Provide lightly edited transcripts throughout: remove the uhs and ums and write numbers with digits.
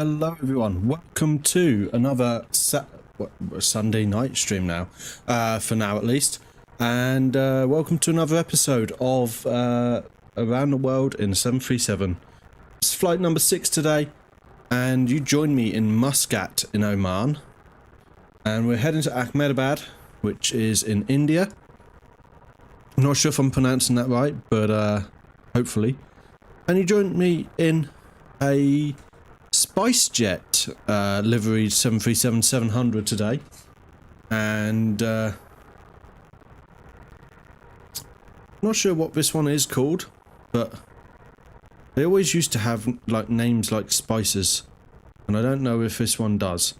Hello everyone, welcome to another Sunday night stream now, for now at least, and welcome to another episode of Around the World in 737. It's flight number 6 today, and you join me in Muscat in Oman, and we're heading to Ahmedabad, which is in India. I'm not sure if I'm pronouncing that right, but hopefully. And you joined me in a SpiceJet livery 737-700 today, and not sure what this one is called, but they always used to have like names like spices, and I don't know if this one does.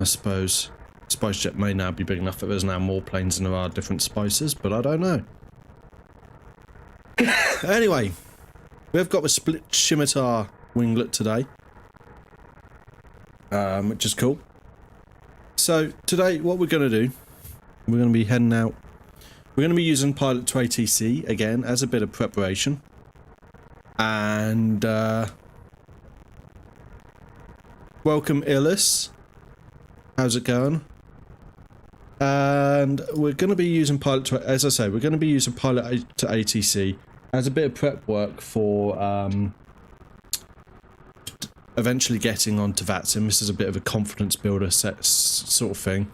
I suppose SpiceJet may now be big enough that there's now more planes than there are different spices, but I don't know. Anyway, we've got the split scimitar winglet today, which is cool. So today what we're going to do, we're going to be heading out, we're going to be using pilot to ATC again as a bit of preparation, and welcome Illis, how's it going? And we're going to be using pilot to, as I say, we're going to be using pilot to ATC as a bit of prep work for eventually getting onto VATSIM. This is a bit of a confidence builder sort of thing.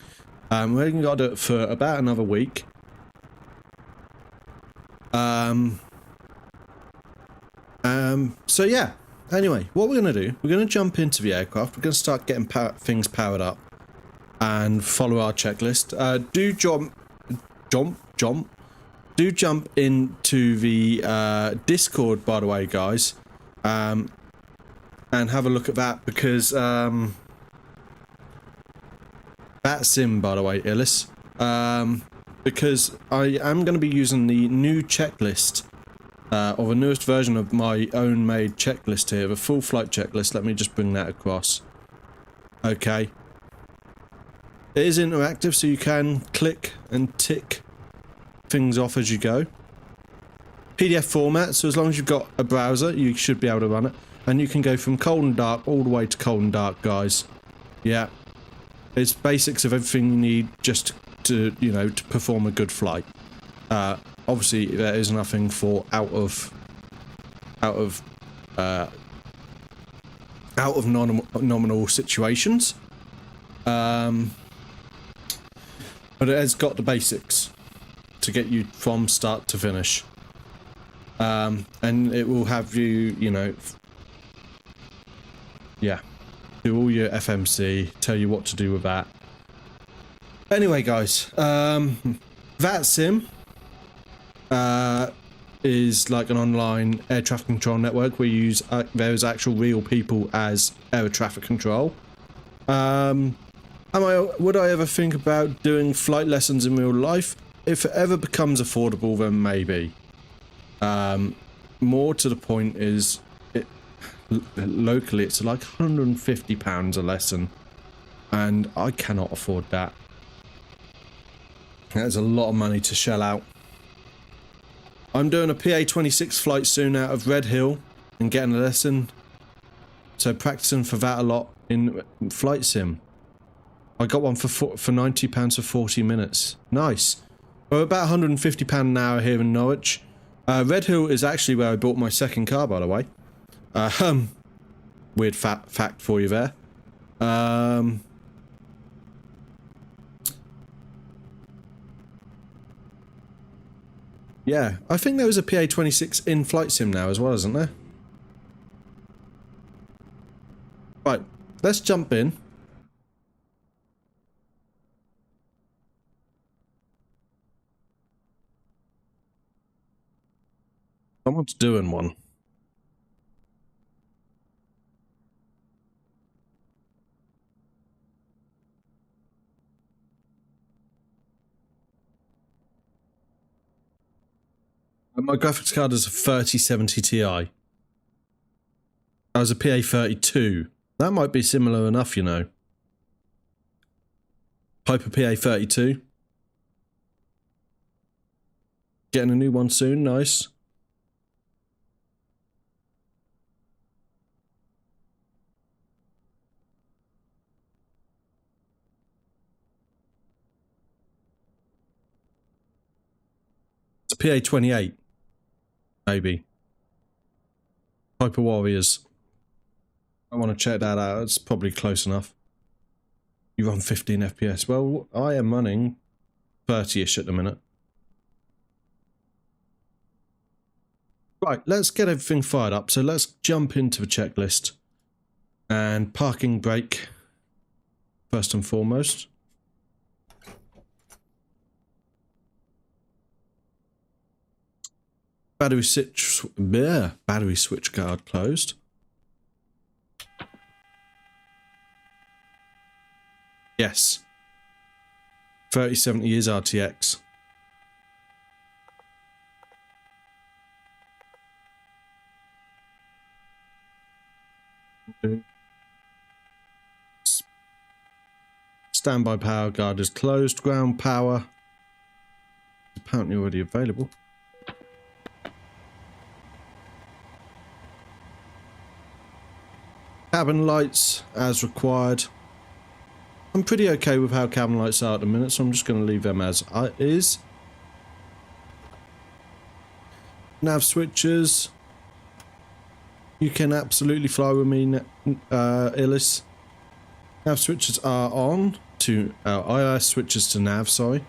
We're going to do it for about another week. So yeah, anyway, what we're going to do, we're going to jump into the aircraft, we're going to start getting things powered up and follow our checklist. Do jump into the Discord, by the way, guys, and have a look at that, because VATSIM, by the way, Illis, because I am going to be using the new checklist, or the newest version of my own made checklist here, the full flight checklist. Let me just bring that across. Okay. It is interactive, so you can click and tick things off as you go. PDF format, so as long as you've got a browser, you should be able to run it. And you can go from cold and dark all the way to cold and dark, guys. Yeah. It's basics of everything you need just to, you know, to perform a good flight. Obviously, there is nothing for out of nominal situations. But it has got the basics to get you from start to finish. And it will have you, you know, yeah, do all your FMC, tell you what to do with that. Anyway, guys, VATSIM is like an online air traffic control network where you use there's actual real people as air traffic control. Would I ever think about doing flight lessons in real life? If it ever becomes affordable, then maybe. More to the point is, locally it's like £150 a lesson, and I cannot afford that. That's a lot of money to shell out. I'm doing a PA-26 flight soon out of Red Hill and getting a lesson, so practicing for that a lot in flight sim. I got one for £90 for 40 minutes. Nice. We're about £150 an hour here in Norwich. Red Hill is actually where I bought my second car, by the way. Weird fact for you there. Yeah, I think there was a PA-26 in flight sim now as well, isn't there? Right, let's jump in. Someone's doing one. My graphics card is a 3070 Ti. That was a PA32. That might be similar enough, you know. Piper PA32. Getting a new one soon, nice. PA-28, maybe. Hyper Warriors. I want to check that out. It's probably close enough. You run 15 FPS. Well, I am running 30-ish at the minute. Right, let's get everything fired up. So let's jump into the checklist. And parking brake, first and foremost. Battery switch guard closed. Yes. 3070 is RTX. Standby power guard is closed. Ground power is apparently already available. Cabin lights as required. I'm pretty okay with how cabin lights are at the minute, so I'm just going to leave them as is. Nav switches. You can absolutely fly with me, Illis. Nav switches are on to IIS switches to nav, sorry.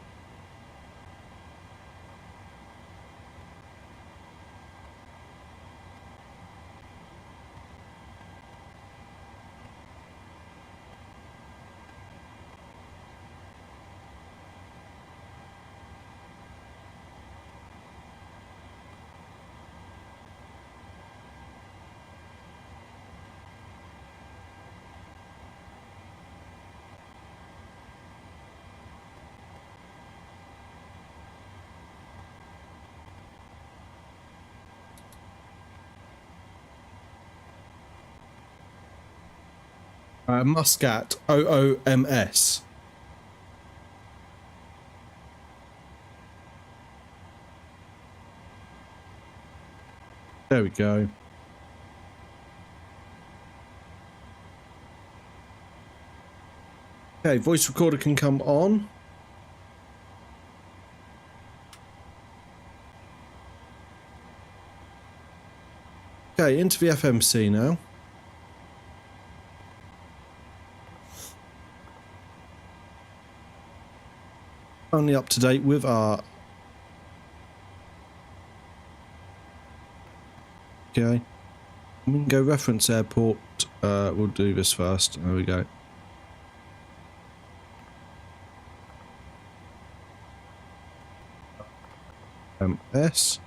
Muscat OOMS. There we go. Okay, voice recorder can come on. Okay, into the FMC now. Only up to date with our... Okay. We can go reference airport. We'll do this first. There we go. MS.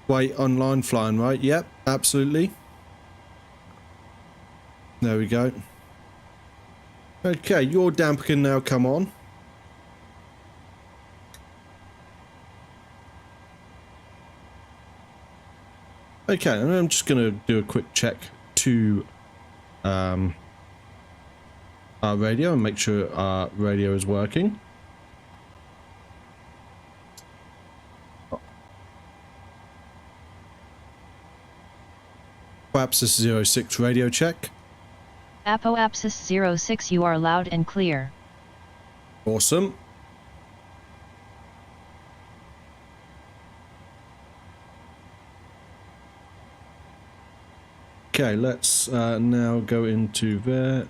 Wait, online flying, right? Yep, absolutely. There we go. Okay, your damper can now come on. Okay, and I'm just going to do a quick check to our radio and make sure our radio is working. Apsis 06 radio check. Apsis 06, you are loud and clear. Awesome. Okay, let's now go into there.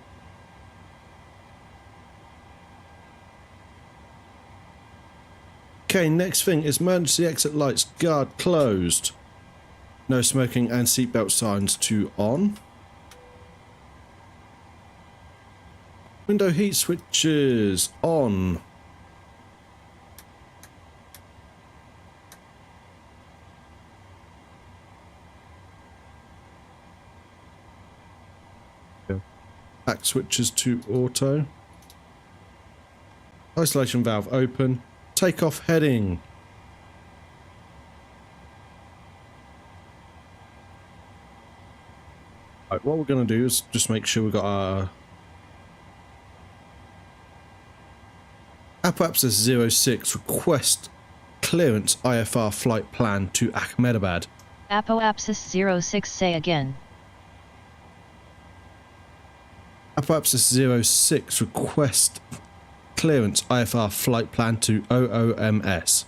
Okay, next thing is emergency exit lights guard closed. No smoking and seatbelt signs to on. Window heat switches on. Back switches to auto. Isolation valve open. Takeoff heading. Right, what we're going to do is just make sure we've got our Apsis 06 request clearance IFR flight plan to Ahmedabad. Apsis 06, say again. Apsis 06 request clearance IFR flight plan to OOMS.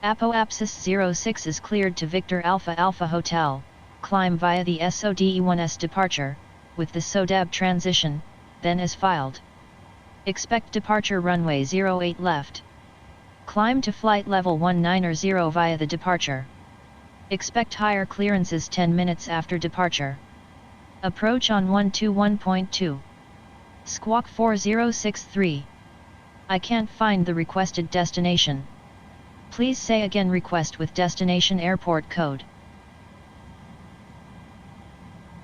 Apoapsis 06 is cleared to Victor Alpha Alpha Hotel, climb via the SODE1S departure, with the SODAB transition, then as filed. Expect departure runway 08 left. Climb to flight level 190 via the departure. Expect higher clearances 10 minutes after departure. Approach on 121.2. Squawk 4063. I can't find the requested destination. Please say again request with destination airport code.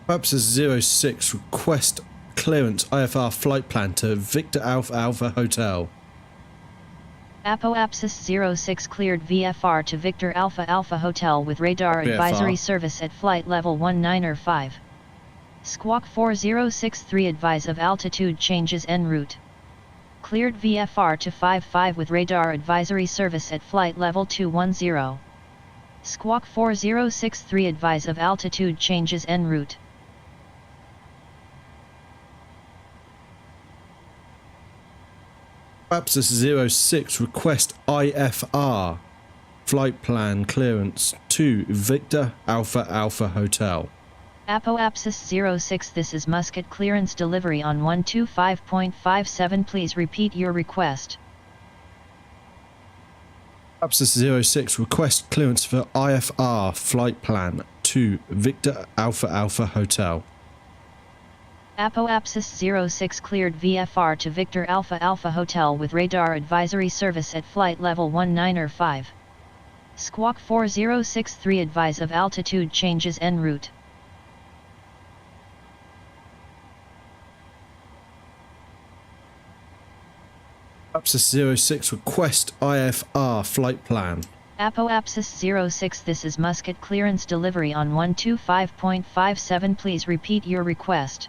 Apsis 06 request clearance IFR flight plan to Victor Alpha Alpha Hotel. Apoapsis 06 cleared VFR to Victor Alpha Alpha Hotel with radar advisory service at flight level 195. Squawk 4063 advise of altitude changes en route. Cleared VFR to 55 with radar advisory service at flight level 210. Squawk 4063 advise of altitude changes en route. Apsis 06 request IFR flight plan clearance to Victor Alpha Alpha Hotel. Apoapsis 06 this is Muscat clearance delivery on 125.57 please repeat your request. Apsis 06 request clearance for IFR flight plan to Victor Alpha Alpha Hotel. Apoapsis 06 cleared VFR to Victor Alpha Alpha Hotel with radar advisory service at flight level 195. Squawk 4063 advise of altitude changes en route. Apsis 06 request IFR flight plan. Apoapsis 06 this is Muscat clearance delivery on 125.57 please repeat your request.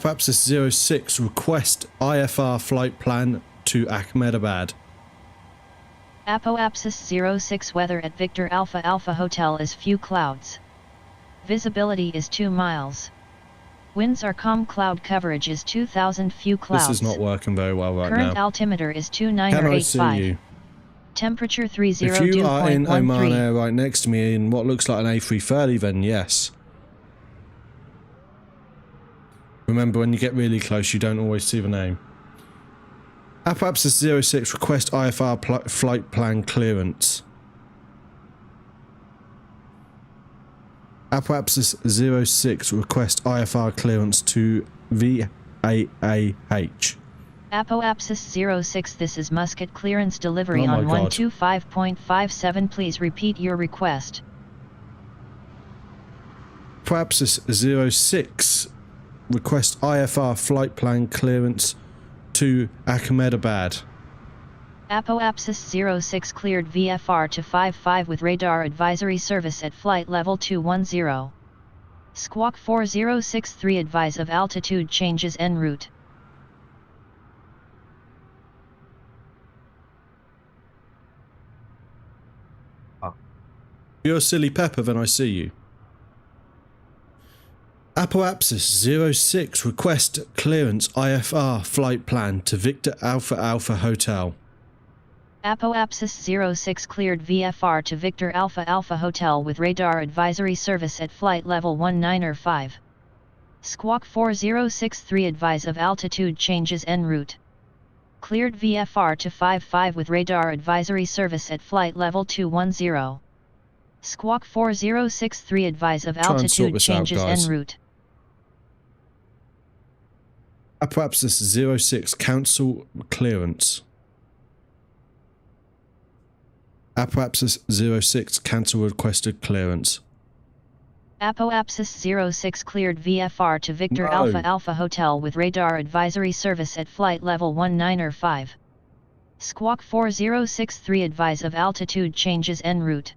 Apsis 06 request IFR flight plan to Ahmedabad. Apoapsis 06 weather at Victor Alpha Alpha Hotel is few clouds. Visibility is 2 miles. Winds are calm, cloud coverage is 2000 few clouds. This is not working very well right Current now. altimeter is 29 Can or I 85. see you? Temperature 302.13. If you are in Oman Air right next to me in what looks like an A330 then yes. Remember, when you get really close, you don't always see the name. Apsis 06 request IFR flight plan clearance. Apsis 06 request IFR clearance to VAAH. Apoapsis 06 this is Muscat clearance delivery on 125.57 please repeat your request. Apsis 06 request IFR flight plan clearance to Ahmedabad. Apoapsis 06 cleared VFR to 55 with radar advisory service at flight level 210. Squawk 4063 advise of altitude changes en route. If you're a silly pepper, then I see you. Apoapsis 06 request clearance IFR flight plan to Victor Alpha Alpha Hotel. Apoapsis 06 cleared VFR to Victor Alpha Alpha Hotel with radar advisory service at flight level 195. Squawk 4063 advise of altitude changes en route. Cleared VFR to 55 with radar advisory service at flight level 210. Squawk 4063 advise of altitude changes en route. Apopsis 06 cancel clearance. Apopsis 06 cancel requested clearance. Apoapsis 06 cleared VFR to Victor Alpha Alpha Hotel with radar advisory service at flight level 195. Squawk 4063 advise of altitude changes en route.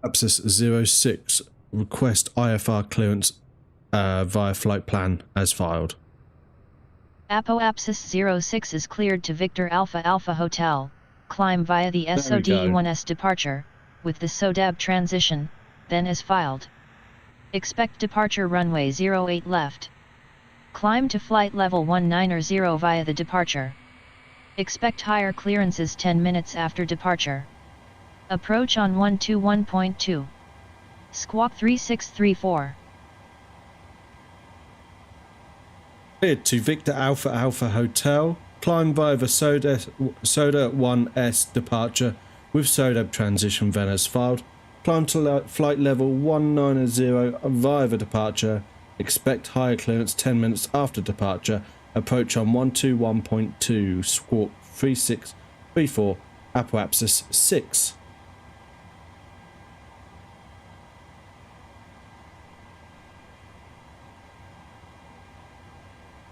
Abscess 06, request IFR clearance via flight plan as filed. APO Abscess 06 is cleared to Victor Alpha Alpha Hotel, climb via the SODE1S departure, with the SODAB transition, then as filed. Expect departure runway 08 left. Climb to flight level 190 via the departure. Expect higher clearances 10 minutes after departure. Approach on 121.2. Squawk 3634. Cleared to Victor Alpha Alpha Hotel, climb via the Soda 1S departure with SODAB transition then as filed. Climb to flight level 190 via the departure. Expect higher clearance 10 minutes after departure. Approach on 121.2. Squawk 3634. Apoapsis 6.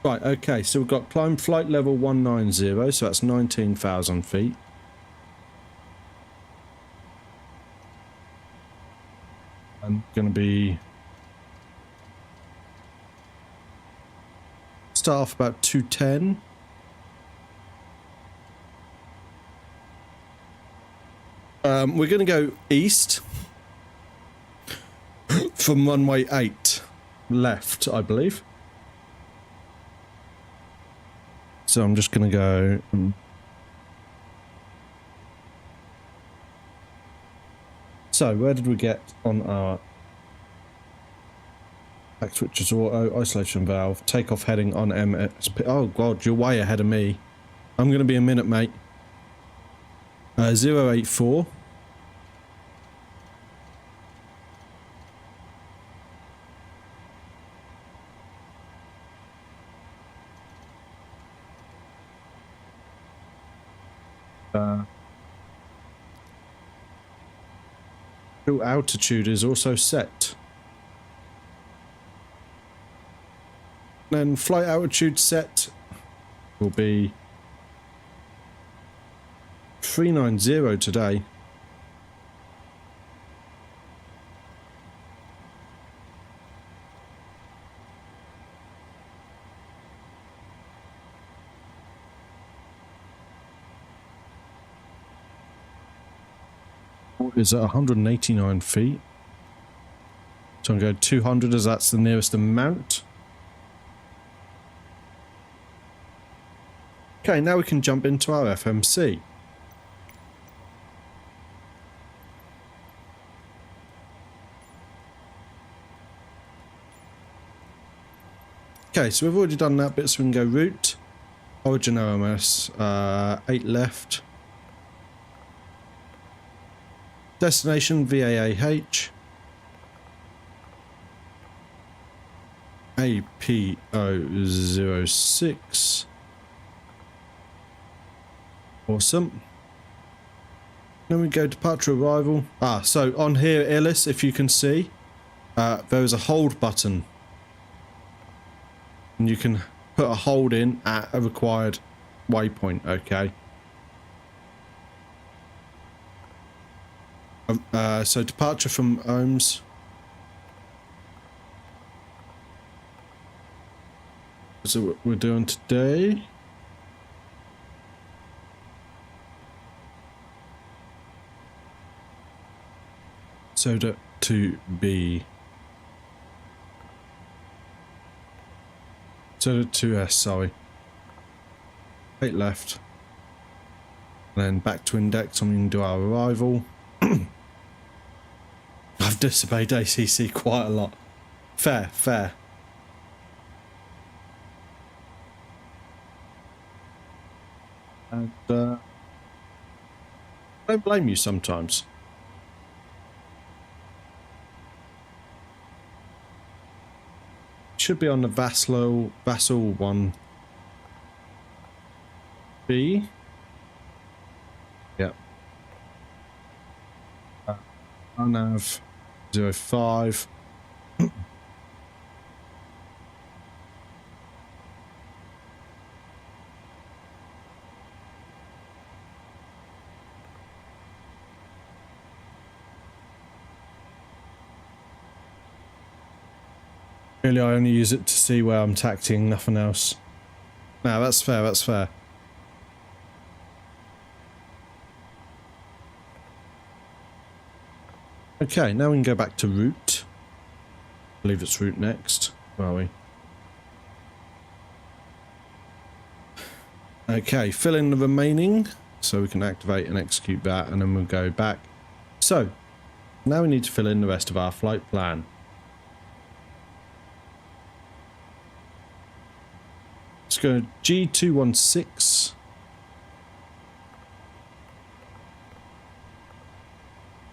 Right, okay, so we've got climb flight level 190, so that's 19,000 feet. I'm going to be... start off about 210. We're going to go east from runway 8 left, I believe. So I'm just going to go... So, where did we get on our back switches auto, isolation valve, takeoff heading on MSP? Oh god, you're way ahead of me. I'm going to be a minute, mate. 084. Altitude is also set. Then flight altitude set will be 390 today. Is at 189 feet. So I'm going to go 200 as that's the nearest amount. Okay, now we can jump into our FMC. Okay, so we've already done that bit, so we can go route, origin OMS, 8 left. Destination VAAH, APO06. Awesome. Then we go departure arrival. So on here, Illis, if you can see, there is a hold button. And you can put a hold in at a required waypoint, okay? So departure from OOMS. So what we're doing today. Soda to B. Soda 2S, sorry. 8 left. And then back to index and we can do our arrival. I've disobeyed ACC quite a lot. Fair, fair. And I don't blame you sometimes. Should be on the Vassal 1B. Yep. nav 05. Really, I only use it to see where I'm tacting, nothing else. No, that's fair, that's fair. Okay, now we can go back to route. I believe it's route next. Where are we? Okay, fill in the remaining so we can activate and execute that, and then we'll go back. So, now we need to fill in the rest of our flight plan. Let's go G216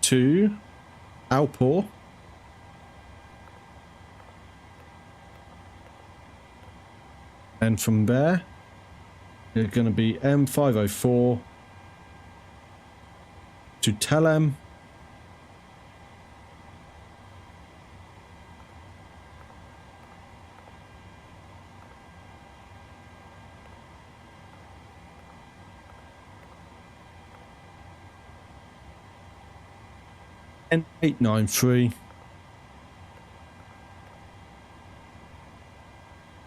to Alport. And from there, it's going to be M504 to Telem. N893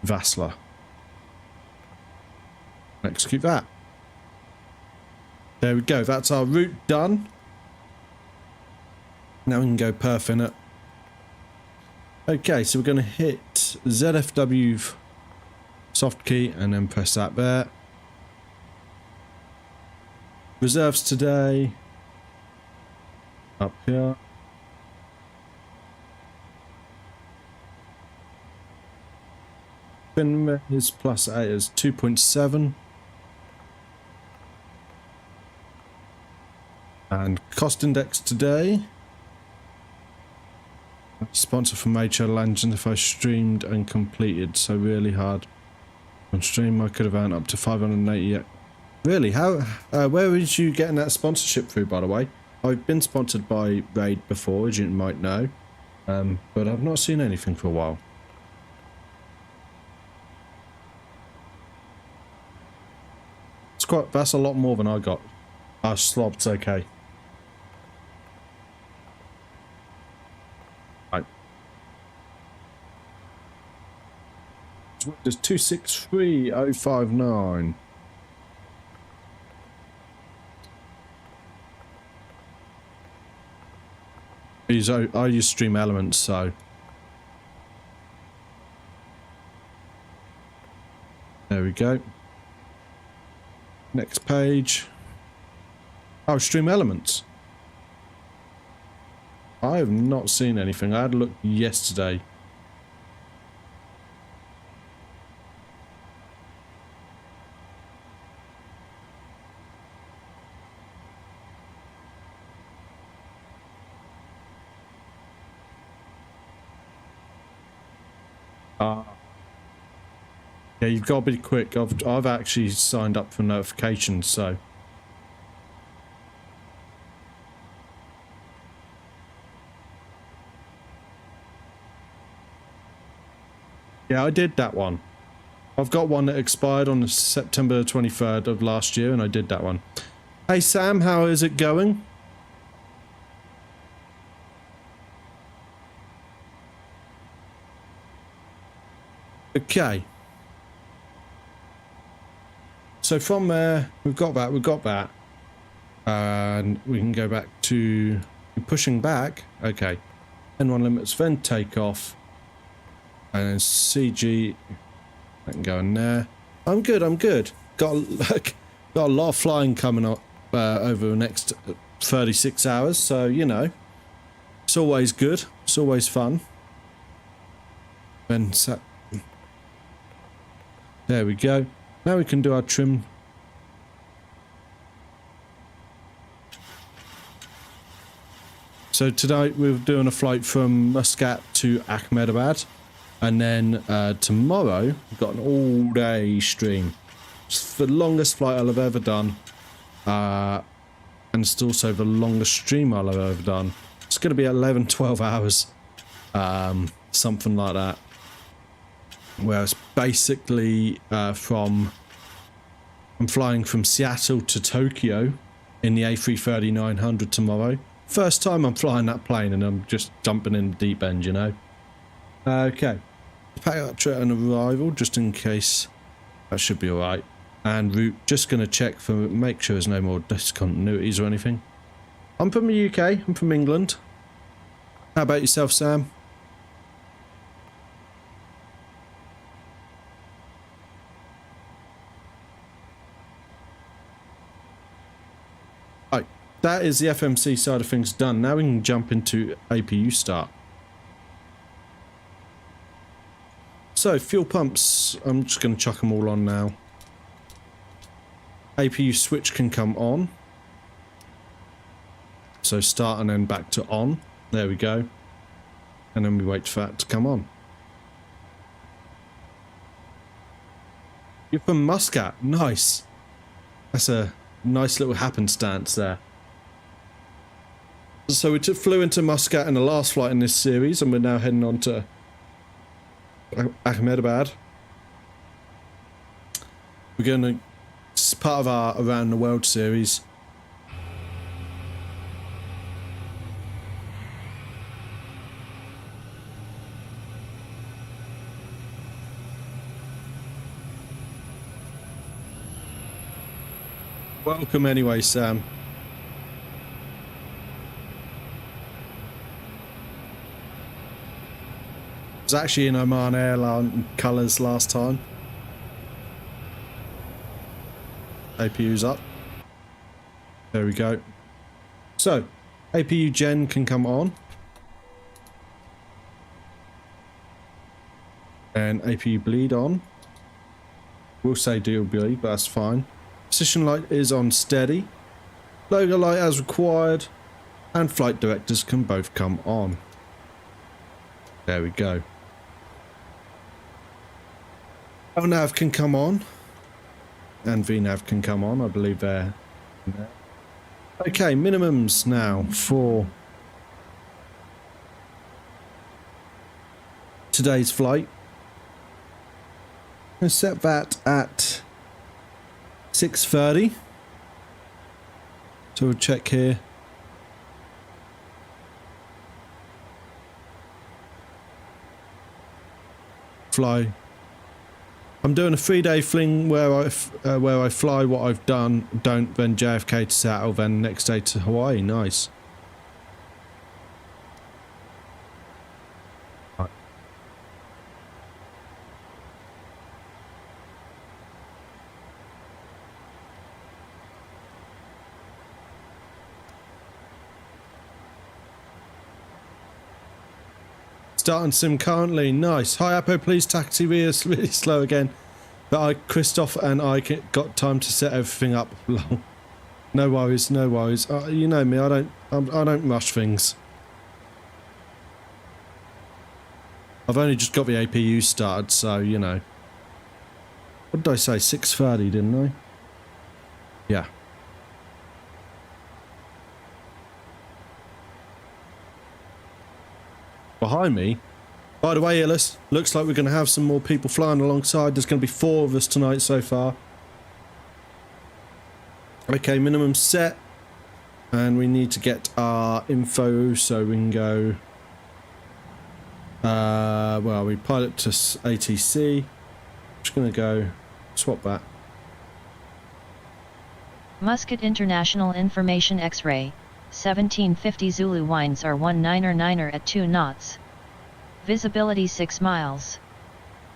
Vassler. Execute that. There we go. That's our route done. Now we can go perf in it. Okay, so we're going to hit ZFW soft key and then press that there. Reserves today. Up here. Fin is plus 8 is 2.7. And cost index today. Sponsor from Major Engine if I streamed and completed, so really hard. On stream I could have earned up to 580. Really? How? Where was you getting that sponsorship through, by the way? I've been sponsored by Raid before, as you might know, but I've not seen anything for a while. It's quite. That's a lot more than I got. Ah, slob's okay. Right. There's 263059. I use Stream Elements, so there we go. Next page. Oh, Stream Elements. I have not seen anything. I had a look yesterday. Yeah, you've got to be quick. I've actually signed up for notifications, so. Yeah, I did that one. I've got one that expired on September 23rd of last year, and I did that one. Hey Sam, how is it going? Okay. So from there, we've got that. And we can go back to pushing back. Okay. N1 limits, then take off. And then CG. I can go in there. I'm good. Got a lot of flying coming up over the next 36 hours. So, you know, it's always good. It's always fun. Then there we go. Now we can do our trim. So tonight we're doing a flight from Muscat to Ahmedabad, and then tomorrow we've got an all-day stream. It's the longest flight I'll have ever done, and it's also the longest stream I'll have ever done. It's going to be 11, 12 hours. Something like that. Where it's basically I'm flying from Seattle to Tokyo in the A330-900 tomorrow. First time I'm flying that plane and I'm just jumping in the deep end, you know. Okay. Departure and arrival, just in case. That should be alright. And route, just going to check for, make sure there's no more discontinuities or anything. I'm from the UK, I'm from England. How about yourself, Sam? Right, that is the FMC side of things done. Now we can jump into APU start. So, fuel pumps, I'm just going to chuck them all on now. APU switch can come on. So start and then back to on. There we go. And then we wait for that to come on. You're from Muscat. Nice. That's a nice little happenstance there. So we flew into Muscat in the last flight in this series, and we're now heading on to Ahmedabad. We're going to, it's part of our Around the World series. Welcome anyway, Sam. I was actually in Oman Airline colours last time. APU's up. There we go. So, APU gen can come on. And APU bleed on. We'll say dual bleed, but that's fine. Position light is on steady. Logo light as required. And flight directors can both come on. There we go. LNAV can come on. And VNAV can come on, I believe they're there. Okay, minimums now for today's flight. I'm going to set that at 6:30. So we'll check here. Fly. I'm doing a 3-day fling where I fly what I've done, don't, then JFK to Seattle, then next day to Hawaii. Nice. Right. Starting sim currently. Nice. Hi Apo, please taxi really slow again. But Christoph and I got time to set everything up. No worries, no worries. You know me, I don't rush things. I've only just got the APU started, so you know. What did I say? 6:30, didn't I? Yeah. Behind me. By the way, Illis, looks like we're going to have some more people flying alongside. There's going to be 4 of us tonight so far. Okay, minimum set. And we need to get our info so we can go... well, we pilot to ATC. Just going to go swap that. Muscat International Information X-ray. 1750 Zulu winds are 199er at 2 knots. Visibility 6 miles.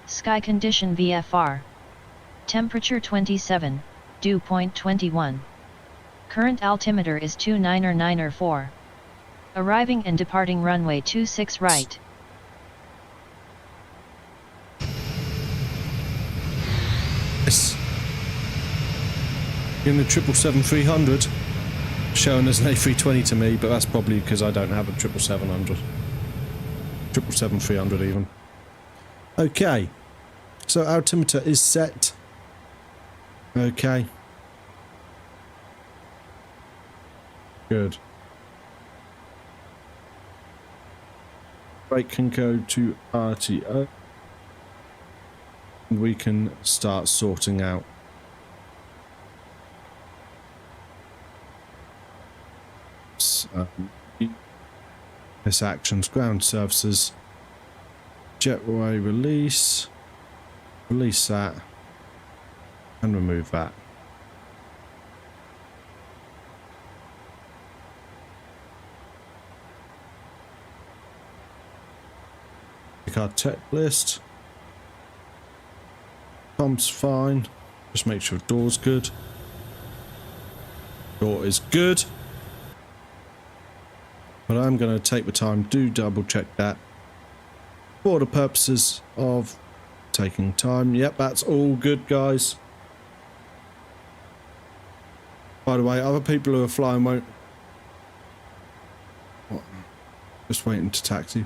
Sky condition VFR. Temperature 27, dew point 21. Current altimeter is 299er4. Arriving and departing runway 26 right. Yes. In the 777-300. Showing as an A320 to me, but that's probably because I don't have a 777-300 even. Okay, so altimeter is set. Okay, good. Brake can go to RTO. And we can start sorting out this actions, ground surfaces, jetway release that, and remove that. Pick our checklist. Pump's fine. Just make sure door's good. Door is good. But I'm going to take the time to double check that for the purposes of taking time. Yep, that's all good, guys. By the way, other people who are flying won't... What? Just waiting to taxi.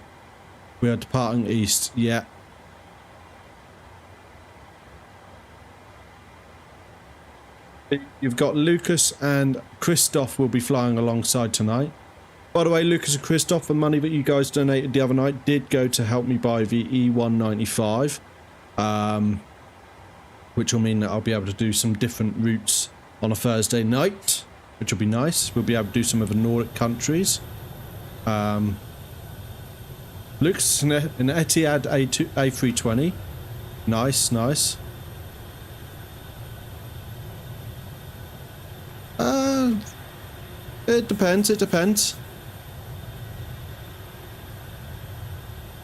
We are departing east. Yeah. You've got Lucas and Christoph will be flying alongside tonight. By the way, Lucas and Christoph, the money that you guys donated the other night did go to help me buy the E195, which will mean that I'll be able to do some different routes on a Thursday night, which will be nice. We'll be able to do some of the Nordic countries. Lucas, an Etihad A320. Nice, nice. It depends, it depends.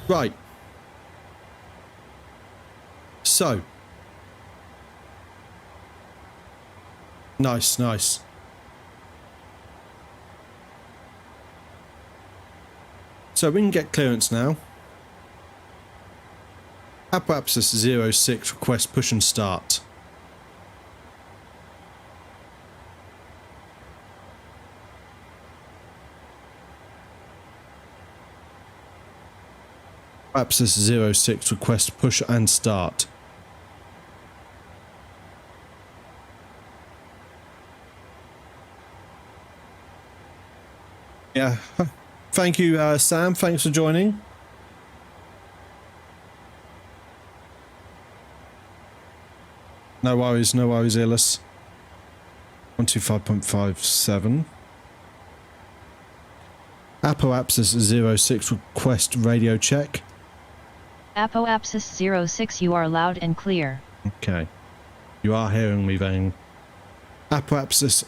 Right. So. Nice, nice. So we can get clearance now. Apoapsis 06 request push and start. Apsis 06 request push and start. Yeah, thank you, Sam. Thanks for joining. No worries, Illis. 125.57. Apoapsis 06 request radio check. Apoapsis 06, you are loud and clear. Okay. You are hearing me then. Apoapsis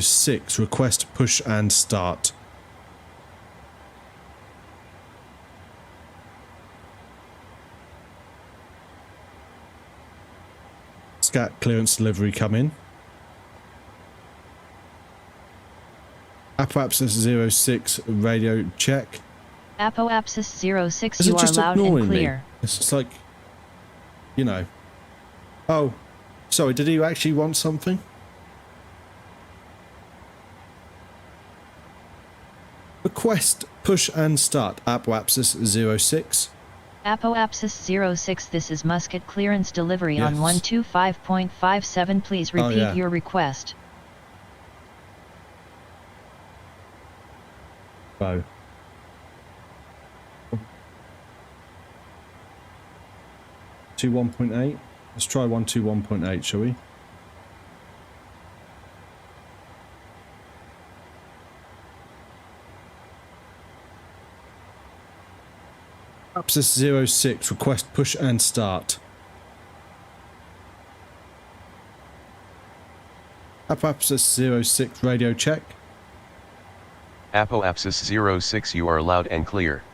06 request push and start. Scat clearance delivery come in. Apoapsis 06 radio check. Apoapsis 06, Is you it are just loud and ignoring clear. me? It's just like, you know. Oh, sorry, did he actually want something? Request push and start. Apoapsis 06. Apoapsis 06, this is Muscat clearance delivery Yes. on 125.57. Please repeat yeah. your request. Bow. To 1.8. Let's try 121.8, shall we? Apsis 06 request push and start. Apsis 06 radio check. Apoapsis 06, you are loud and clear.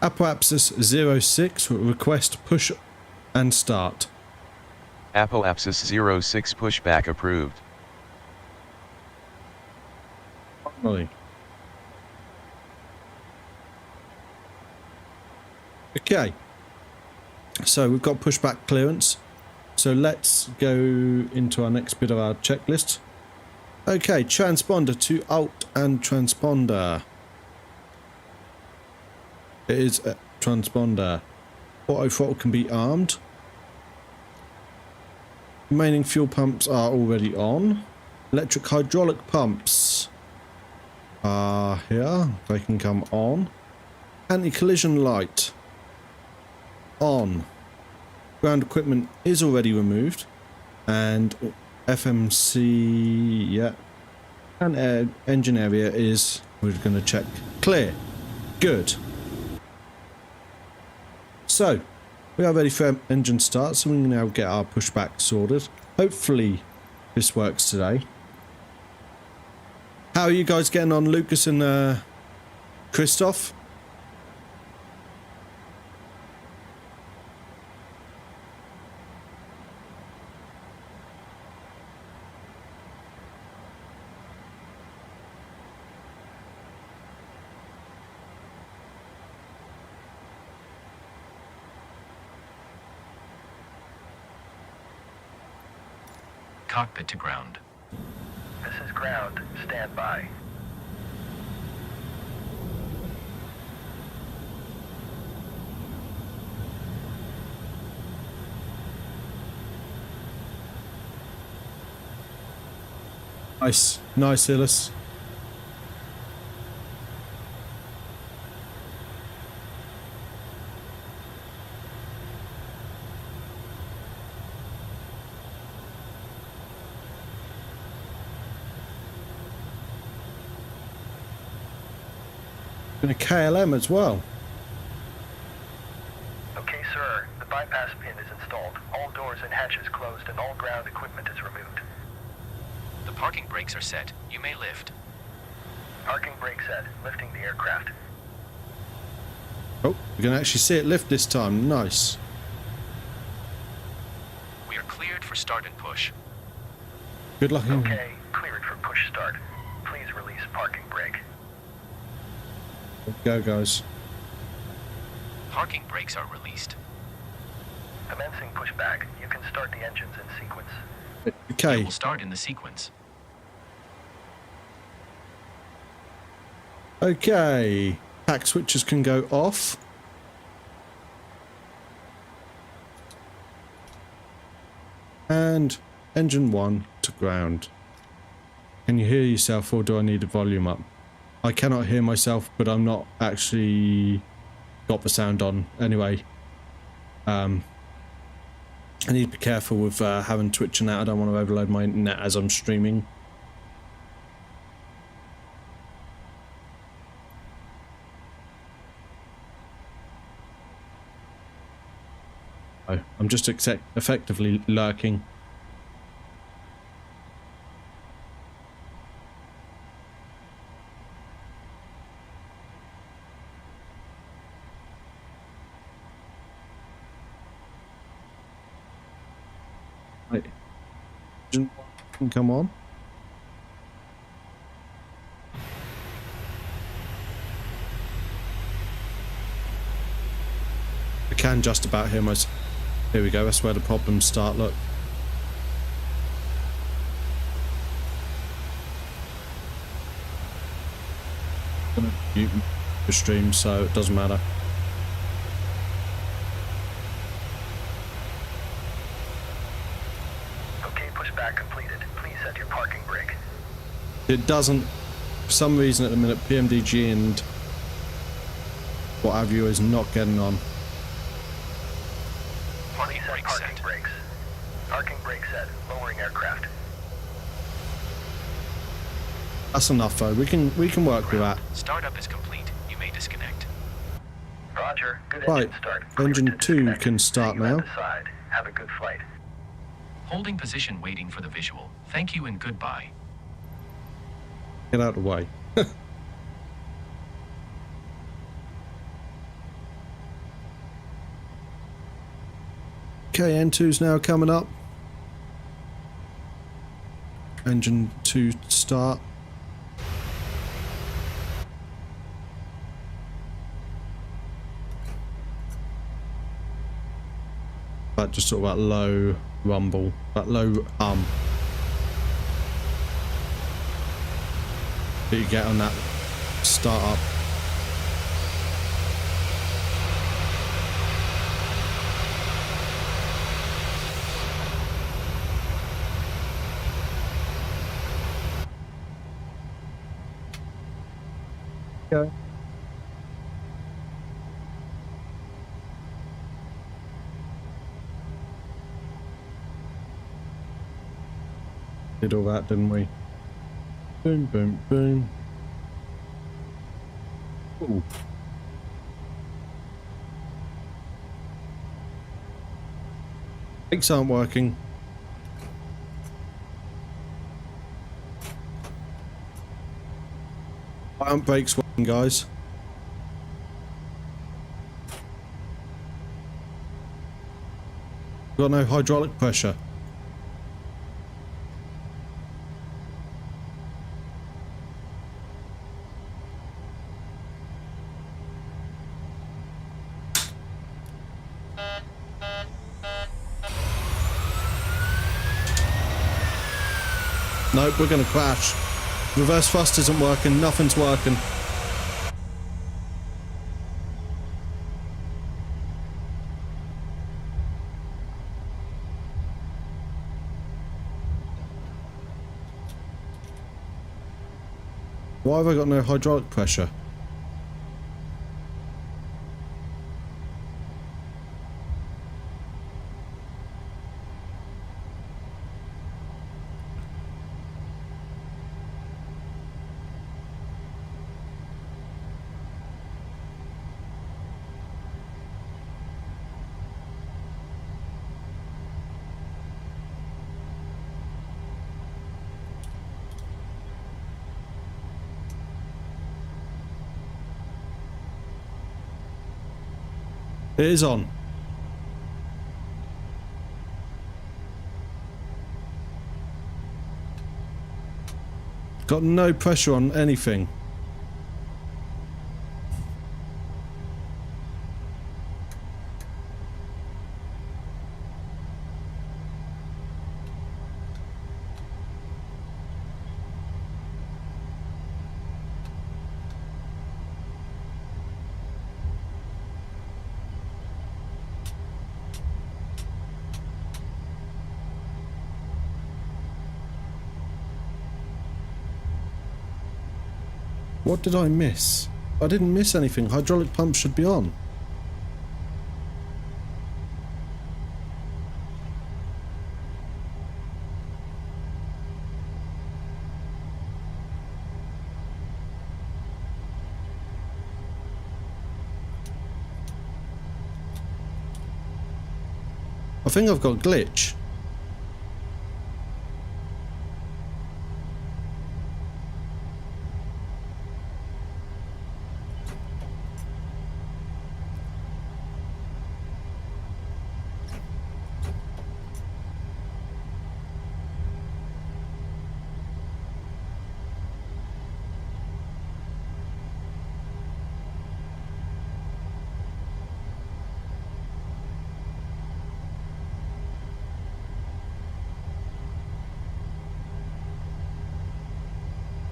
Apoapsis 06 request push and start. Apoapsis 06 pushback approved. Finally. Okay. So we've got pushback clearance. So let's go into our next bit of our checklist. Okay, transponder to alt and transponder. It is a transponder. Auto throttle can be armed. Remaining fuel pumps are already on. Electric hydraulic pumps are here. They can come on. Anti-collision light on. Ground equipment is already removed. And FMC, yeah. And engine area is, we're going to check, clear. Good. So, we are ready for engine start, so we can now get our pushback sorted. Hopefully, this works today. How are you guys getting on, Lucas and Christoph? Cockpit to ground. This is ground. Stand by. Nice. Nice, Illis. And a KLM as well. Okay, sir. The bypass pin is installed. All doors and hatches closed and all ground equipment is removed. The parking brakes are set. You may lift. Parking brake set. Lifting the aircraft. Oh, we can actually see it lift this time. Nice. We are cleared for start and push. Good luck. Okay, cleared for push start. Please release parking brake. Go, guys. Parking brakes are released. Commencing pushback. You can start the engines in sequence. Okay. We will start in the sequence. Okay. Pack switches can go off. And engine 1 to ground. Can you hear yourself, or do I need the volume up? I cannot hear myself, but I'm not actually got the sound on anyway. I need to be careful with having Twitch and that. I don't want to overload my internet as I'm streaming. Oh, I'm just effectively lurking. Right. Can come on. I can just about hear myself. Here we go, that's where the problems start, look. I'm gonna mute the stream, so it doesn't matter. Okay, pushback completed. Please set your parking brake. It doesn't, for some reason at the minute, PMDG and what have you is not getting on. Parking Reset brake parking set. brakes. Parking brake set. Lowering aircraft. That's enough though, we can work with that. Startup is complete. You may disconnect. Roger. Good Right, engine start. engine Cleared to 2 disconnect. can start See you at now. the side. Have a good flight. Holding position waiting for the visual. Thank you and goodbye. Get out of the way. Okay, N2's now coming up. Engine 2 start. But just sort of that low rumble, that low hum that you get on that startup. Okay. Did all that, didn't we? Boom, boom, boom. Ooh. Brakes aren't working. Why aren't brakes working, guys? Got no hydraulic pressure. Nope, we're gonna crash. Reverse thrust isn't working, nothing's working. Why have I got no hydraulic pressure? It is on. Got no pressure on anything. What did I miss? I didn't miss anything. Hydraulic pump should be on. I think I've got a glitch.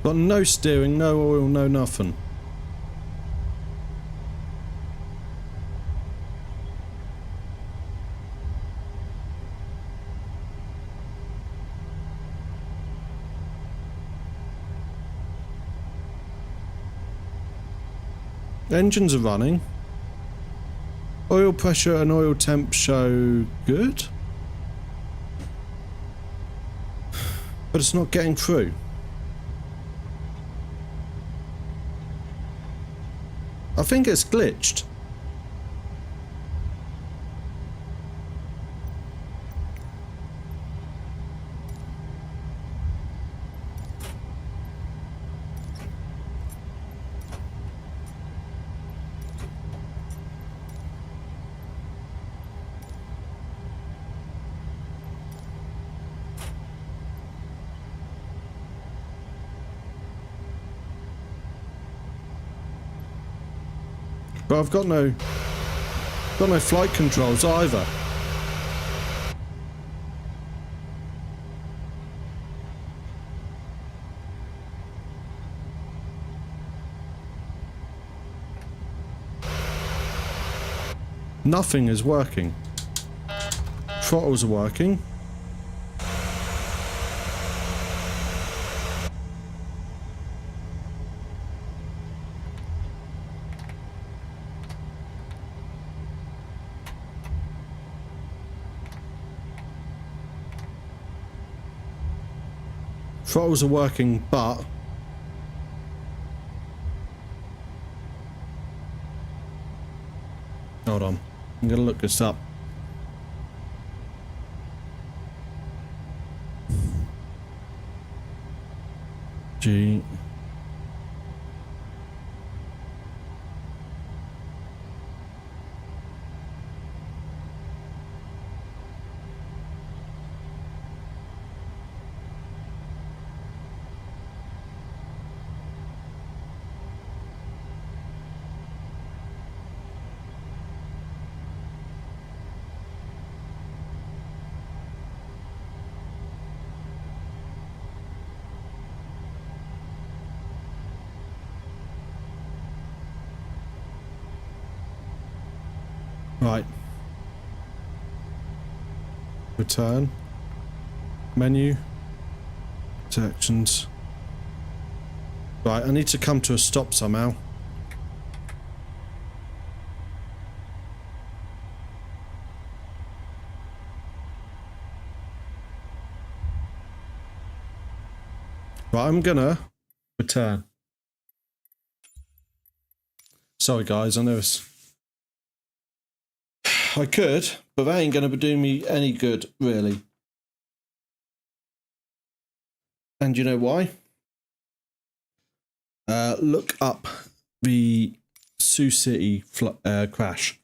Got no steering, no oil, no nothing. Engines are running. Oil pressure and oil temp show good. But it's not getting through. I think it's glitched. But I've got no flight controls either. Nothing is working. Throttles are working. Throttles are working, but hold on, I'm gonna look this up. G. Right. Return. Menu. Sections. Right, I need to come to a stop somehow. Right, I'm gonna return. Sorry guys, I know it's... I could, but that ain't going to do me any good, really. And you know why? Look up the Sioux City crash.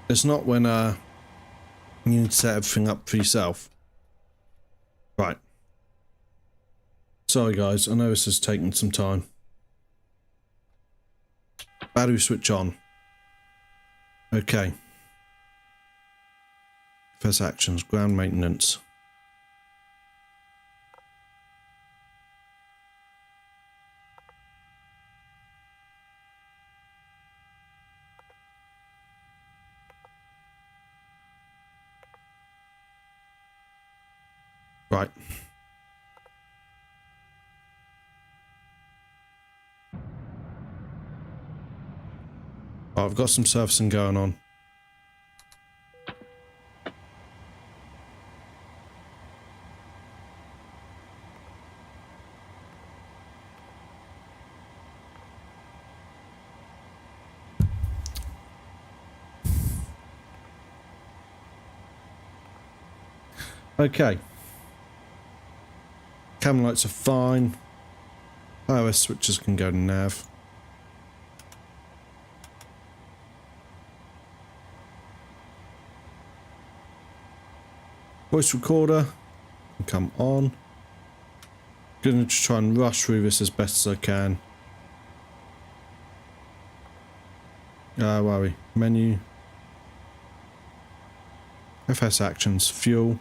It's not when you need to set everything up for yourself. Right. Sorry guys, I know this is taking some time. Battery switch on. Okay. First actions, ground maintenance. Right. Oh, I've got some surfacing going on. Okay. Camera lights are fine. iOS switches can go to nav. Voice recorder can come on. Gonna just try and rush through this as best as I can. Where are we? Menu. FS actions, fuel.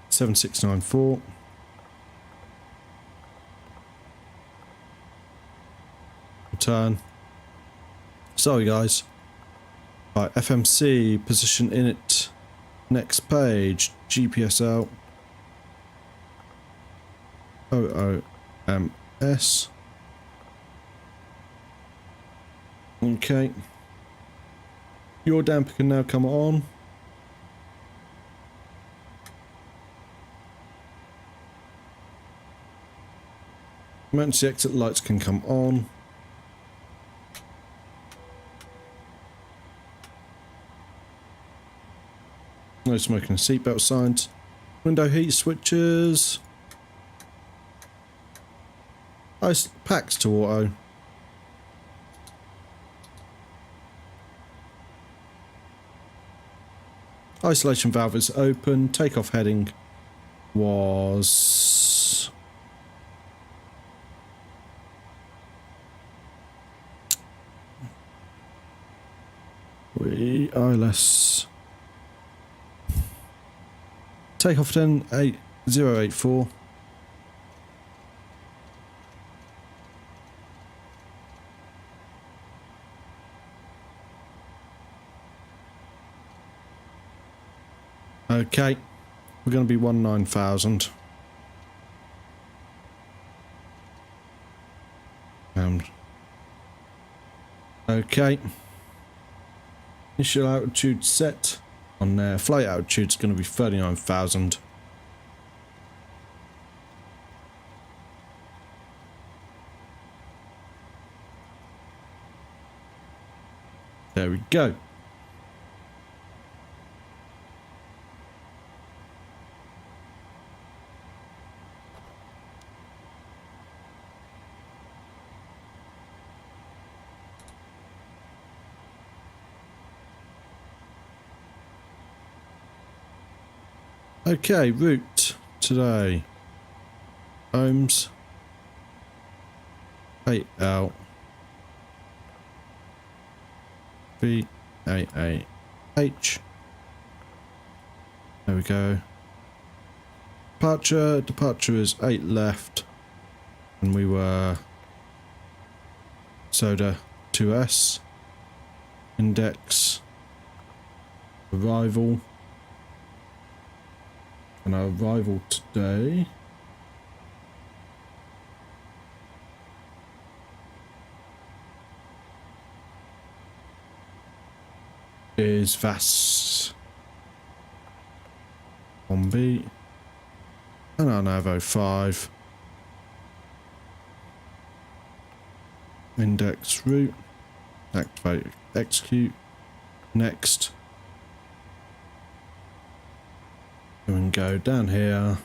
7694. Return. Sorry guys. Right, FMC, position in it. Next page, GPS out. OOMS. Okay. Your damper can now come on. Emergency exit lights can come on. No smoking and seatbelt signs. Window heat switches. Ice packs to auto. Isolation valve is open. Takeoff heading was We ILS. Takeoff 10-8084. Okay, we're going to be 19,000. Okay. Initial altitude set on there. Flight altitude is going to be 39,000. There we go. Okay, route today. OOMS 8L VAAH. There we go. Departure is 8 left, and we were Soda 2S. Index arrival. And our arrival today is VAAH on B and our Nav 05. Index route, activate, execute, next. And go down here.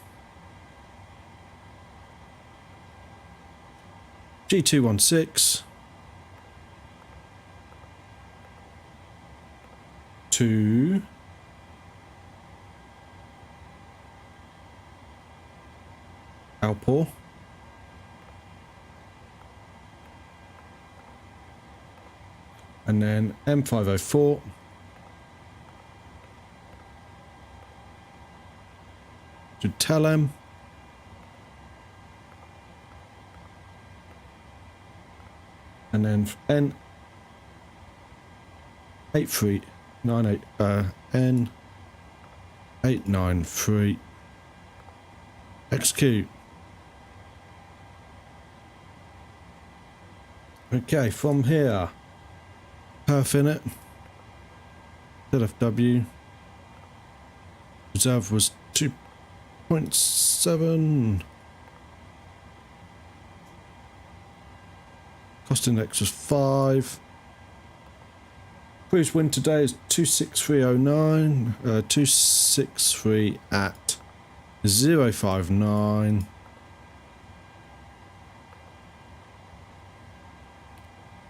G216 to Alpor. And then M504 to Telem. And then N8398 N893 execute. Okay, from here, perf in it, ZFW, reserve was 2.7, cost index was 5, cruise wind today is 26309, 263 at 059.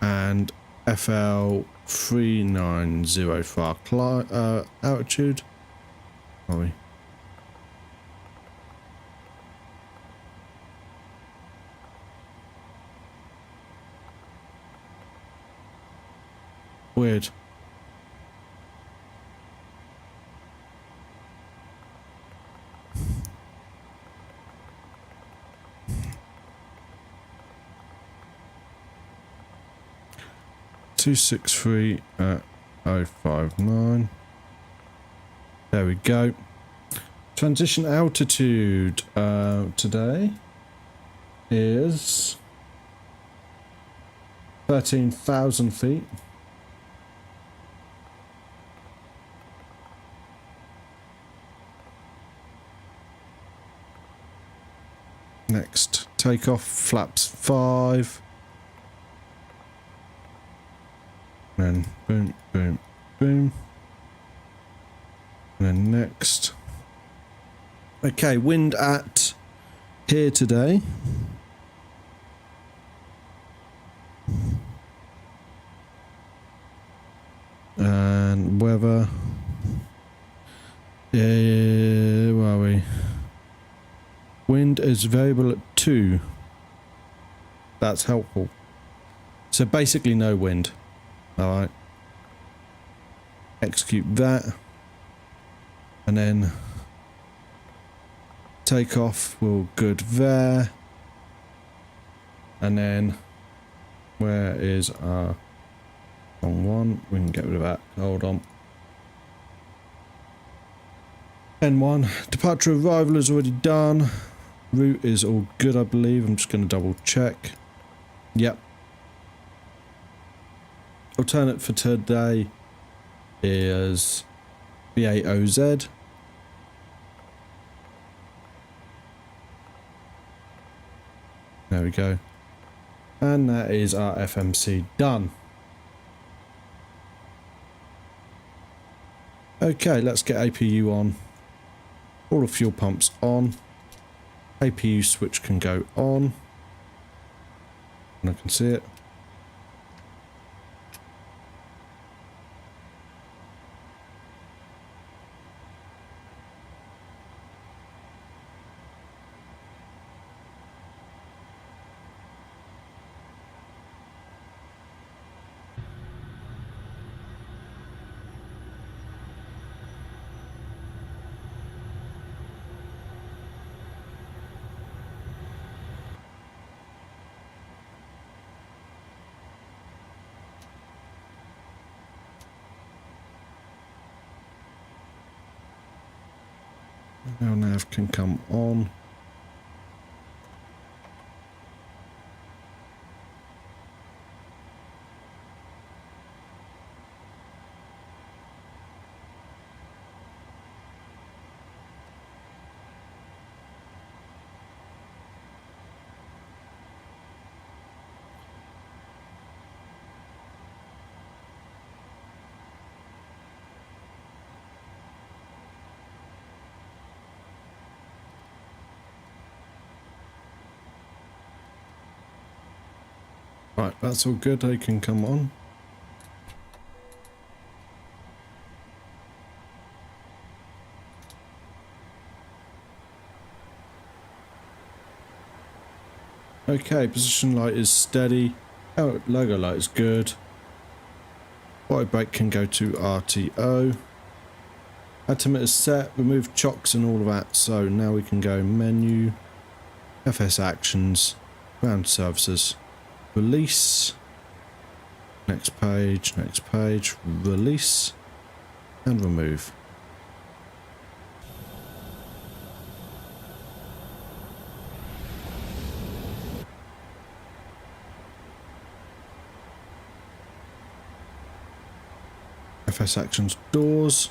And FL 390 for our altitude. Are we? Weird. Two 6.3 at 059. There we go. Transition altitude today is 13,000 feet. Next, takeoff, flaps 5. And boom, boom, boom. And then next. Okay, wind at here today. And weather. Where are we? Wind is variable at 2. That's helpful. So basically no wind. Alright. Execute that. And then takeoff, we're good there. And then where is our wrong one? We can get rid of that. Hold on. N1. Departure arrival is already done. Route is all good, I believe. I'm just going to double check. Yep. Alternate for today is VAOZ. There we go. And that is our FMC done. Okay, let's get APU on. All the fuel pumps on. APU switch can go on. And I can see it. Now nav can come on. Right, that's all good, they can come on. Okay, position light is steady. Oh, logo light is good. Body brake can go to RTO. Altimeter is set, remove chocks and all of that, so now we can go menu, FS actions, ground services. Release, next page, release, and remove. FS actions doors.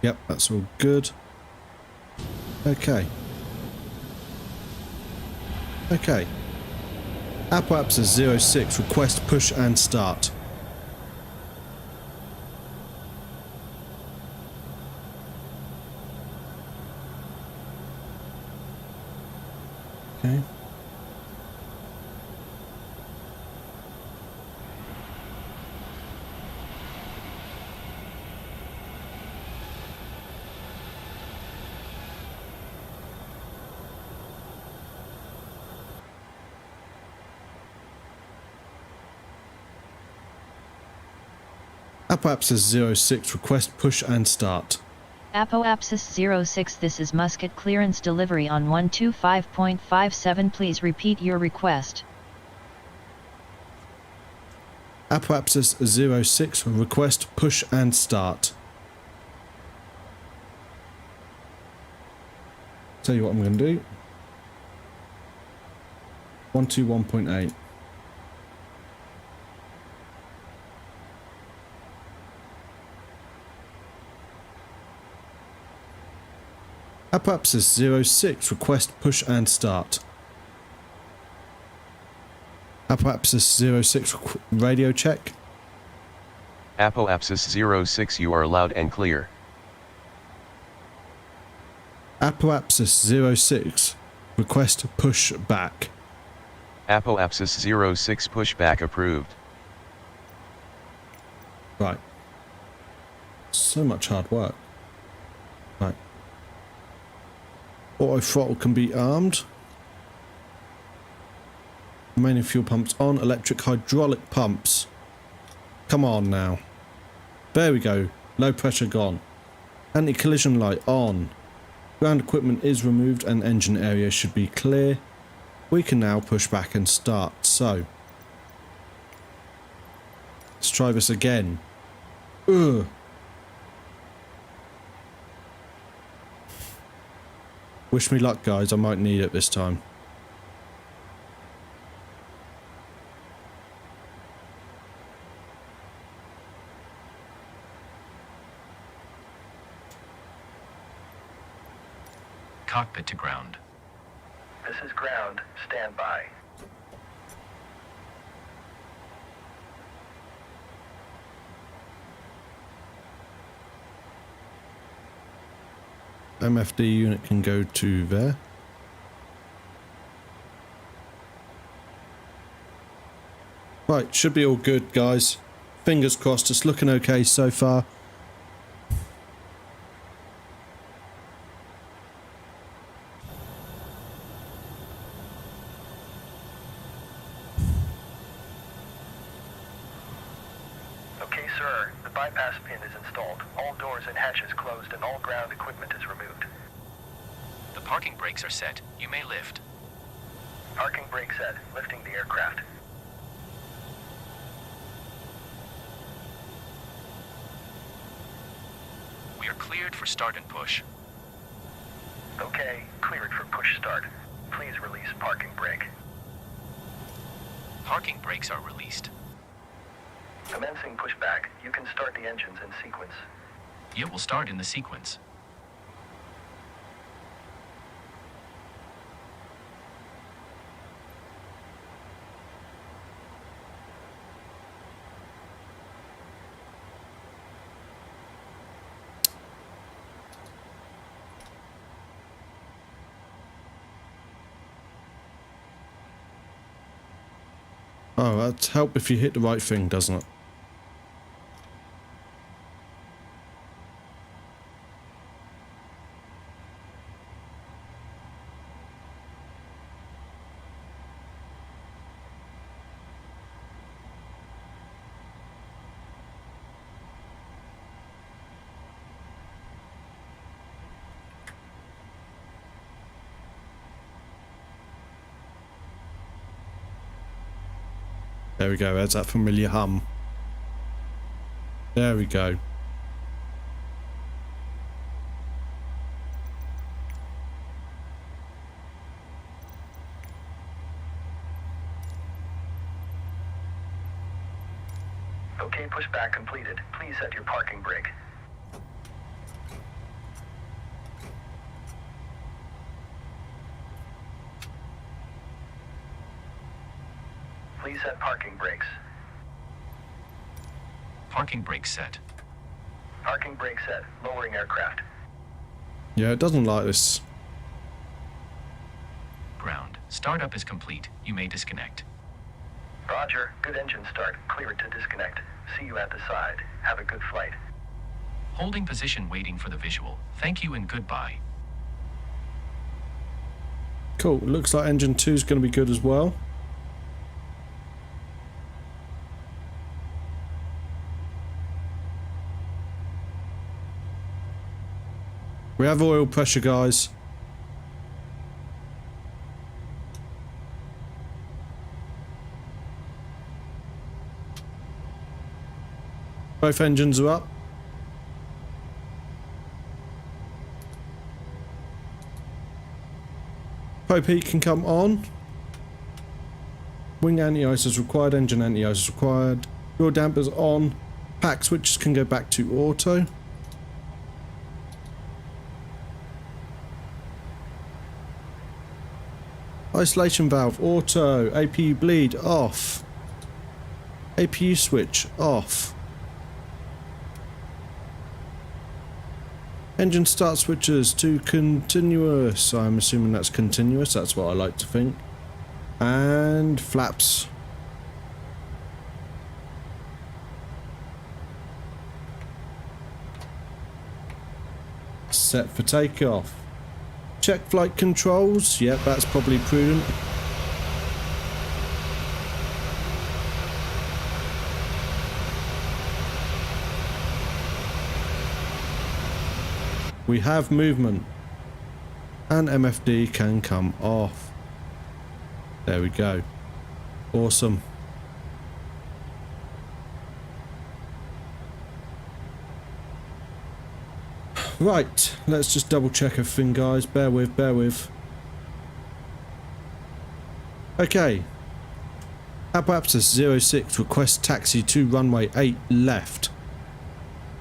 Yep, that's all good. Okay. Okay. Apps is 06, request push and start. Okay. Apps 06, request push and start. Apps 06, this is Muscat clearance delivery on 125.57, please repeat your request. Apps 06, request push and start. Tell you what I'm going to do. 121.8. Apps 06, request push and start. Apps 06, radio check. Apps 06, you are loud and clear. Apps 06, request push back. Apps 06, pushback approved. Right. So much hard work. Right. Auto throttle can be armed. Remaining fuel pumps on. Electric hydraulic pumps. Come on now. There we go. Low pressure gone. Anti-collision light on. Ground equipment is removed and engine area should be clear. We can now push back and start. So, let's try this again. Ugh. Wish me luck, guys. I might need it this time. Cockpit to ground. This is ground. Stand by. MFD unit can go to there. Right, should be all good, guys. Fingers crossed, it's looking okay so far. Okay, sir. The bypass pin is installed. All doors and hatches closed and all ground equipment is removed. The parking brakes are set. You may lift. Parking brake set. Lifting the aircraft. We are cleared for start and push. Okay, cleared for push start. Please release parking brake. Parking brakes are released. Commencing pushback. You can start the engines in sequence. It will start in the sequence. Oh, that's help if you hit the right thing, doesn't it? There we go, there's that familiar hum. There we go. Okay, pushback completed. Please set your parking brake. Please set parking brakes. Parking brakes set. Parking brake set. Lowering aircraft. Yeah, it doesn't like this. Ground. Startup is complete. You may disconnect. Roger. Good engine start. Cleared to disconnect. See you at the side. Have a good flight. Holding position waiting for the visual. Thank you and goodbye. Cool, looks like engine 2 is going to be good as well. We have oil pressure, guys. Both engines are up. Pipe heat can come on. Wing anti-ice is required. Engine anti-ice is required. Fuel dampers on. Pack switches can go back to auto. Isolation valve auto. APU bleed off. APU switch off. Engine start switches to continuous. I'm assuming that's continuous. That's what I like to think. And flaps. Set for takeoff. Check flight controls. Yep, that's probably prudent. We have movement. And MFD can come off. There we go. Awesome. Right, let's just double check everything, guys. Bear with, bear with. Okay. Apoapsis 06 requests taxi to runway 8 left.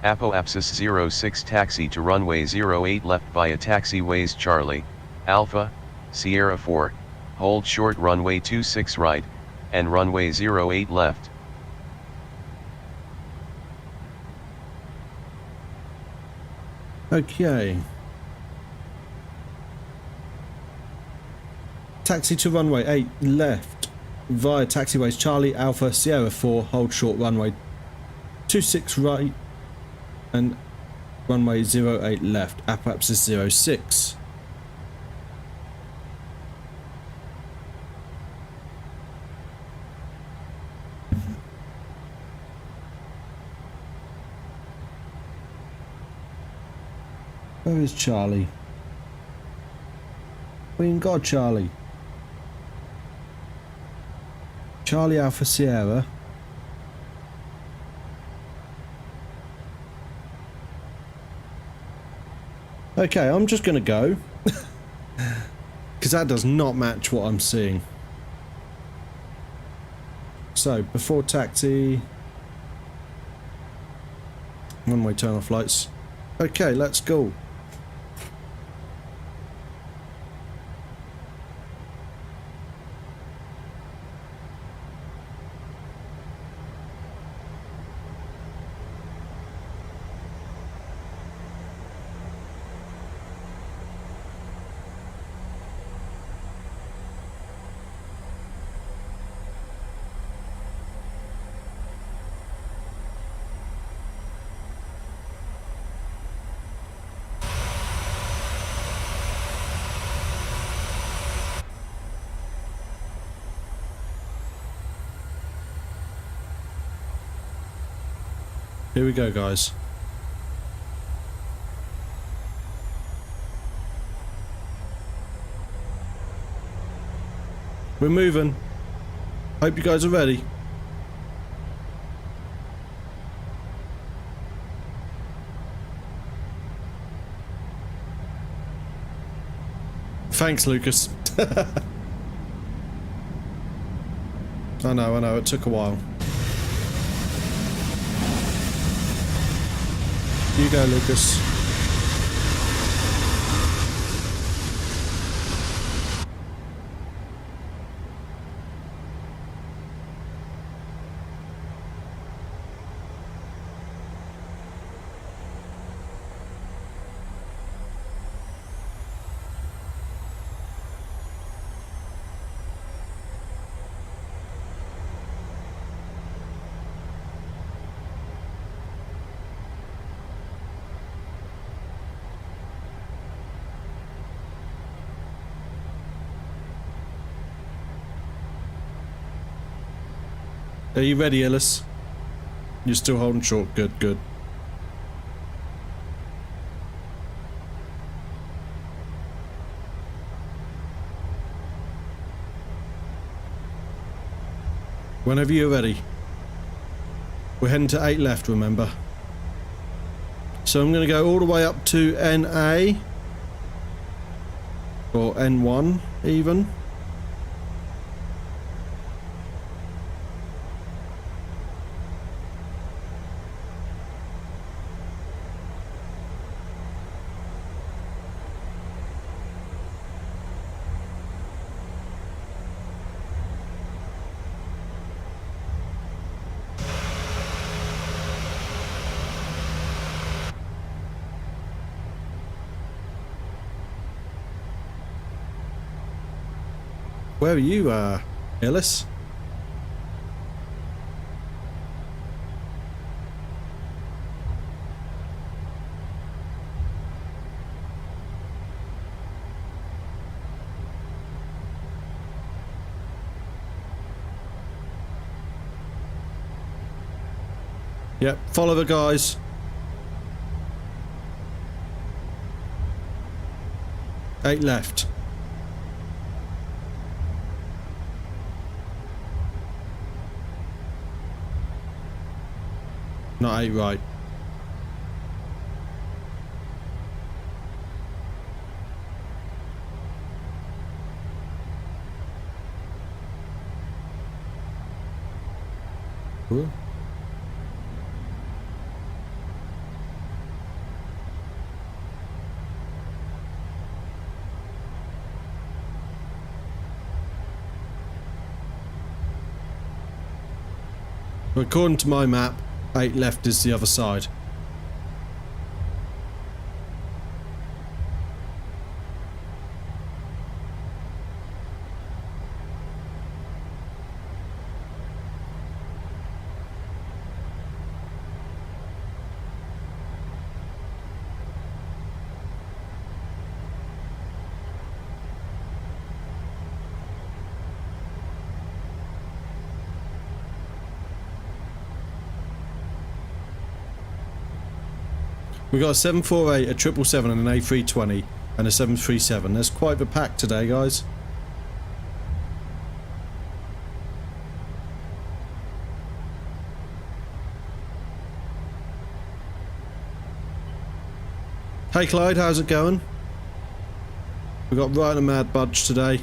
Apoapsis 06 taxi to runway 08 left via taxiways Charlie, Alpha, Sierra 4, hold short runway 26 right, and runway 08 left. Okay. Taxi to runway 8 left via taxiways Charlie, Alpha, Sierra 4, hold short runway 26 right and runway 08 left, Apoapsis 06. Where is Charlie? We ain't got Charlie. Charlie Alpha Sierra. Okay, I'm just gonna go. Because that does not match what I'm seeing. So, before taxi. One-way turn off lights. Okay, let's go. Here we go, guys. We're moving. Hope you guys are ready. Thanks, Lucas. I know, it took a while. You go, Lucas. Are you ready, Ellis? You're still holding short. Good, good. Whenever you're ready. We're heading to 8 left, remember. So I'm going to go all the way up to NA. Or N1, even. Where are you, Ellis? Yep, follow the guys. 8 left. Not 8 right. Ooh. According to my map, 8 left is the other side. We got a 748, a 777 and an A320 and a 737. There's quite the pack today, guys. Hey Clyde, how's it going? We got right a mad budge today.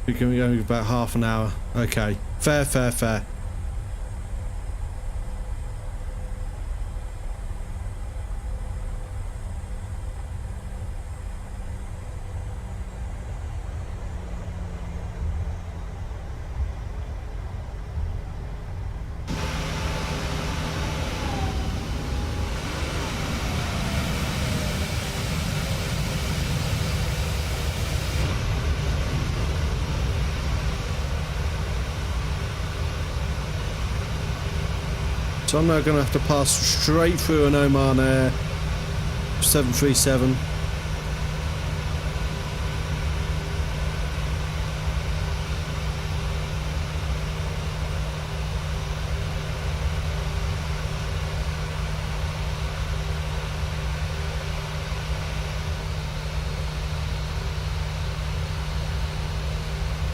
We can go about half an hour. Okay. Fair, fair, fair. So I'm now going to have to pass straight through an Oman Air 737.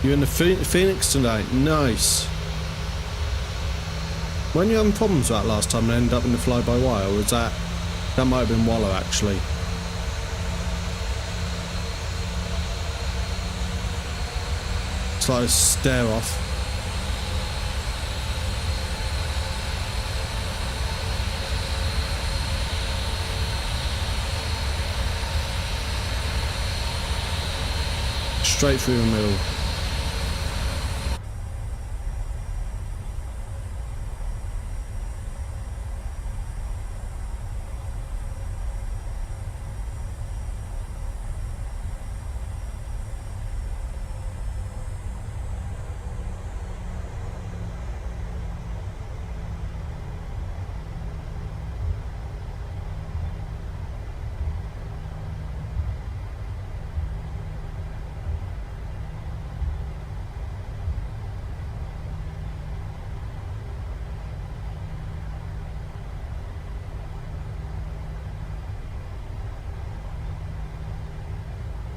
You're in the Phoenix tonight? Nice. When you having problems with that last time and ended up in the fly-by-wire, or was that might have been Wallow actually? It's like a stare off. Straight through the middle.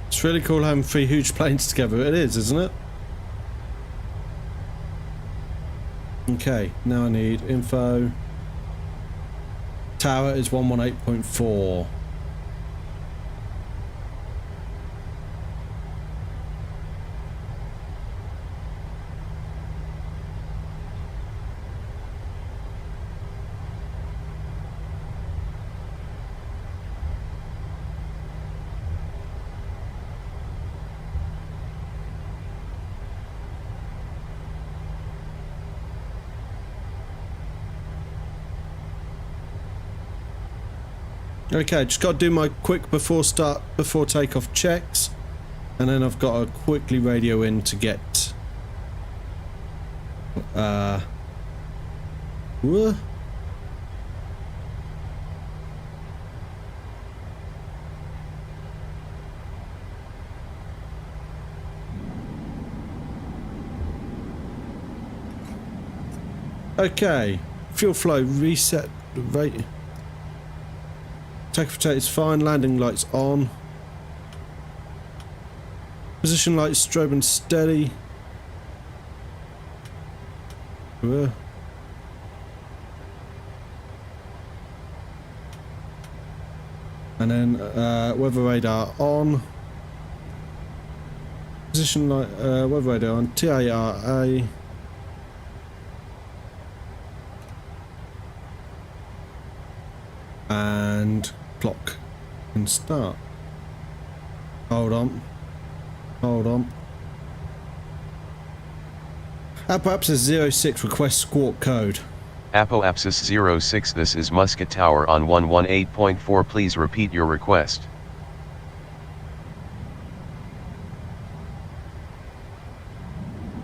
It's really cool having 3 huge planes together. It is, isn't it? Okay, now I need info. Tower is 118.4. Okay, just got to do my quick before takeoff checks, and then I've got to quickly radio in to get Okay, fuel flow reset rate. Takeoff is fine. Landing lights on. Position lights strobing steady. And then weather radar on. Position light, weather radar on. TARA. And clock and start. Hold on. Hold on. Apopapsis 06 request squawk code. Apopapsis 06, this is Muscat Tower on 118.4. Please repeat your request.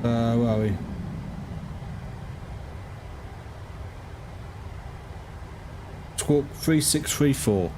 Where are we? Squawk 3634.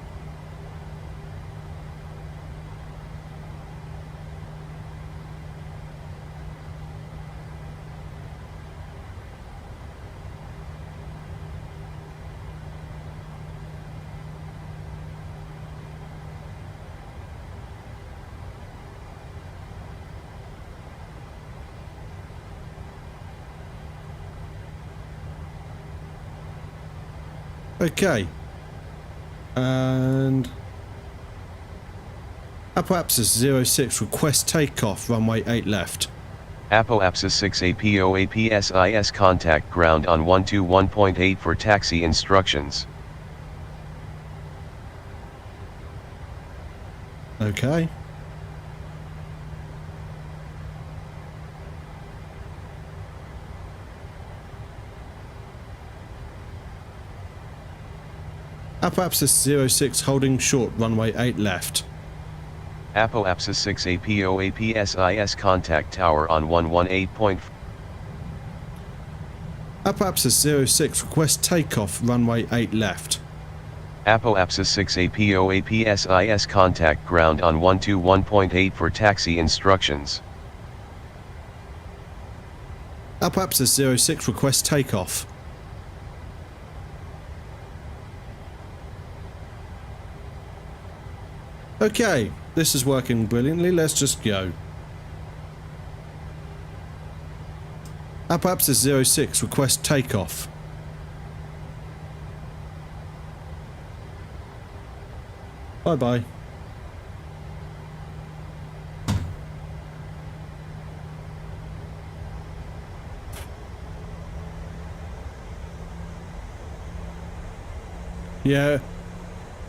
Okay, and Apopapsis 06 request takeoff runway 8 left. Apopapsis 6 APOAPSIS contact ground on 121.8 for taxi instructions. Okay. Apopapsis 06 holding short runway 8 left. Apopapsis 6 APOAPSIS contact tower on 118.4. Apopapsis 06 request takeoff runway 8 left. Apopapsis 6 APOAPSIS contact ground on 121.8 for taxi instructions. Apopapsis 06 request takeoff. Okay, this is working brilliantly. Let's just go. Apopapsis 06 request takeoff. Bye bye. Yeah.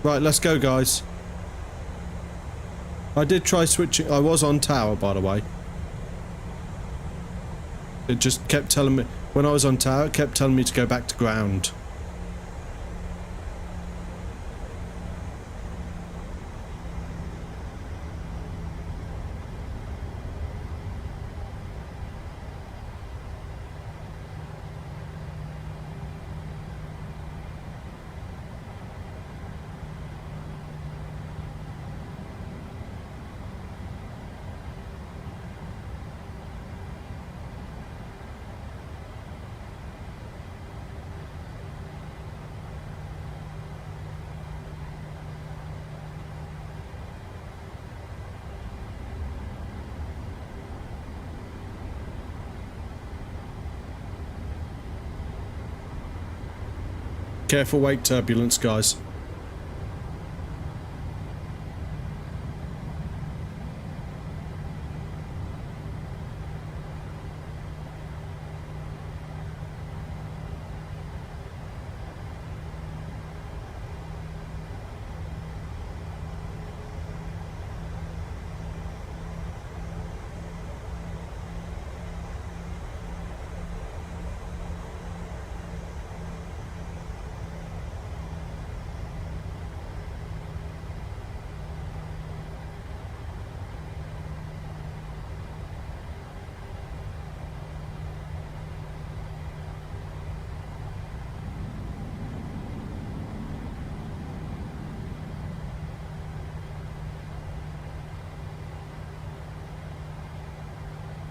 Right, let's go, guys. I did try switching. I was on tower, by the way. It just kept telling me, when I was on tower, it kept telling me to go back to ground. Careful wake turbulence, guys.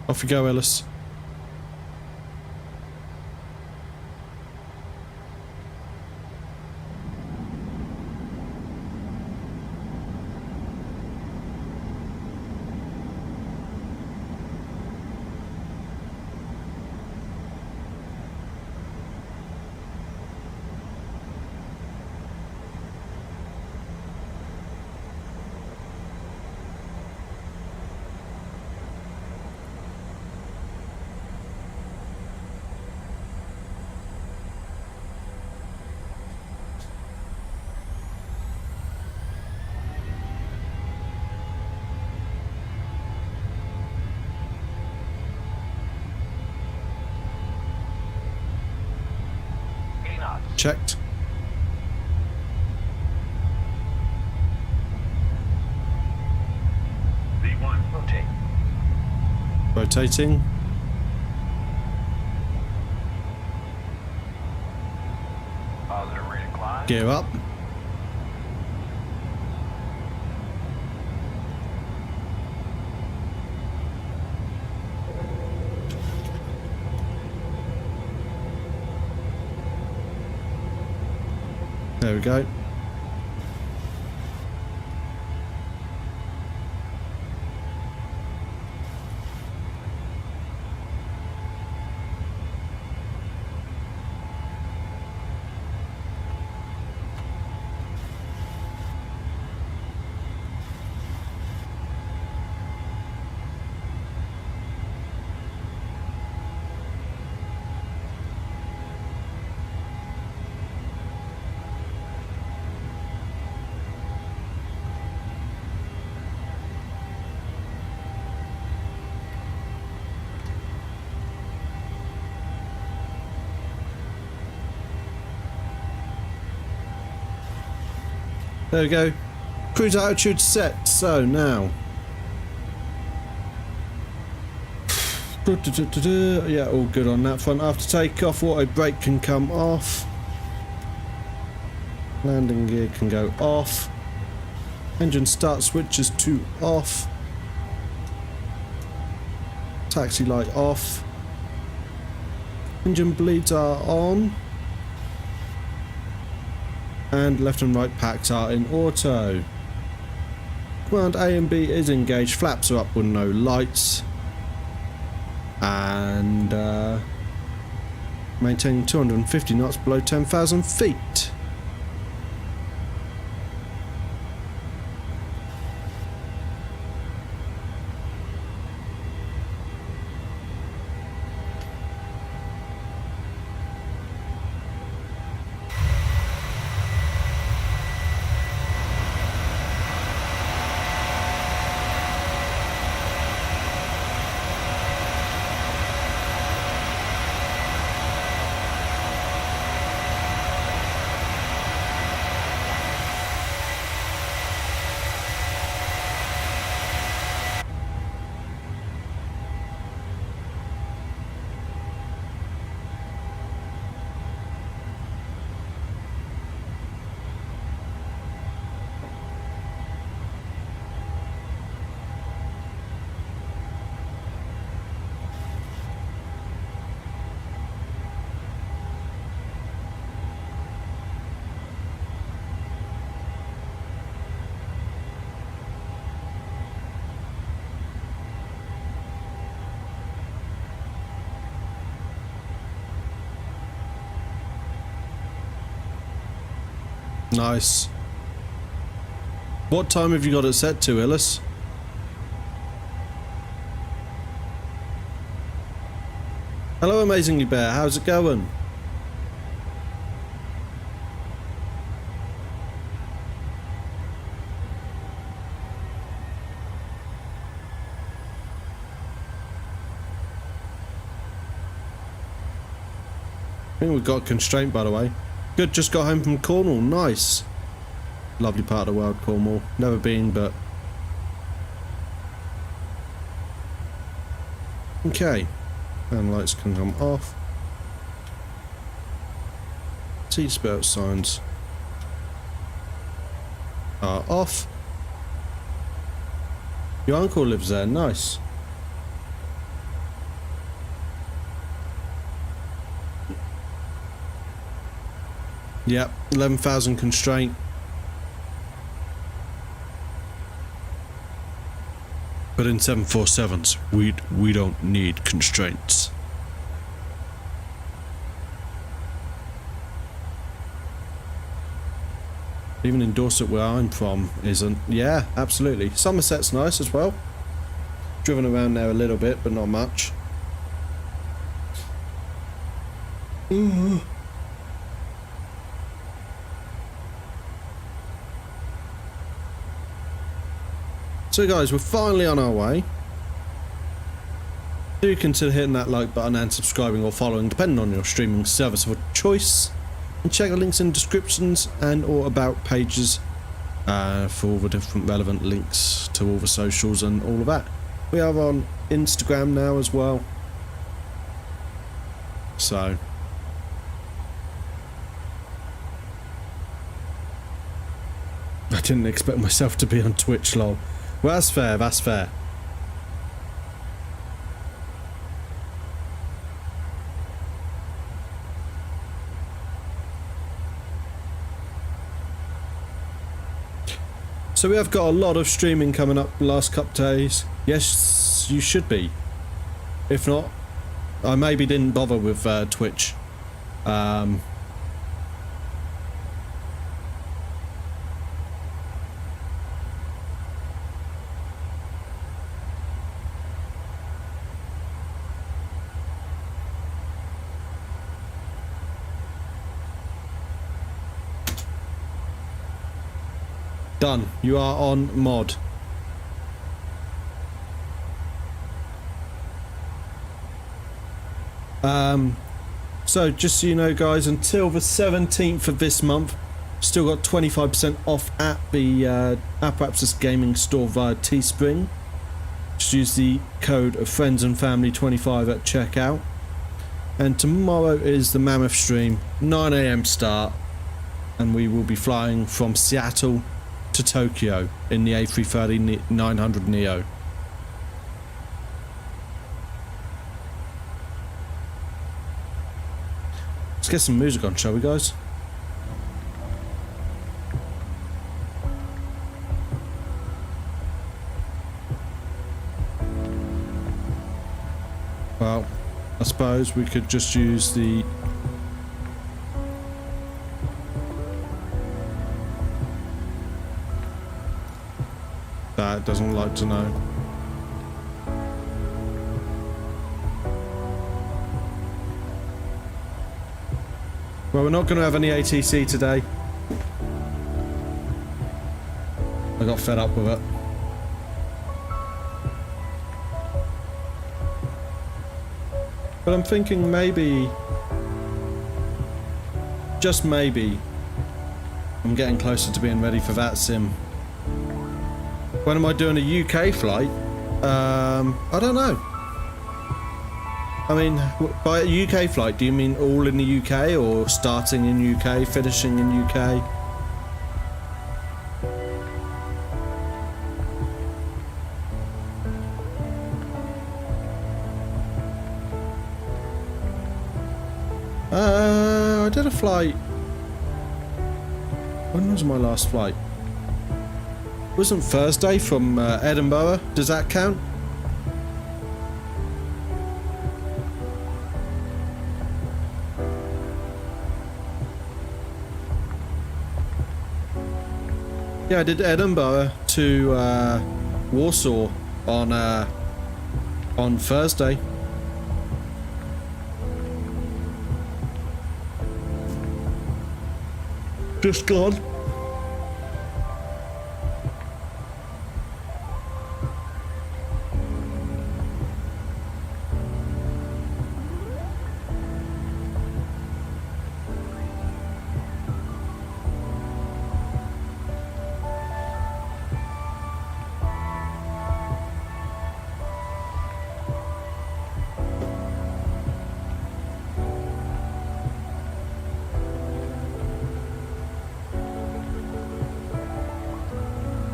Off you go, Ellis. checked. V1, rotate. Rotating. Positive rate of climb. Gear up. There we go. There we go. Cruise altitude set. So now. Yeah, all good on that front. After takeoff, auto brake can come off. Landing gear can go off. Engine start switches to off. Taxi light off. Engine bleeds are on. And left and right packs are in auto. Command A and B is engaged. Flaps are up with no lights. And maintaining 250 knots below 10,000 feet. Nice. What time have you got it set to, Illis? Hello, Amazingly Bear. How's it going? I think we've got constraint, by the way. Good, just got home from Cornwall. Nice. Lovely part of the world, Cornwall. Never been, but... Okay. And lights can come off. Seatbelt signs are off. Your uncle lives there. Nice. Yep, 11,000 constraint. But in 747s, we don't need constraints. Even in Dorset, where I'm from, isn't. Yeah, absolutely. Somerset's nice as well. Driven around there a little bit, but not much. So guys, we're finally on our way. Do consider hitting that like button and subscribing or following, depending on your streaming service of choice. and check the links in descriptions and or about pages for all the different relevant links to all the socials and all of that. We are on Instagram now as well, so I didn't expect myself to be on Twitch, lol. Well, that's fair, that's fair. So we have got a lot of streaming coming up the last couple of days. Yes, you should be. If not, I maybe didn't bother with Twitch. Done. You are on mod. So just so you know, guys, until the 17th of this month, still got 25% off at the Apparatus Gaming store via Teespring. Just use the code of friends and family 25 at checkout. And tomorrow is the Mammoth stream, 9 AM start, and we will be flying from Seattle to Tokyo in the A330-900 Neo. Let's get some music on, shall we, guys? Well, I suppose we could just use the that doesn't like to know. Well, we're not going to have any ATC today. I got fed up with it. But I'm thinking maybe, just maybe, I'm getting closer to being ready for that sim. When am I doing a UK flight? I don't know. I mean, by a UK flight, do you mean all in the UK, or starting in UK, finishing in UK? I did a flight. When was my last flight? Wasn't Thursday from Edinburgh? Does that count? Yeah, I did Edinburgh to Warsaw on Thursday. Just gone.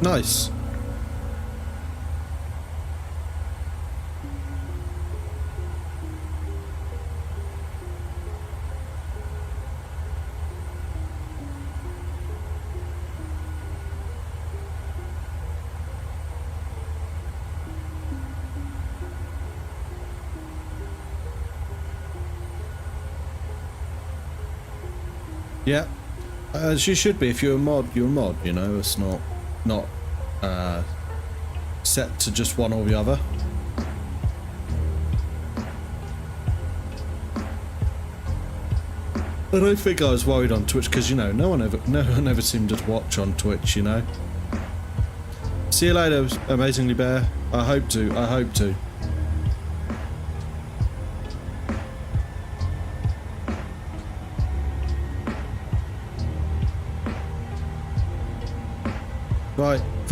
Nice. Yeah, as you should be. If you're a mod, you're a mod, you know. It's not set to just one or the other. I don't think I was worried on Twitch because, you know, no one ever seemed to watch on Twitch, you know. See you later, Amazingly Bear. I hope to.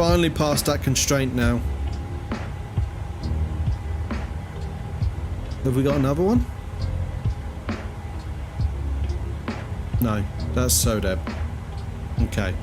finally passed that constraint now. Have we got another one? No, that's Sodeb. Okay.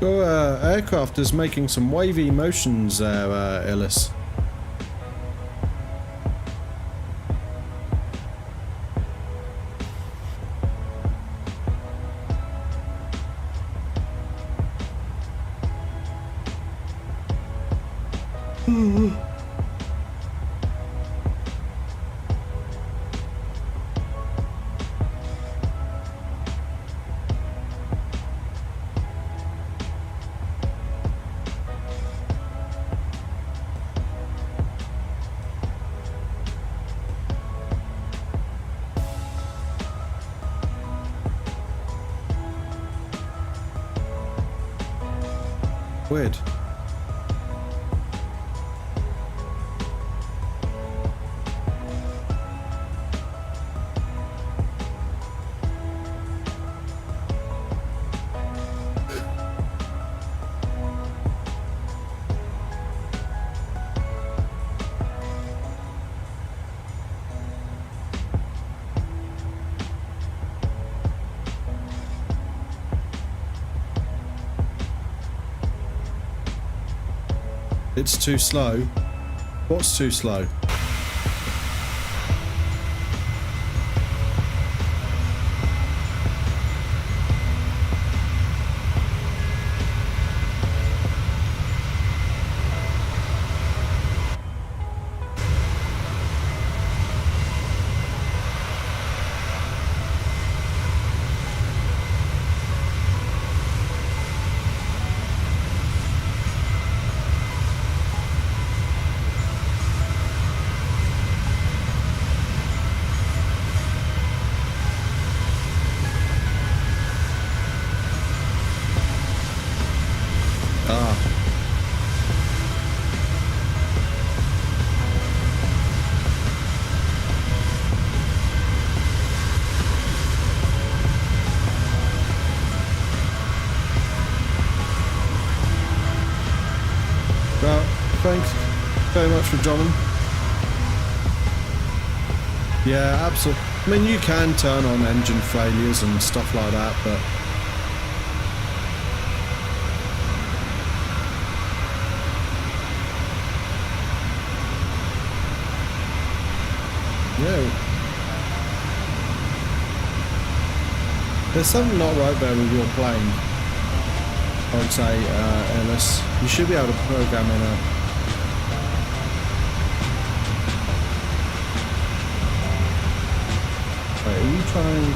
Your aircraft is making some wavy motions there, Illis. Weird. It's too slow. What's too slow? Well, thanks very much for joining. Yeah, absolutely. I mean, you can turn on engine failures and stuff like that, but yeah, there's something not right there with your plane. I would say, Ellis, you should be able to program in a... Wait, are you trying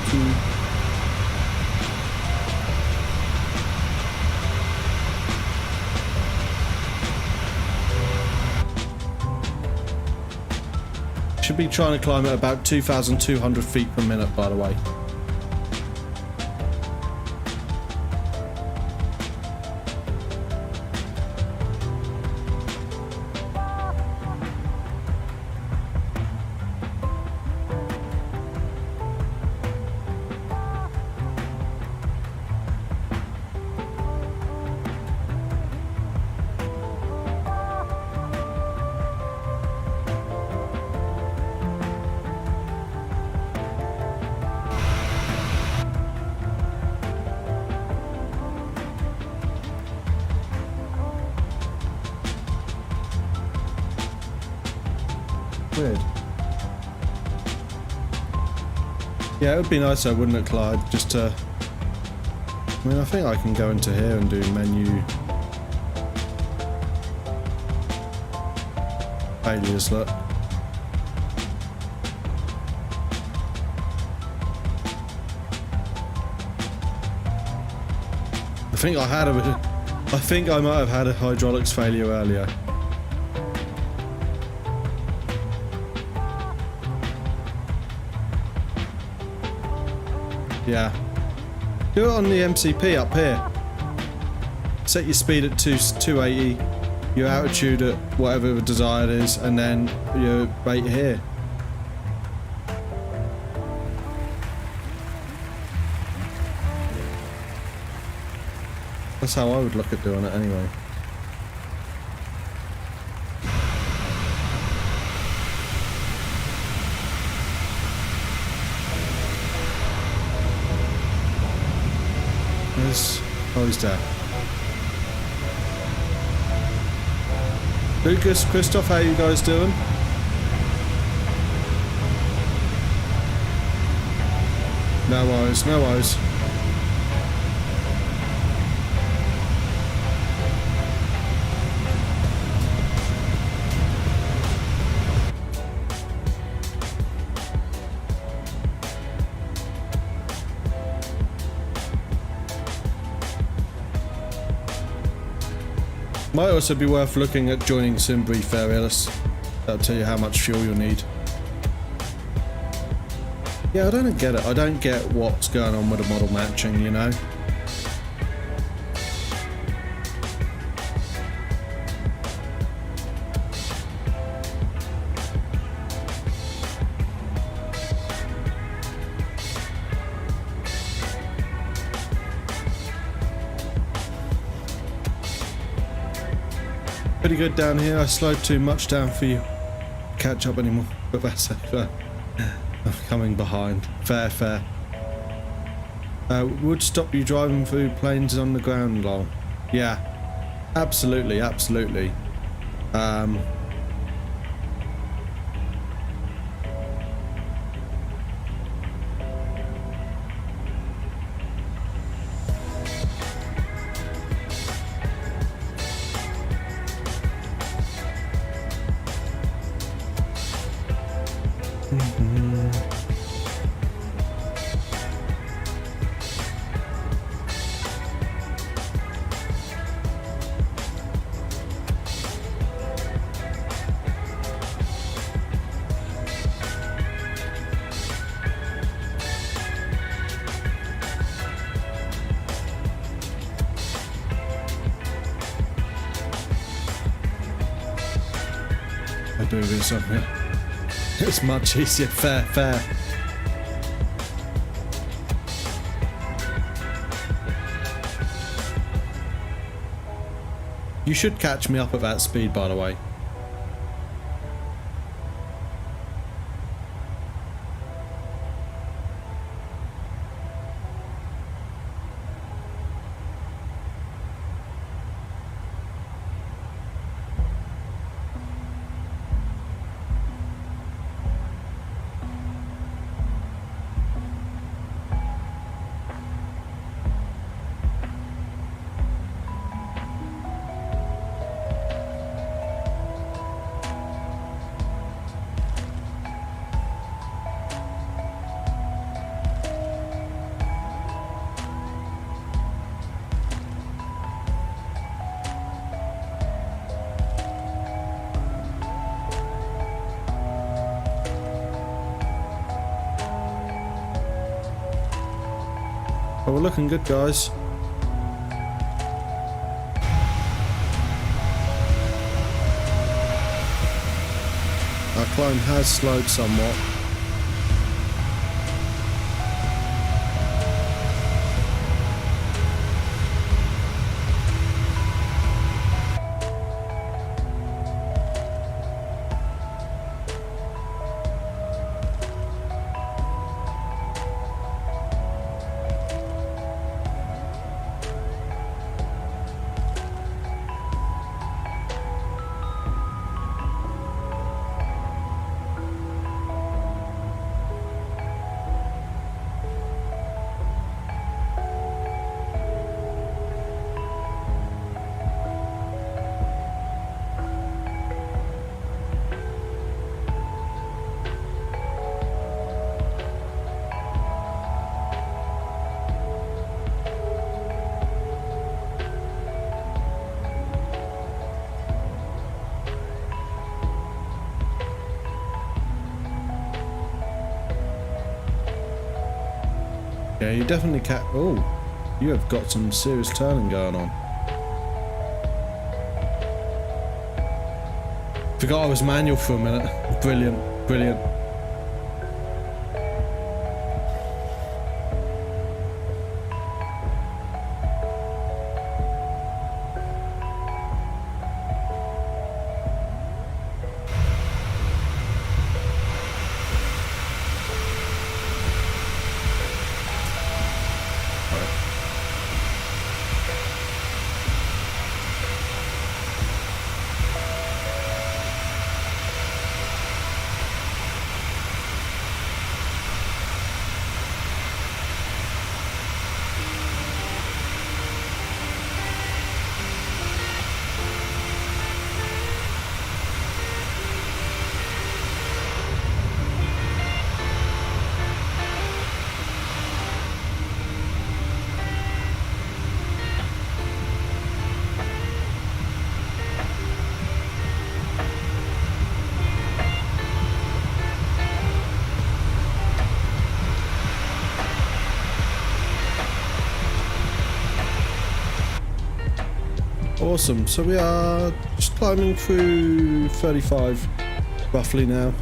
to... Should be trying to climb at about 2,200 feet per minute, by the way. Weird. Yeah, it would be nicer, wouldn't it, Clyde? Just to... I mean, I think I can go into here and do menu failures, look. I think I might have had a hydraulics failure earlier. Yeah. Do it on the MCP up here. Set your speed at 280, your altitude at whatever the desired is, and then your rate here. That's how I would look at doing it anyway. Oh, he's there. Lucas, Christoph, how you guys doing? No worries, no worries. Might also be worth looking at joining SimBrief Aerialist. That'll tell you how much fuel you'll need. Yeah, I don't get it. I don't get what's going on with the model matching, you know? Pretty good down here. I slowed too much down for you to catch up anymore, but that's okay. I'm coming behind. Fair, fair. Would stop you driving through planes on the ground, lol. Yeah, absolutely, absolutely. I do this on here. It's much easier. Fair, fair. You should catch me up at that speed, by the way. Oh, we're looking good, guys. Our climb has slowed somewhat. Yeah, you definitely can. Oh, you have got some serious turning going on. Forgot I was manual for a minute. Brilliant, brilliant. Awesome, so we are just climbing through 35 roughly now.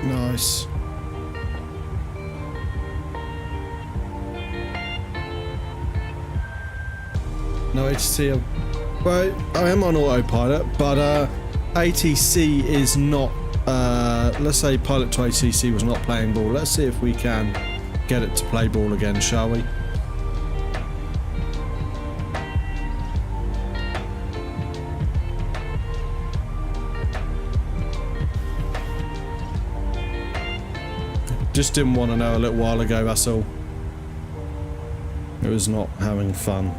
Nice. No ATC. Well, I am on autopilot, but ATC is not. Let's say pilot to ATC was not playing ball. Let's see if we can get it to play ball again, shall we? Just didn't want to know a little while ago, that's all. It was not having fun.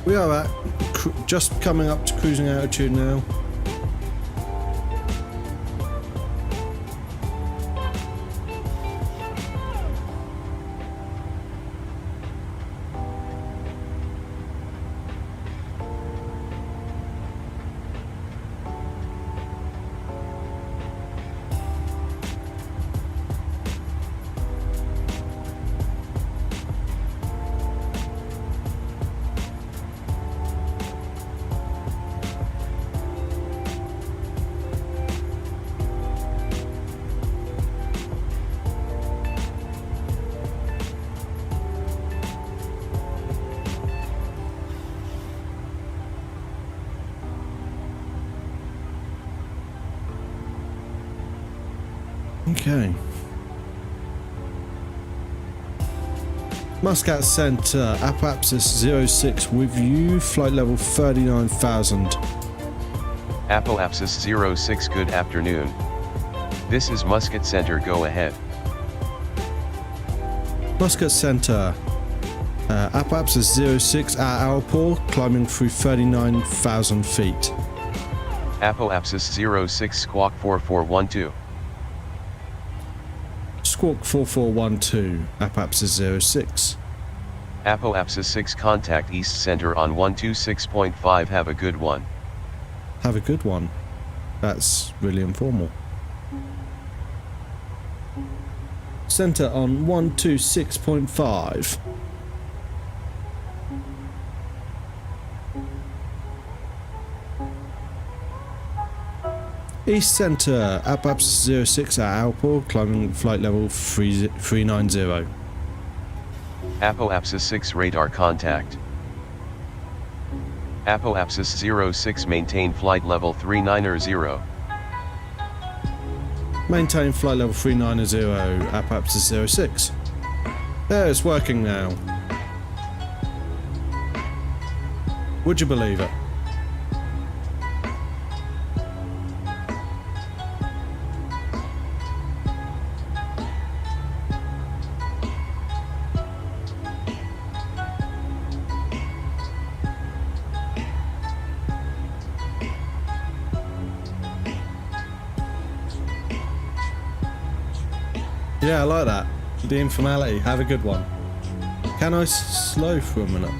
We are at just coming up to cruising altitude now. Okay. Muscat Center, Apopsis 06 with you, flight level 39,000. Apopsis 06, good afternoon. This is Muscat Center, go ahead. Muscat Center, Apopsis 06 at Alport, climbing through 39,000 feet. Apopsis 06, squawk 4412. Squawk 4412, Apopsis 06. Apopsis 6, contact East Center on 126.5, have a good one. Have a good one. That's really informal. Center on 126.5. East Center, Apopsis 06 at Alport, climbing flight level 390. Apopsis 6, radar contact. Apopsis 06, maintain flight level 390. Maintain flight level 390, Apopsis 06. There, it's working now. Would you believe it? Yeah, I like that. The informality. Have a good one. Can I slow for a minute?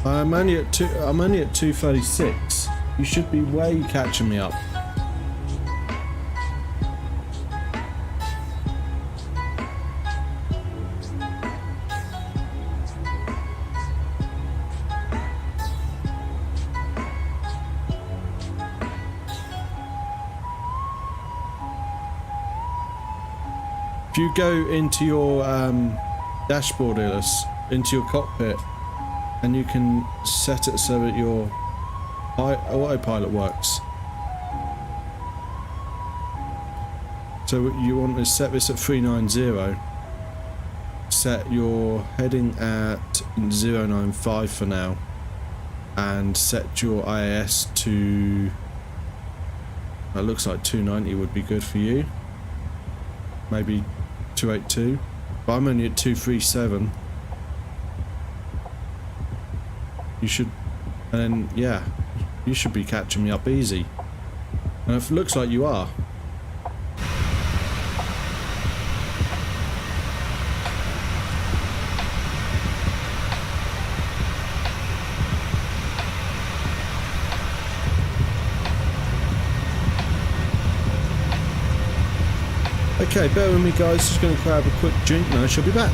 I'm only at 236. You should be way catching me up. If you go into your dashboard, into your cockpit, and you can set it so that your autopilot works. So what you want to set this at 390. Set your heading at 095 for now, and set your IAS to. It looks like 290 would be good for you. Maybe 282, but I'm only at 237. You should, and then yeah, you should be catching me up easy. And it looks like you are. Okay, bear with me guys, just going to grab a quick drink and I shall be back.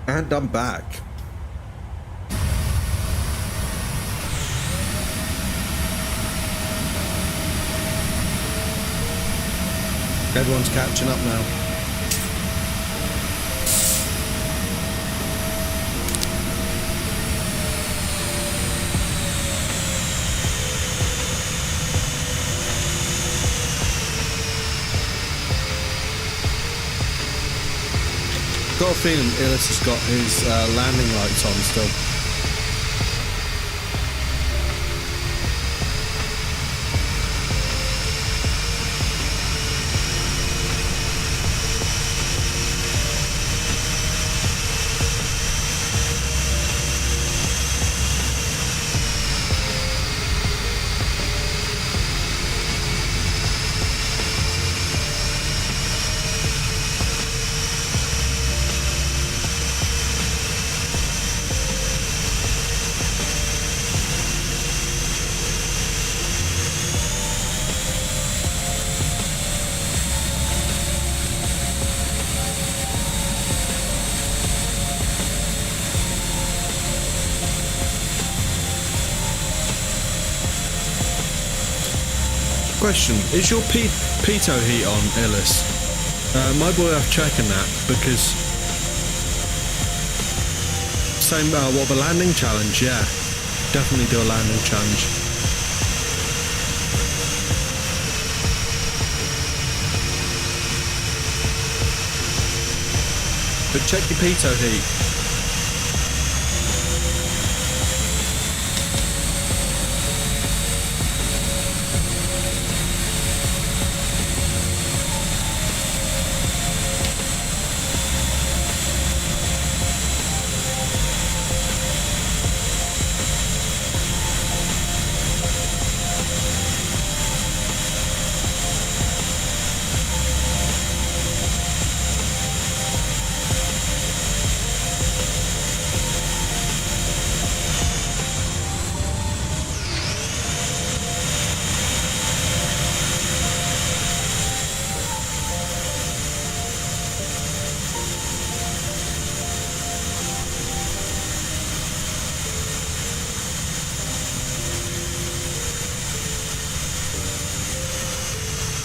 And I'm back. Everyone's catching up now. Got a feeling Illis has got his landing lights on still. Question, is your pitot heat on, Illis? My boy have checking that because same what the landing challenge, yeah. Definitely do a landing challenge. But check your pitot heat.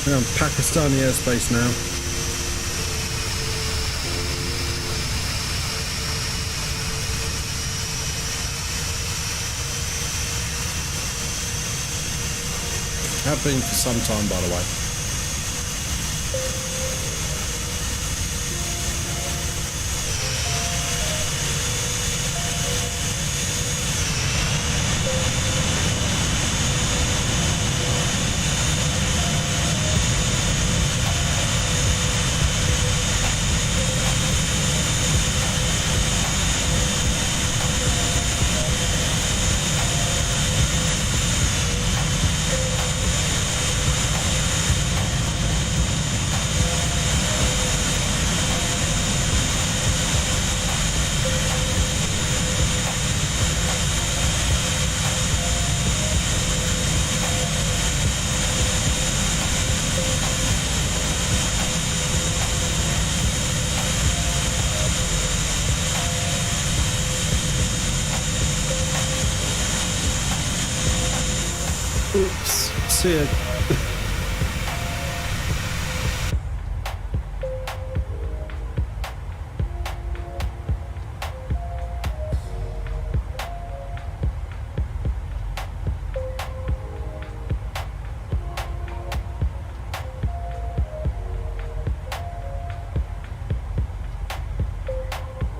We're on Pakistani airspace now. Have been for some time, by the way. Oops, see ya.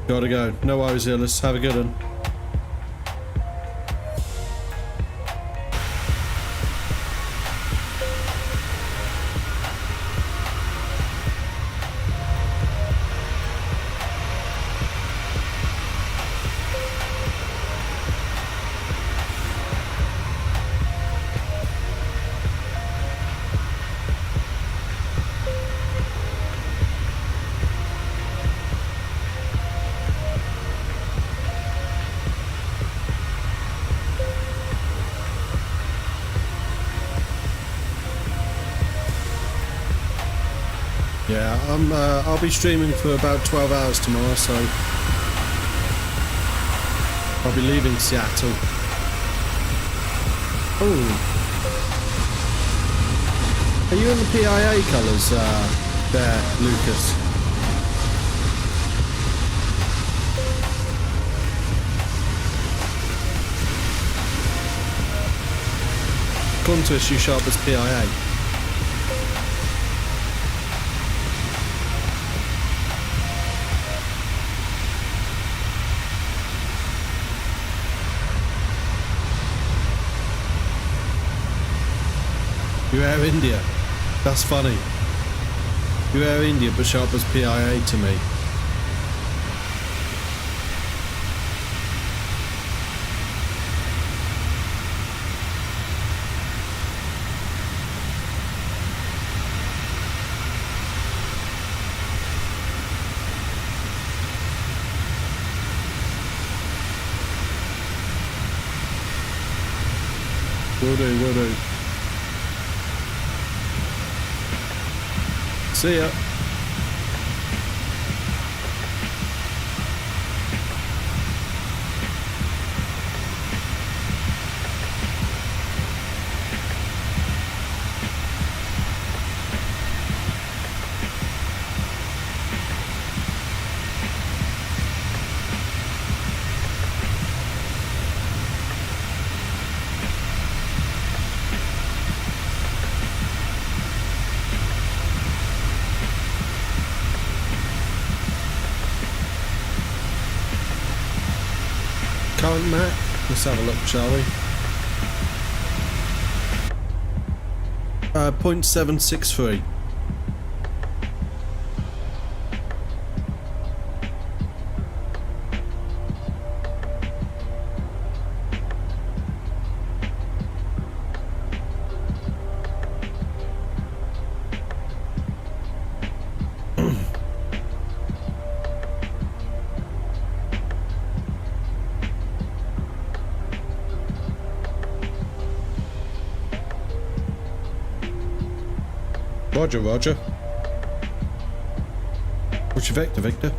Gotta go. No worries here. Let's have a good one. Yeah, I'll be streaming for about 12 hours tomorrow, so I'll be leaving Seattle. Oh. Are you in the PIA colours there, Lucas? According to us, you show up as PIA. You Air India. That's funny. You Air India but show up as PIA to me. Will do. See ya. Current map. Let's have a look, shall we? 0.763. Roger, Roger. What's your vector, Victor?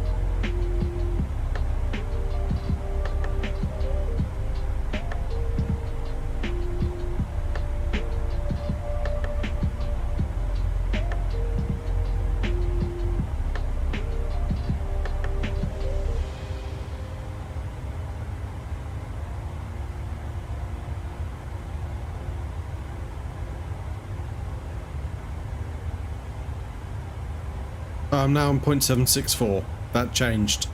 I'm now on 0.764. That changed.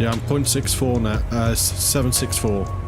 Yeah, I'm 0.64 now, 764.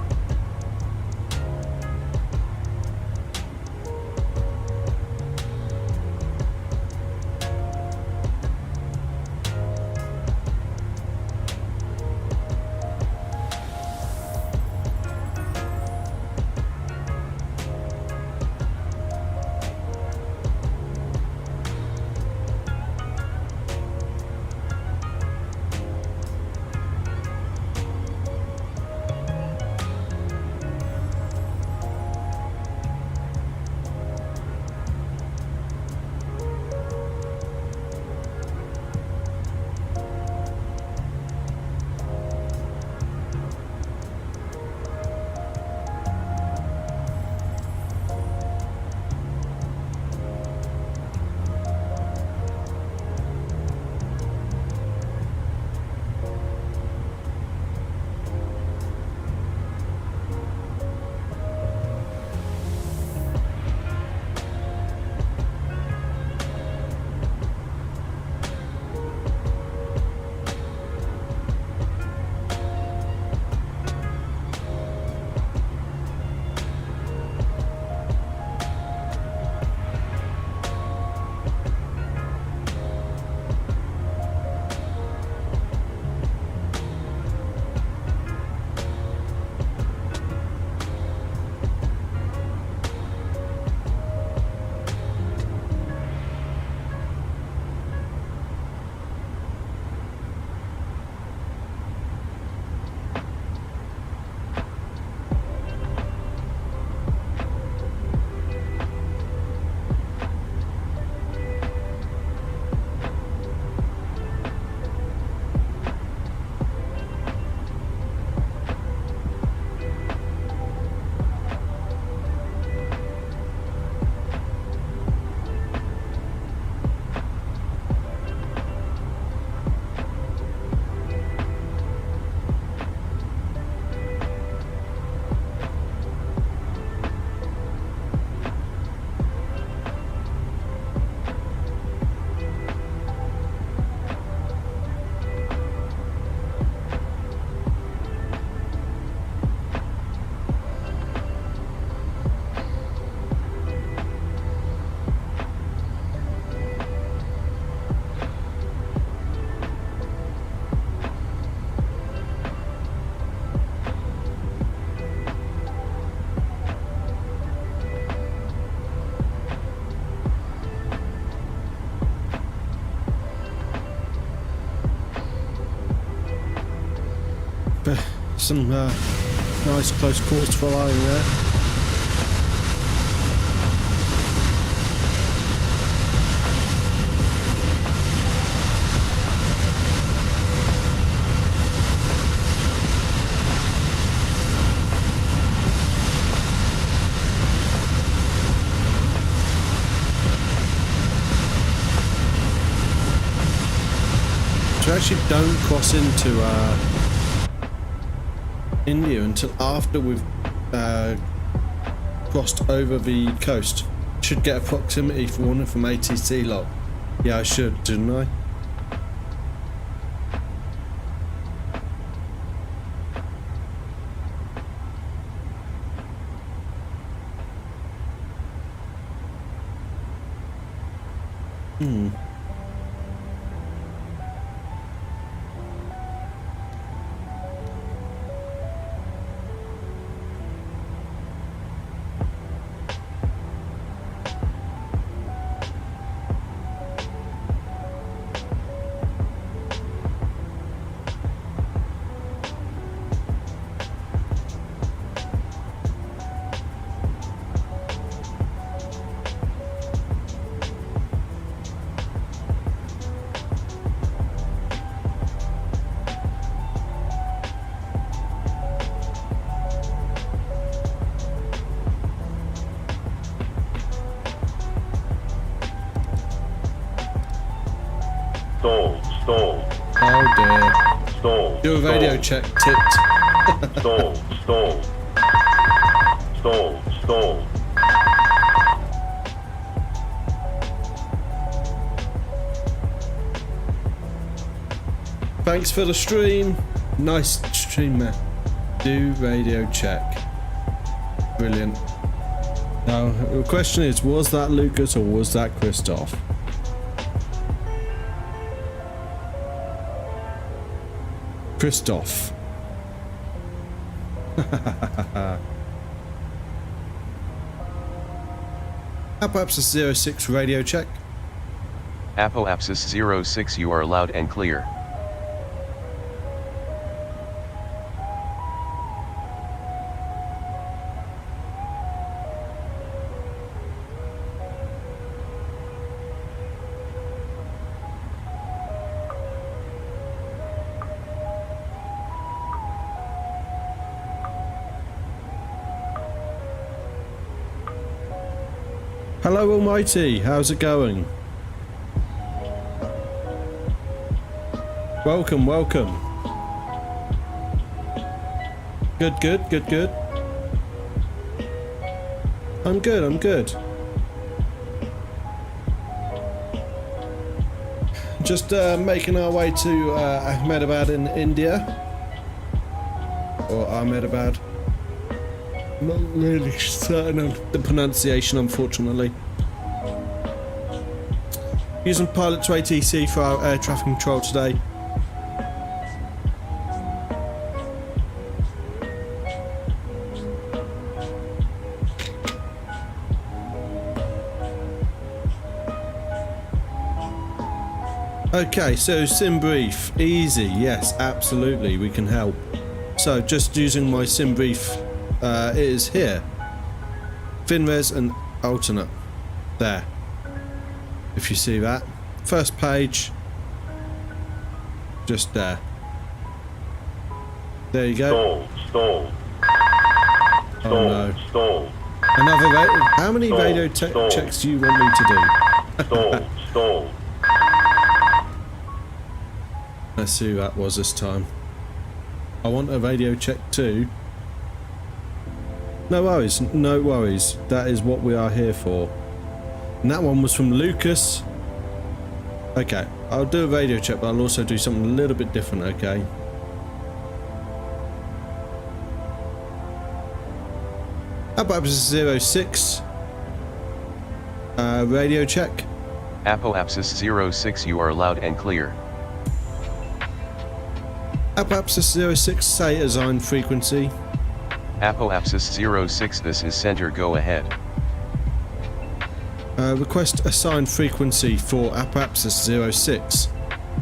Some nice close quarters flying there. So we actually don't cross into India until after we've crossed over the coast. Should get a proximity warning from ATC log. Yeah, I should, didn't I? Stall. Oh dear. Stall. Do a radio check, tipped. Stall. Thanks for the stream. Nice streamer. Do radio check. Brilliant. Now, the question is, was that Lucas or was that Christoph? Christoph. Apopsis 06 radio check. Apoapsis 06, you are loud and clear. Hello Almighty, how's it going? Welcome, welcome. Good, good, good, good. I'm good, I'm good. Just making our way to Ahmedabad in India. Or Ahmedabad. Not really certain of the pronunciation, unfortunately. Using Pilot to ATC for our air traffic control today. Okay, so sim brief, easy, yes, absolutely, we can help. So just using my sim brief. It is here. FinRes and alternate. There. If you see that. First page. Just there. There you go. Stall. Oh no. Stall. Another how many radio checks do you want me to do? Stall. Let's see who that was this time. I want a radio check too. No worries, no worries. That is what we are here for. And that one was from Lucas. Okay, I'll do a radio check, but I'll also do something a little bit different, okay? Apoapsis 06. Radio check. Apoapsis 06, you are loud and clear. Apoapsis 06, say assign frequency. Apoapsis 06, this is center, go ahead. Request assigned frequency for Apoapsis 06.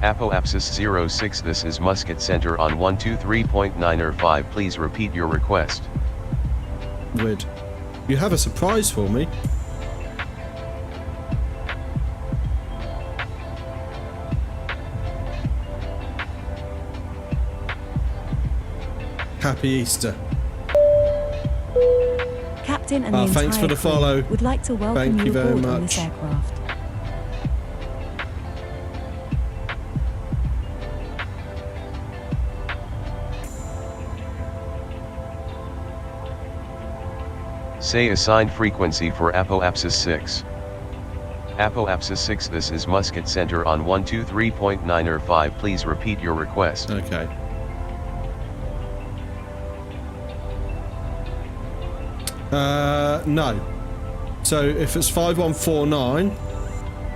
Apoapsis 06, this is Muscat Center on 123.9 or 5, please repeat your request. Weird. You have a surprise for me. Happy Easter. Captain and the thanks for the entire follow. crew would like to welcome Thank you very aboard on much. this aircraft. Say assigned frequency for Apoapsis 6. Apoapsis 6, this is Muscat Center on 123.9 or 5, please repeat your request. Okay. No. So if it's 5149,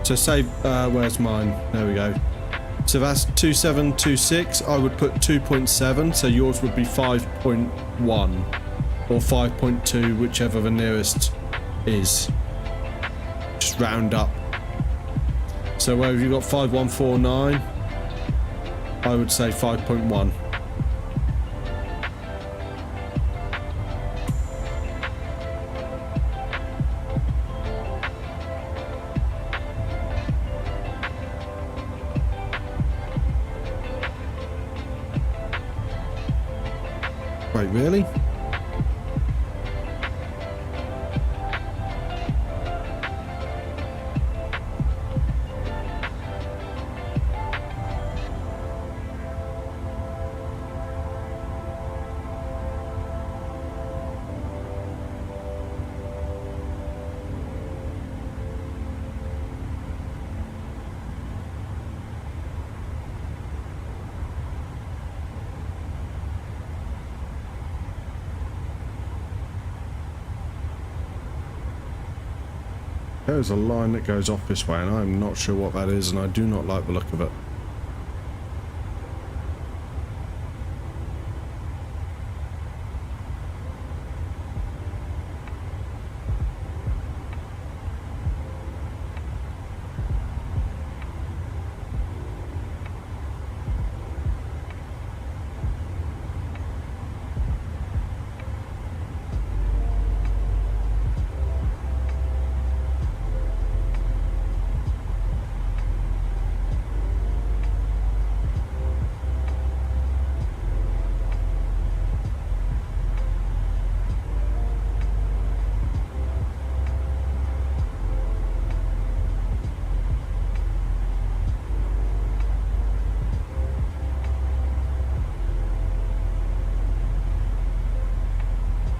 so say, where's mine? There we go. So that's 2726, I would put 2.7, so yours would be 5.1 or 5.2, whichever the nearest is. Just round up. So where have you got 5149? I would say 5.1. Wait, really? There's a line that goes off this way, and I'm not sure what that is, and I do not like the look of it.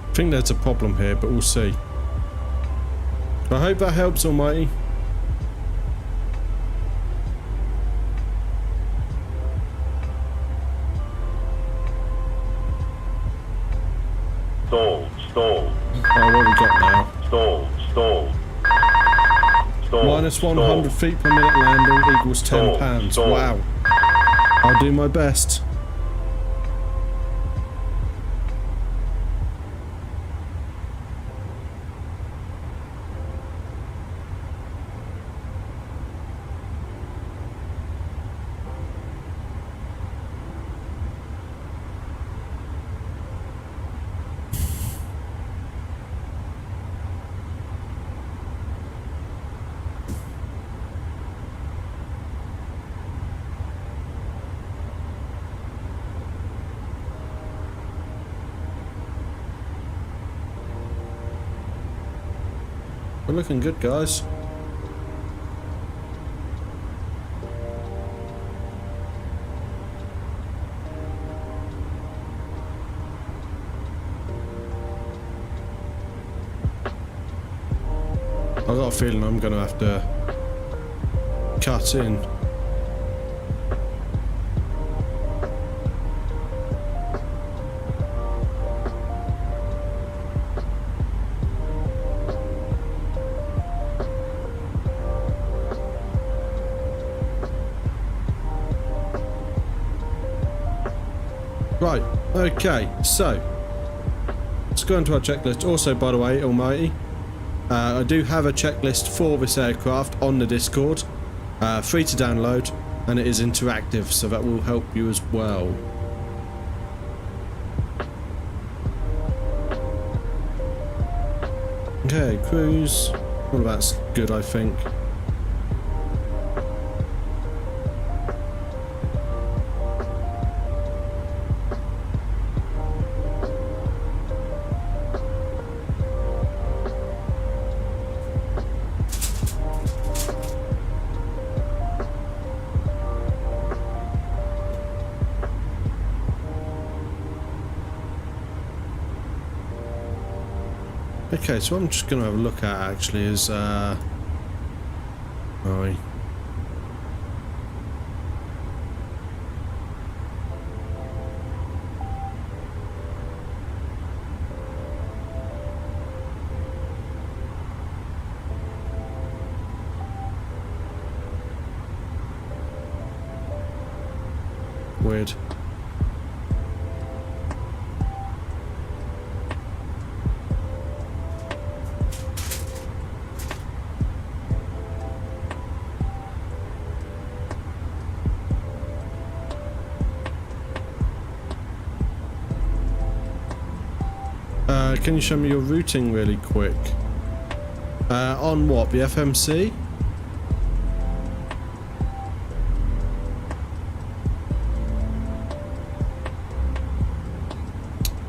I think there's a problem here, but we'll see. I hope that helps, Almighty. Stall. Oh, what have we got now? Stall. Minus 100 feet per minute landing equals £10. Wow. I'll do my best. We're looking good, guys. I got a feeling I'm gonna have to cut in. Right, okay, so let's go into our checklist. Also, by the way, Almighty, I do have a checklist for this aircraft on the Discord, free to download, and it is interactive, so that will help you as well. Okay, cruise, all that's good, I think. Okay, so what I'm just going to have a look at actually is, weird. Can you show me your routing really quick? On what? The FMC?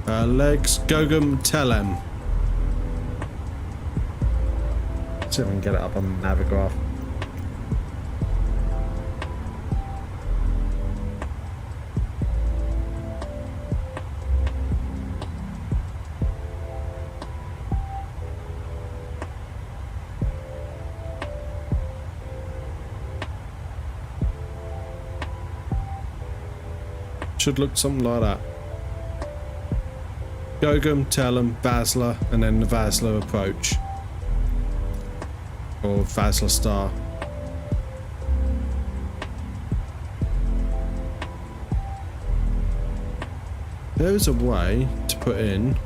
Legs, Gogum, Telem. Let's see if I can get it up on Navigraph. Should look something like that. Gogum, Telem, Basler, and then the Basler approach. or Vasla Star. There is a way to put in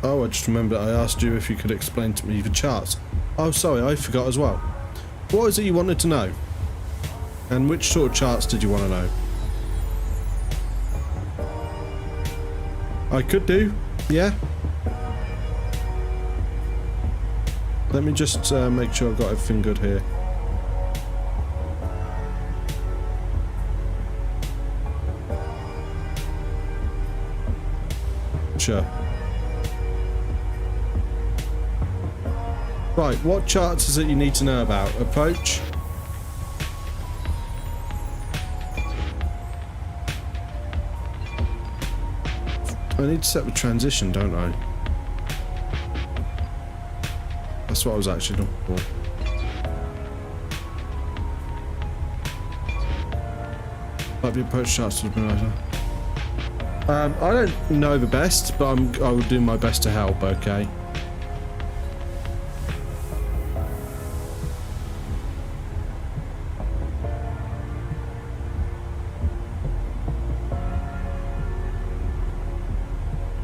oh, I just remembered I asked you if you could explain to me the charts. Oh, sorry, I forgot as well. What is it you wanted to know? And which sort of charts did you want to know? I could do, yeah. Let me just make sure I've got everything good here. Sure. Right, what charts is it you need to know about? Approach. I need to set the transition, don't I? That's what I was actually looking for. Might be approach charts to the provider. I don't know the best, but I will do my best to help, okay?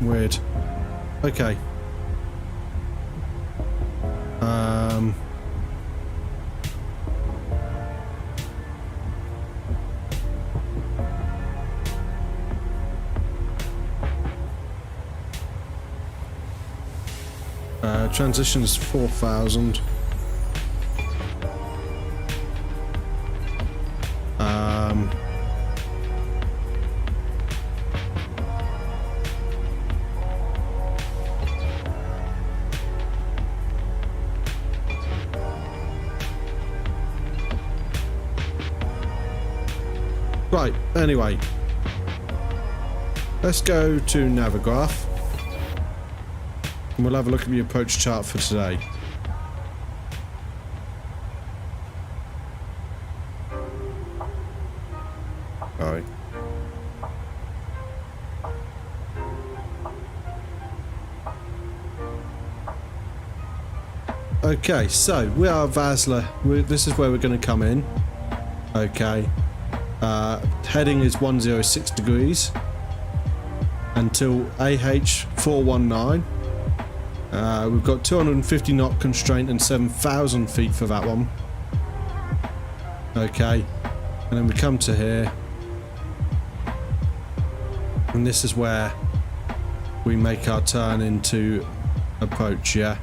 Weird. Okay. Transition is 4,000. Right, anyway, let's go to Navigraph and we'll have a look at the approach chart for today. Alright. Okay, so we are Vasla. This is where we're going to come in. Okay. Heading is 106 degrees until AH 419. We've got 250 knot constraint and 7,000 feet for that one. Okay, and then we come to here, and this is where we make our turn into approach. Yeah,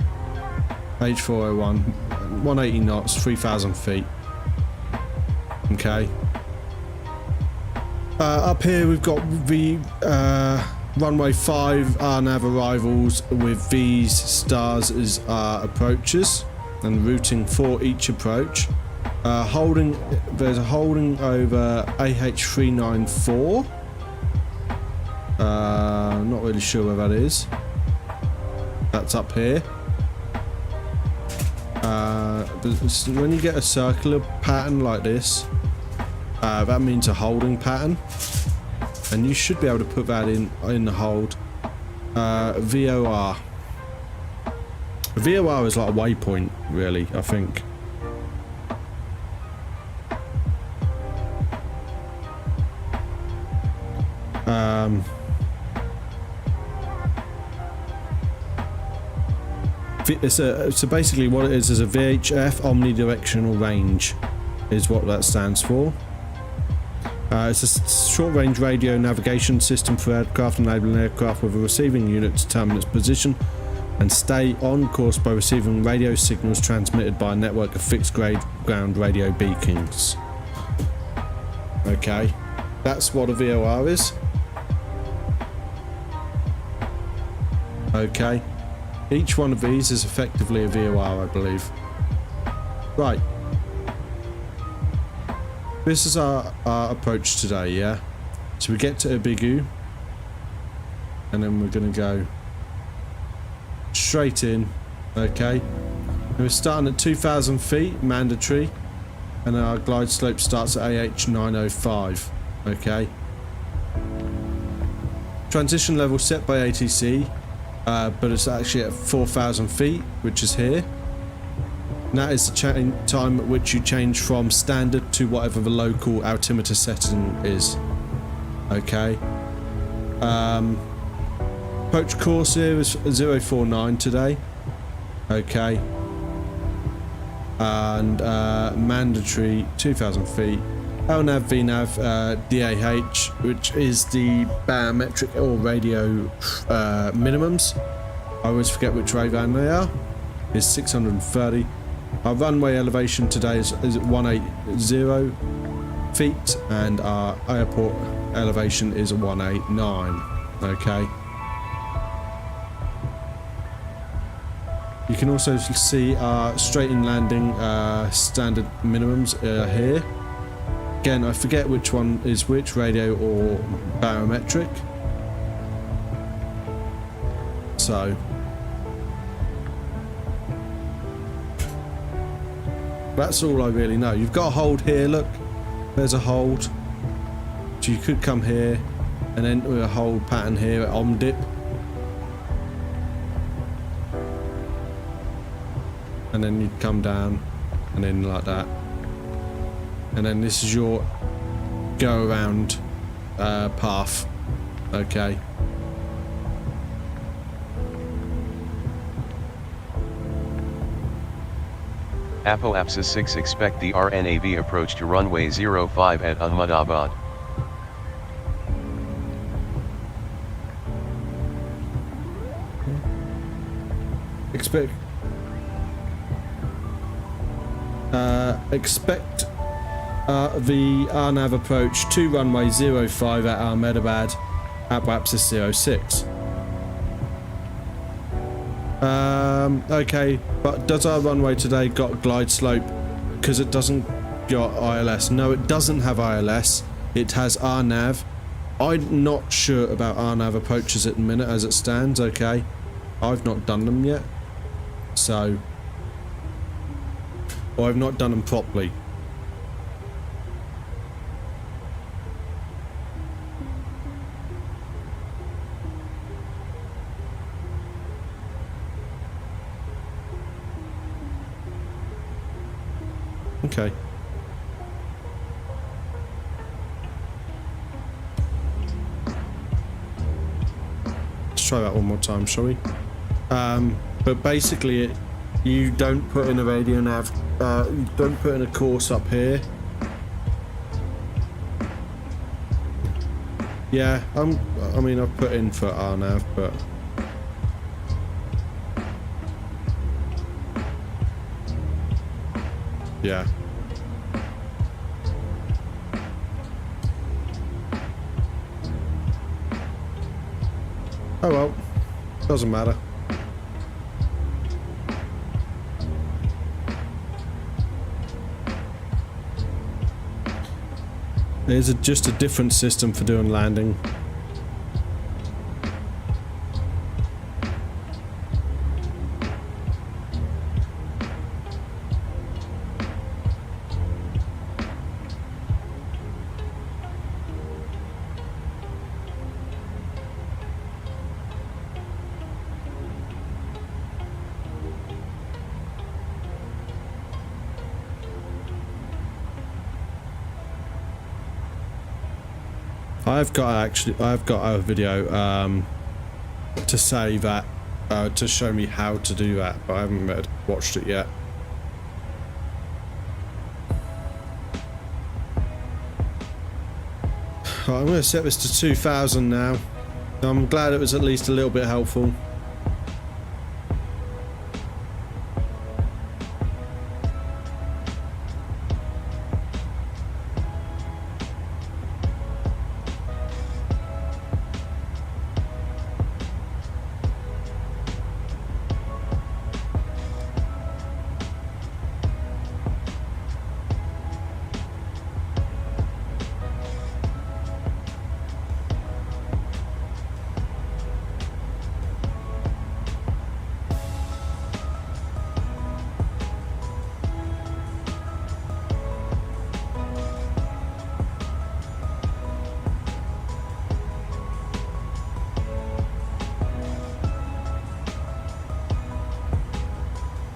H401, 180 knots, 3,000 feet. Okay. Up here we've got the runway 5 our nav arrivals with these stars as our approaches and routing for each approach. There's a holding over AH394. Not really sure where that is. That's up here. When you get a circular pattern like this, that means a holding pattern, and you should be able to put that in the hold. VOR. VOR is like a waypoint, really, I think. So basically what it is a VHF, omnidirectional range is what that stands for. It's a short-range radio navigation system for aircraft, enabling aircraft with a receiving unit to determine its position and stay on course by receiving radio signals transmitted by a network of fixed-ground radio beacons. Okay, that's what a VOR is. Okay, each one of these is effectively a VOR, I believe. Right. This is our approach today, yeah? So we get to Ibigu, and then we're going to go straight in. Okay. And we're starting at 2,000 feet, mandatory. And our glide slope starts at AH 905. Okay. Transition level set by ATC, but it's actually at 4,000 feet, which is here. And that is the time at which you change from standard to whatever the local altimeter setting is. Okay. Approach Corsair is 049 today. Okay. And mandatory 2,000 feet. LNAV, VNAV, DAH, which is the barometric or radio minimums. I always forget which radar they are. Is 630. Our runway elevation today is at 180 feet, and our airport elevation is 189. Okay. You can also see our straight in landing standard minimums here. Again, I forget which one is which, radio or barometric. So that's all I really know. You've got a hold here, look. There's a hold. So you could come here and enter a hold pattern here at OMDIP. And then you'd come down and in like that. And then this is your go around path. Okay. APOAPSIS 6 expect the RNAV approach to runway 05 at Ahmedabad. Expect the RNAV approach to runway 05 at Ahmedabad, APOAPSIS 06. Okay, but does our runway today got glide slope? Because it doesn't got ILS. No, it doesn't have ILS. It has RNAV. I'm not sure about RNAV approaches at the minute as it stands. Okay, I've not done them yet, so, or I've not done them properly. Okay. Let's try that one more time, shall we? But basically, you don't put in a radio nav. You don't put in a course up here. Yeah, I mean, I've put in for RNAV, but yeah. Oh well, doesn't matter. There's just a different system for doing landing. I've got a video to say that to show me how to do that, but I haven't watched it yet. Right, I'm going to set this to 2000 now. I'm glad it was at least a little bit helpful.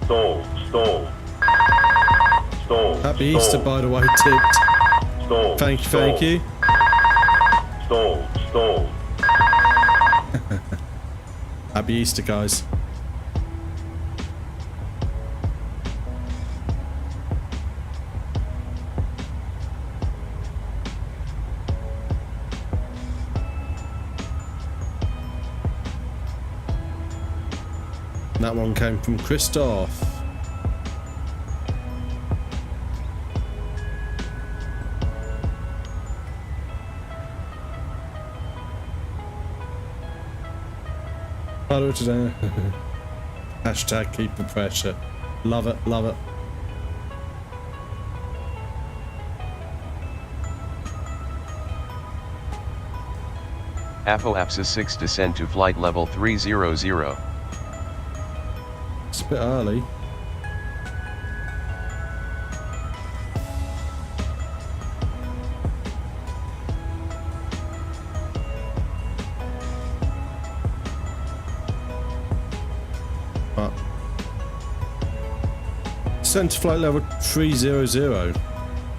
Stall. Happy Easter, by the way, tipped. Stall. Thank you. Stall. Happy Easter, guys. That one came from Christoph. Hello today. Hashtag keep the pressure. Love it, love it. Apoapsis 6 descend to flight level 300. It's a bit early. But descend to flight level 300.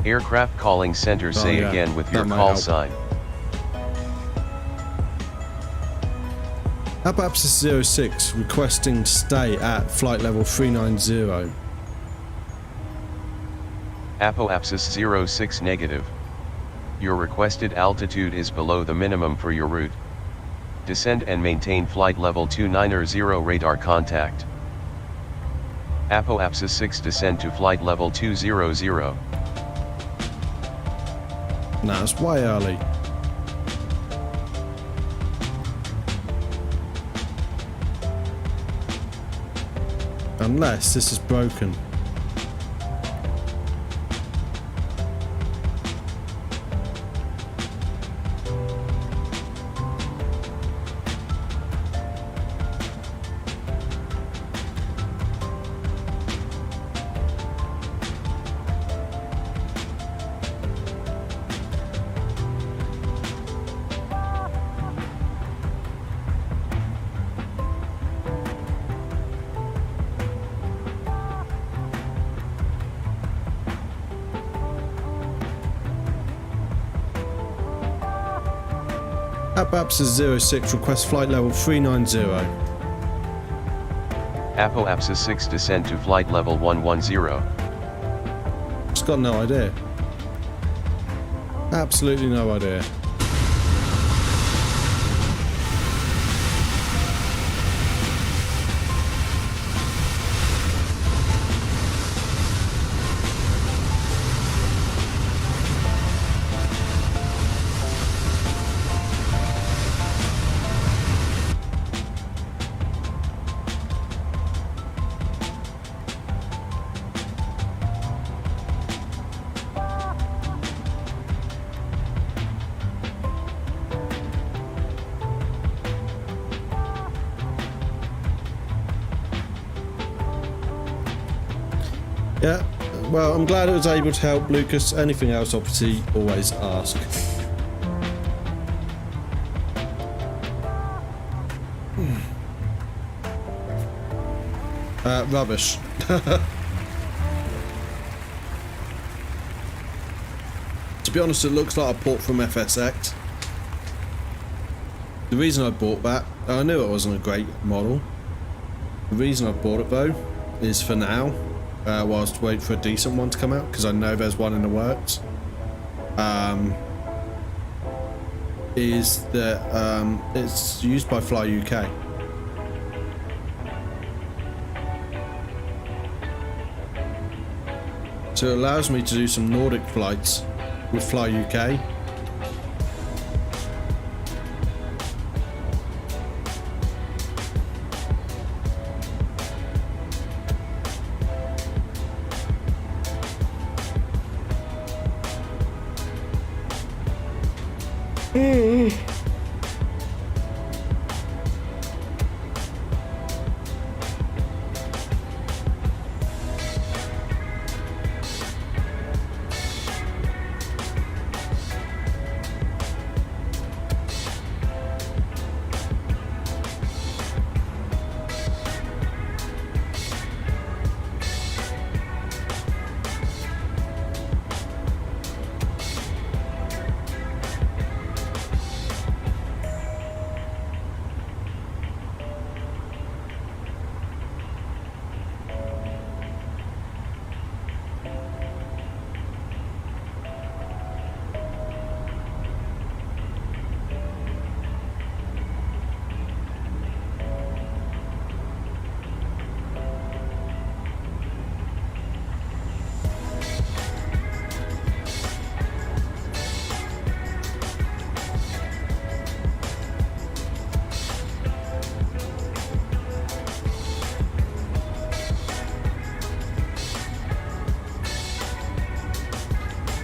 Aircraft calling center, say yeah, again with that your might call help. sign. Apoapsis 06 requesting to stay at flight level 390. Apoapsis 06 negative. Your requested altitude is below the minimum for your route. Descend and maintain flight level 290 radar contact. Apoapsis 6 descend to flight level 200. Nah, it's way early. Unless this is broken. Apoapsis 06 request flight level 390. Apoapsis 6 descend to flight level 110. Just got no idea. Absolutely no idea. Yeah, well, I'm glad I was able to help, Lucas. Anything else, obviously, always ask. Rubbish. To be honest, it looks like a port from FSX. The reason I bought that, I knew it wasn't a great model. The reason I bought it, though, is for now. Whilst wait for a decent one to come out, because I know there's one in the works. Is that it's used by Fly UK. So it allows me to do some Nordic flights with Fly UK.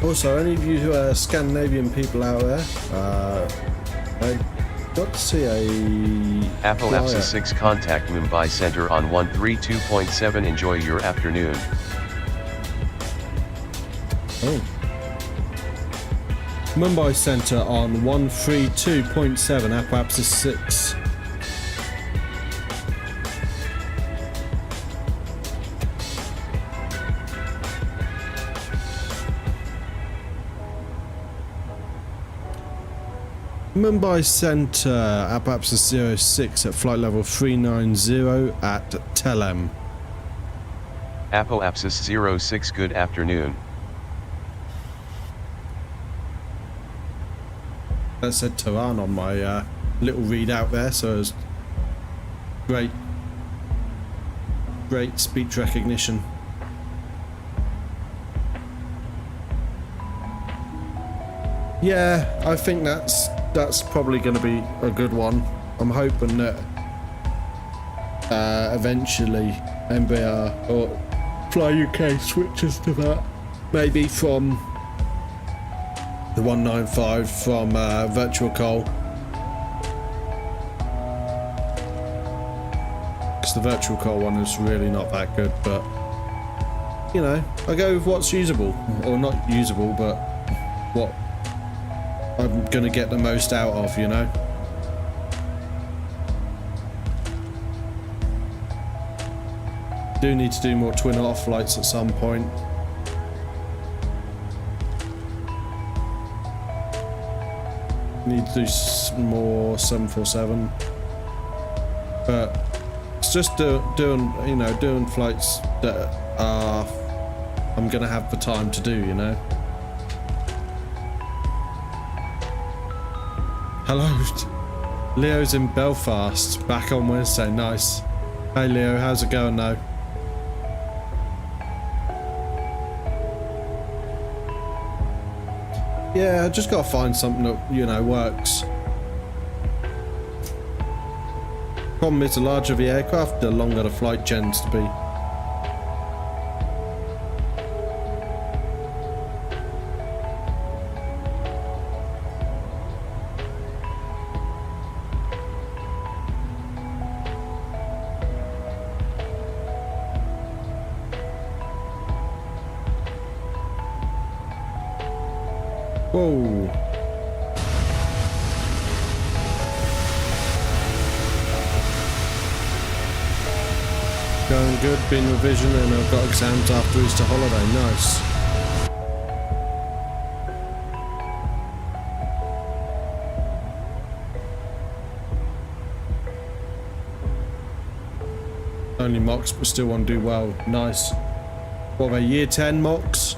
Also, any of you Scandinavian people out there, I got to see a Apple flyer. APSA 6 contact Mumbai Center on 132.7. Enjoy your afternoon. Oh. Mumbai Center on 132.7, Apple APSA 6. Mumbai Center, Apple APSA 06 at flight level 390 at Telem. Apple APSA 06. Good afternoon. That said Tehran on my little readout there, so it's great speech recognition. Yeah, I think that's probably going to be a good one. I'm hoping that eventually MBR or Fly UK switches to that, maybe from the 195 from Virtual Call, because the Virtual Call one is really not that good, but you know, I go with what's usable, or not usable, but what I'm gonna get the most out of, you know. Do need to do more twin off flights at some point. Need to do some more 747, but it's just doing flights that I'm gonna have the time to do, you know. Hello, Leo's in Belfast, back on Wednesday. Nice. Hey Leo, how's it going now? Yeah, I just gotta find something that, you know, works. Problem is, the larger the aircraft, the longer the flight tends to be. Whoa. Going good, been revision, and I've got exams after Easter holiday. Nice. Only mocks, but still want to do well. Nice. What are they, year 10 mocks?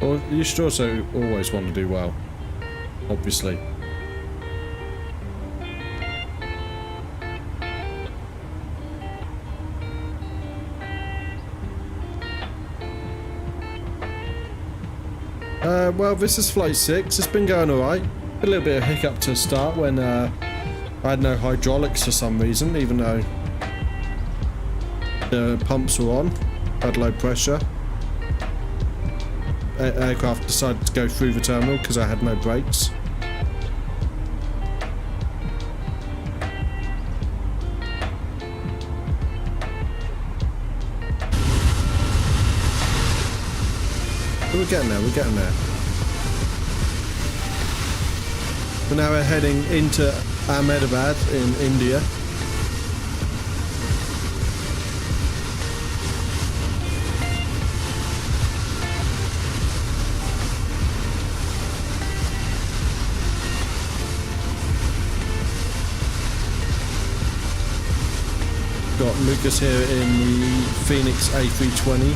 Or you should also always want to do well, obviously. Well, this is flight 6. It's been going alright. A little bit of hiccup to start when I had no hydraulics for some reason, even though the pumps were on. Had low pressure. Aircraft decided to go through the terminal because I had no brakes. We're getting there, we're getting there. So now we're heading into Ahmedabad in India. Got Lucas here in the Phoenix A320.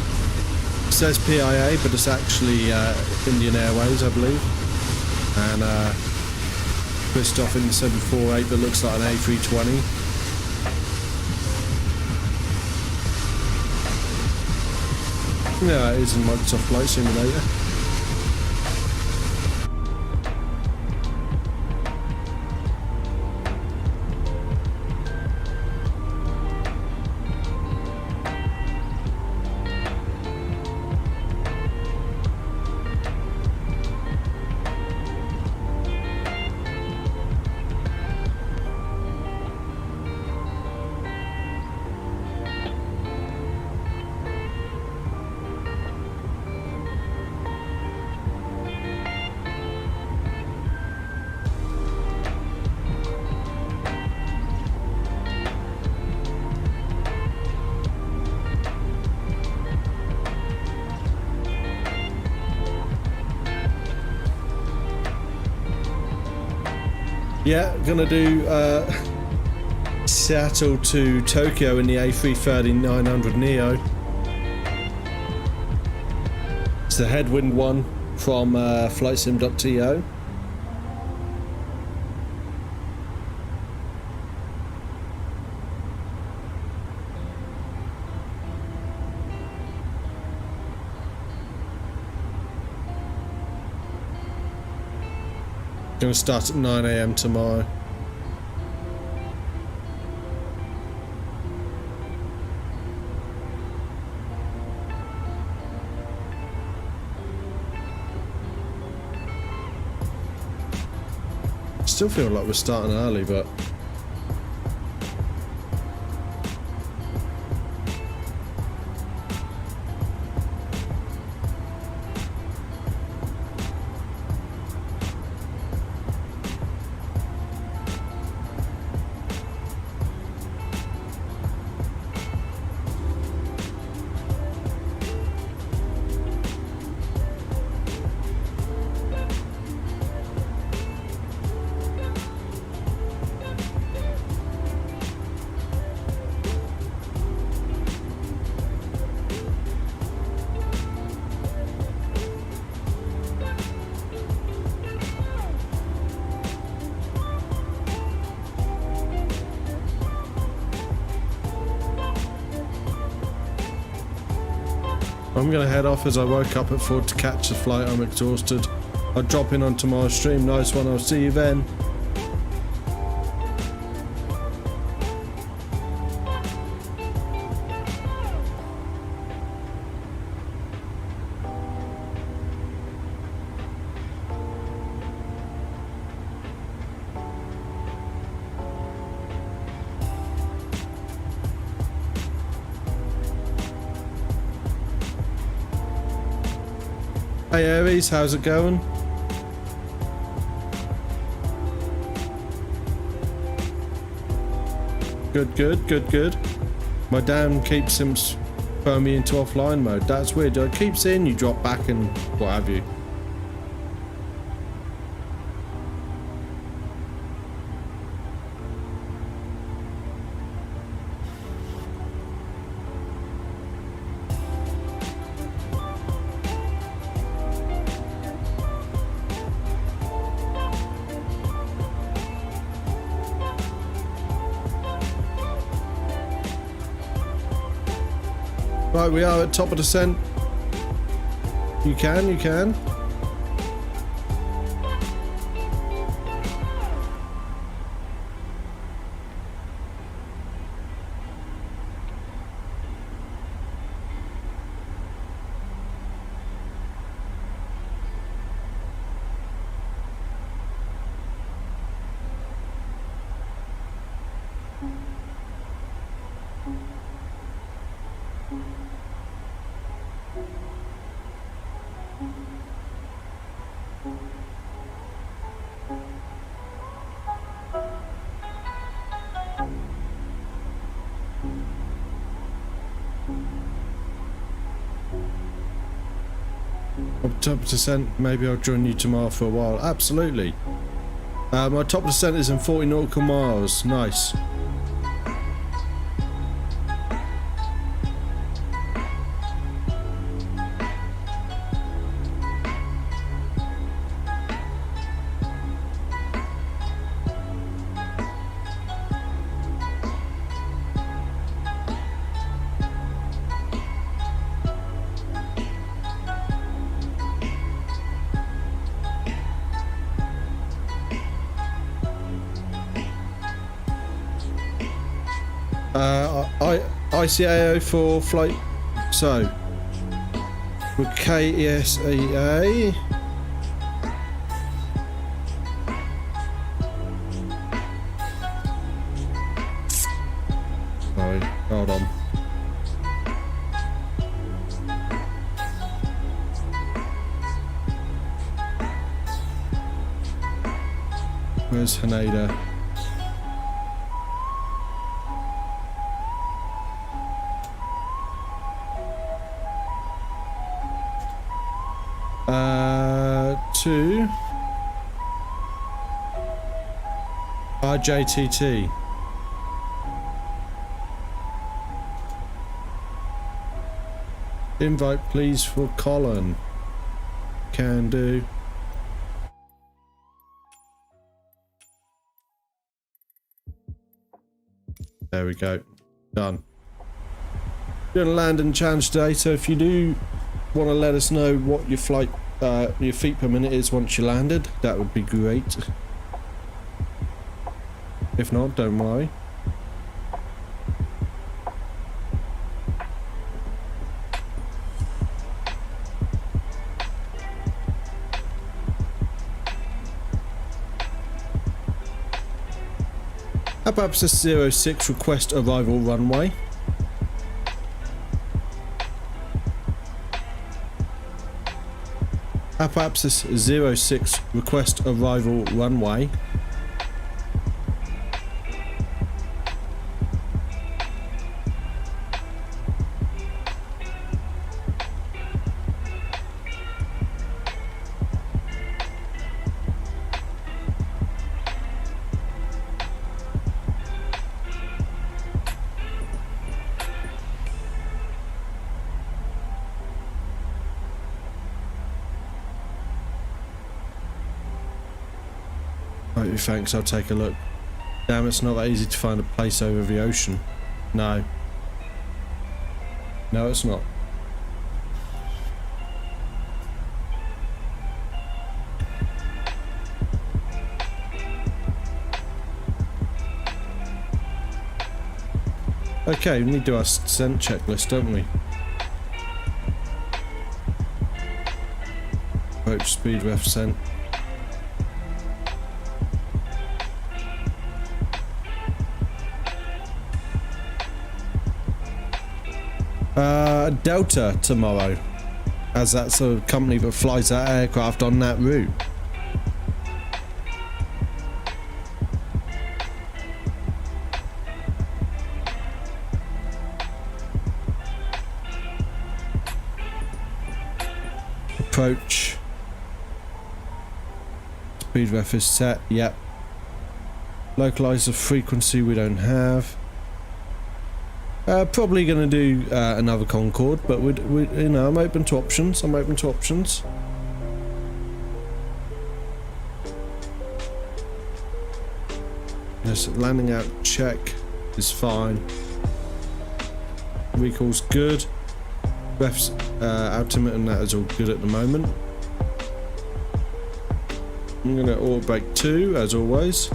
It says PIA, but it's actually Indian Airways, I believe. And Christoph in the 748 that looks like an A320. Yeah, it is in Microsoft Flight Simulator. Yeah, gonna do Seattle to Tokyo in the A330-900 Neo. It's the headwind one from flightsim.to. Gonna start at 9 AM tomorrow. Still feel like we're starting early, but I'm gonna head off as I woke up at 4 to catch the flight. I'm exhausted. I'll drop in on tomorrow's stream. Nice one. I'll see you then. Hey Aries, how's it going? Good. My dam keeps him throwing me into offline mode. That's weird. I keep seeing you drop back and what have you. Right, we are at top of descent. You can. Top descent, maybe I'll join you tomorrow for a while. Absolutely. My top descent is in 40 nautical miles. Nice. ICAO for flight. So, with KESAA. Sorry, hold on. Where's Haneda? To RJTT. Invite please for Colin. Can do. There we go. Done. Gonna land and challenge today, so if you do want to let us know what your flight your feet per minute is once you landed, that would be great. If not, don't worry. Abapsis 06 request arrival runway. Abapsis 06 request arrival runway. Thanks, I'll take a look. Damn, it's not that easy to find a place over the ocean. No. No, it's not. Okay, we need to do our descent checklist, don't we? Approach speed ref descent. Delta tomorrow, as that's a company that flies that aircraft on that route. Approach. Speed ref is set, yep. Localize the frequency we don't have. Probably going to do another Concorde, but we you know, I'm open to options. I'm open to options. Yes, landing out check is fine. Recall's good. Ref's altimeter and that is all good at the moment. I'm going to auto brake 2 as always.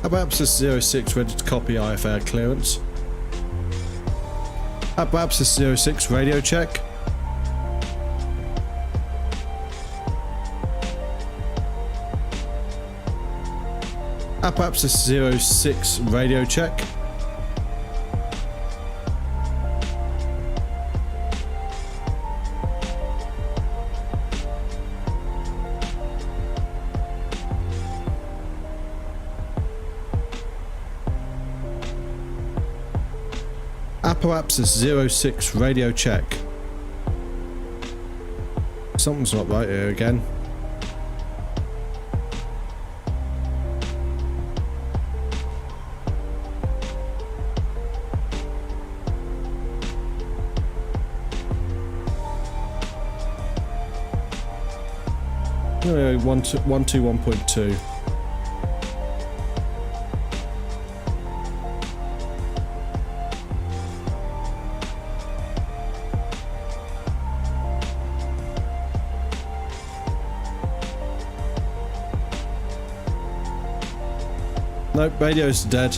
Abapsis 06 ready to copy IFR clearance. Abapsis 06 radio check. Abapsis 06 radio check. Apapsis 06 radio check. Something's not right here again. I'm going to go 121.2. Nope, radio's dead.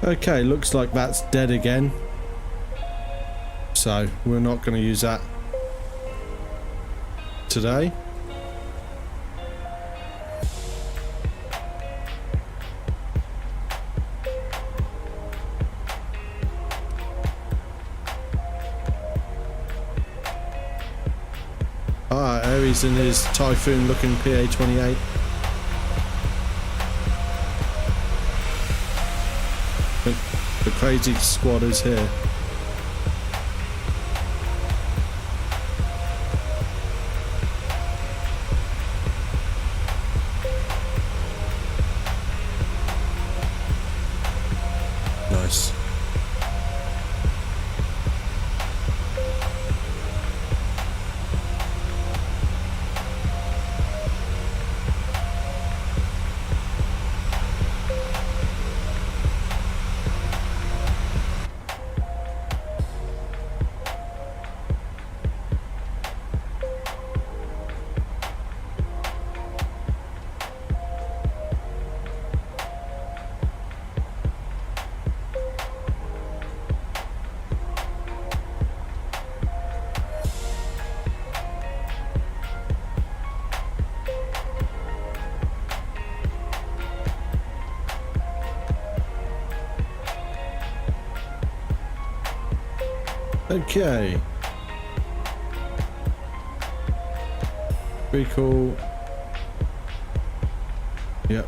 Okay, looks like that's dead again. So we're not going to use that today. Aries in his Typhoon looking PA-28. The crazy squad is here. Nice. Okay. Pretty cool. Yep.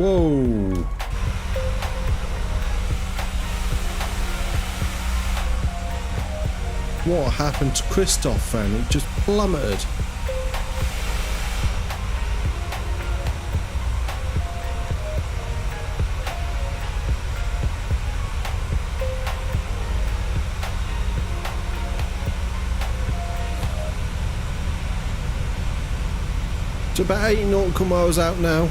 Whoa. What happened to Christoph then? It just plummeted. It's about 8 nautical miles out now.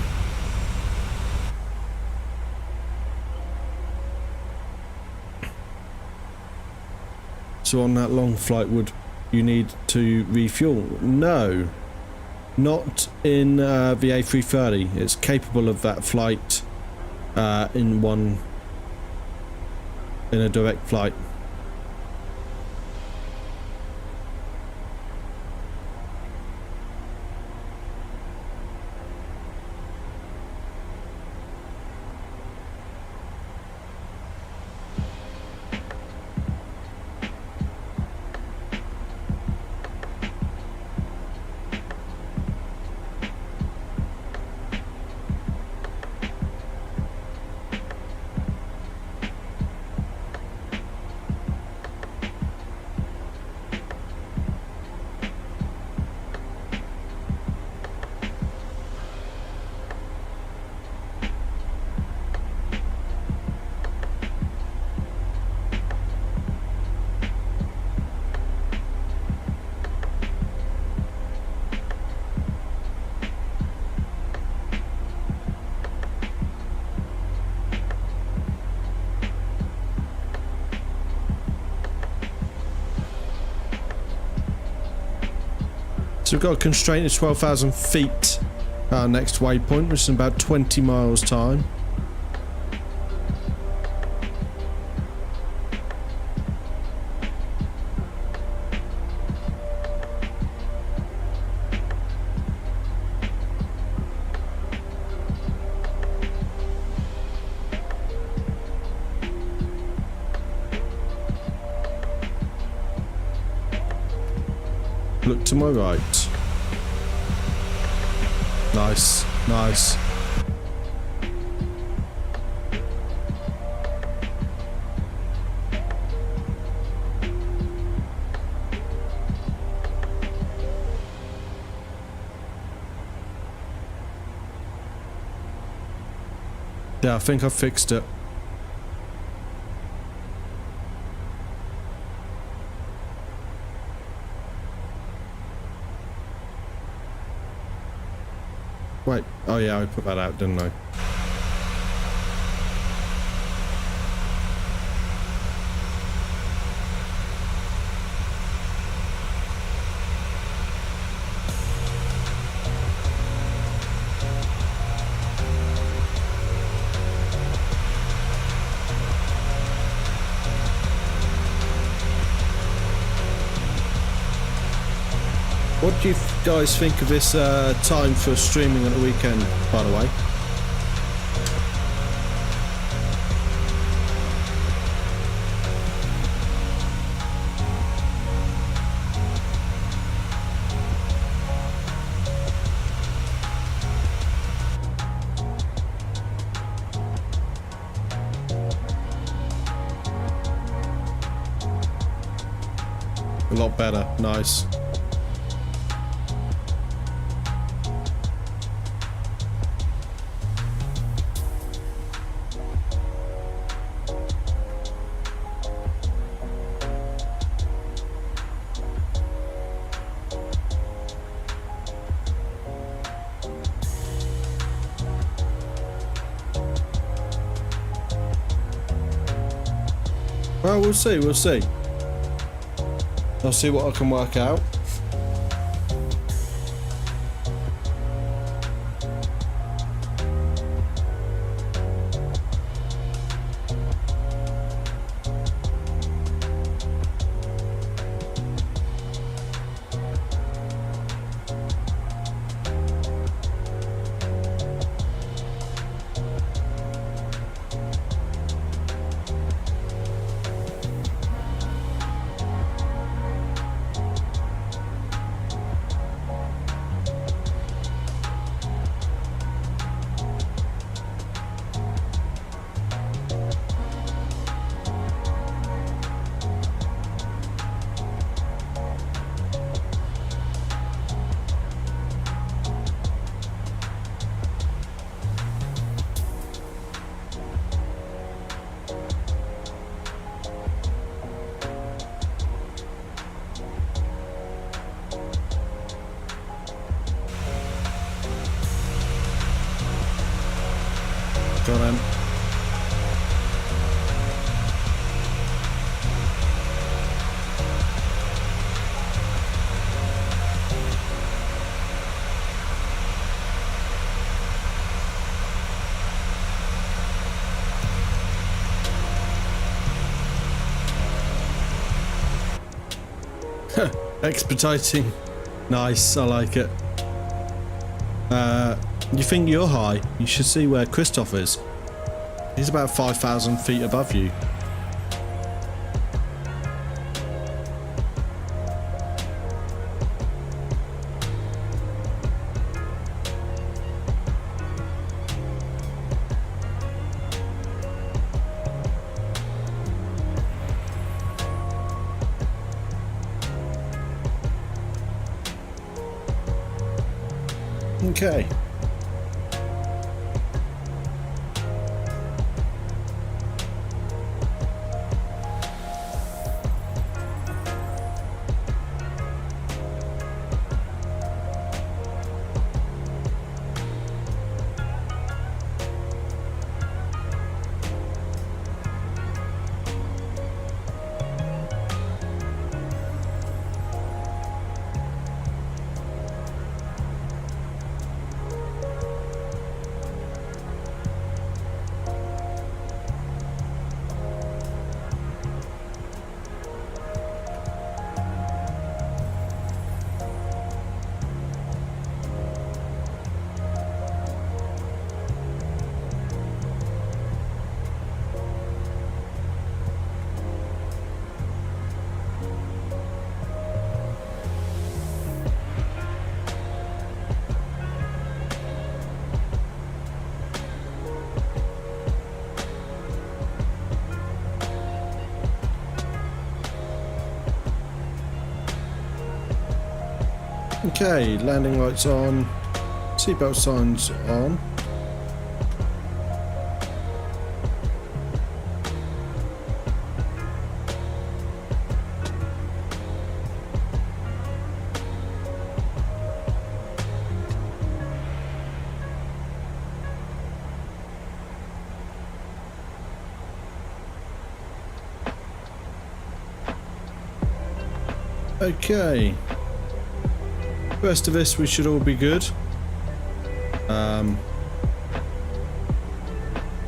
So on that long flight, would you need to refuel? No, not in the A330. It's capable of that flight in a direct flight. So we've got a constraint of 12,000 feet. Our next waypoint, which is in about 20 miles time. Look to my right. Nice, nice. Yeah, I think I fixed it. Wait, oh yeah, I put that out, didn't I? What do you guys think of this time for streaming on the weekend, by the way? A lot better, nice. Well, we'll see, we'll see. I'll see what I can work out. Go on then. Expediting. Nice, I like it. You think you're high? You should see where Christoph is. He's about 5,000 feet above you. Okay. Okay, landing lights on, seatbelt signs on. Okay, rest of this we should all be good.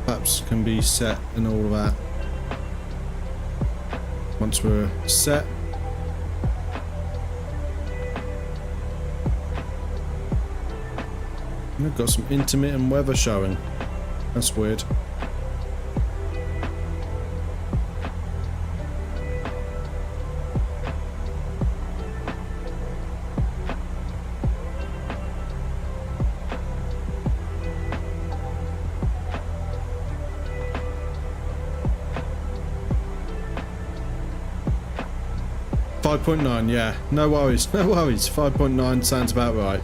Flaps can be set and all of that. Once we're set, we've got some intermittent weather showing. That's weird. .9, yeah, no worries, no worries. 5.9 sounds about right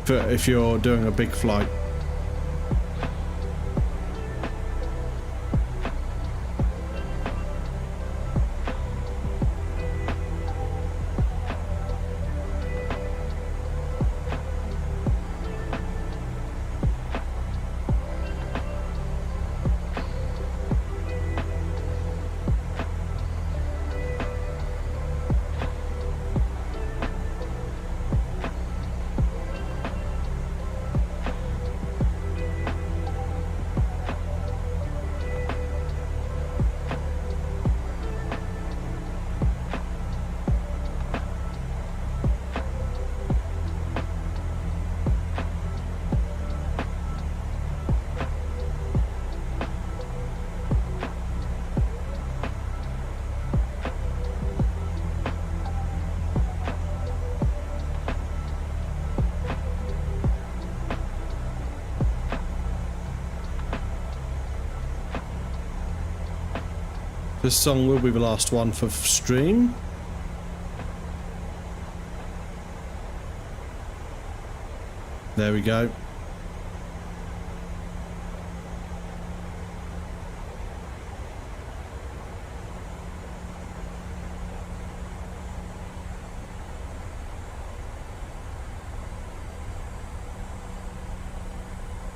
for if you're doing a big flight. This song will be the last one for stream. There we go.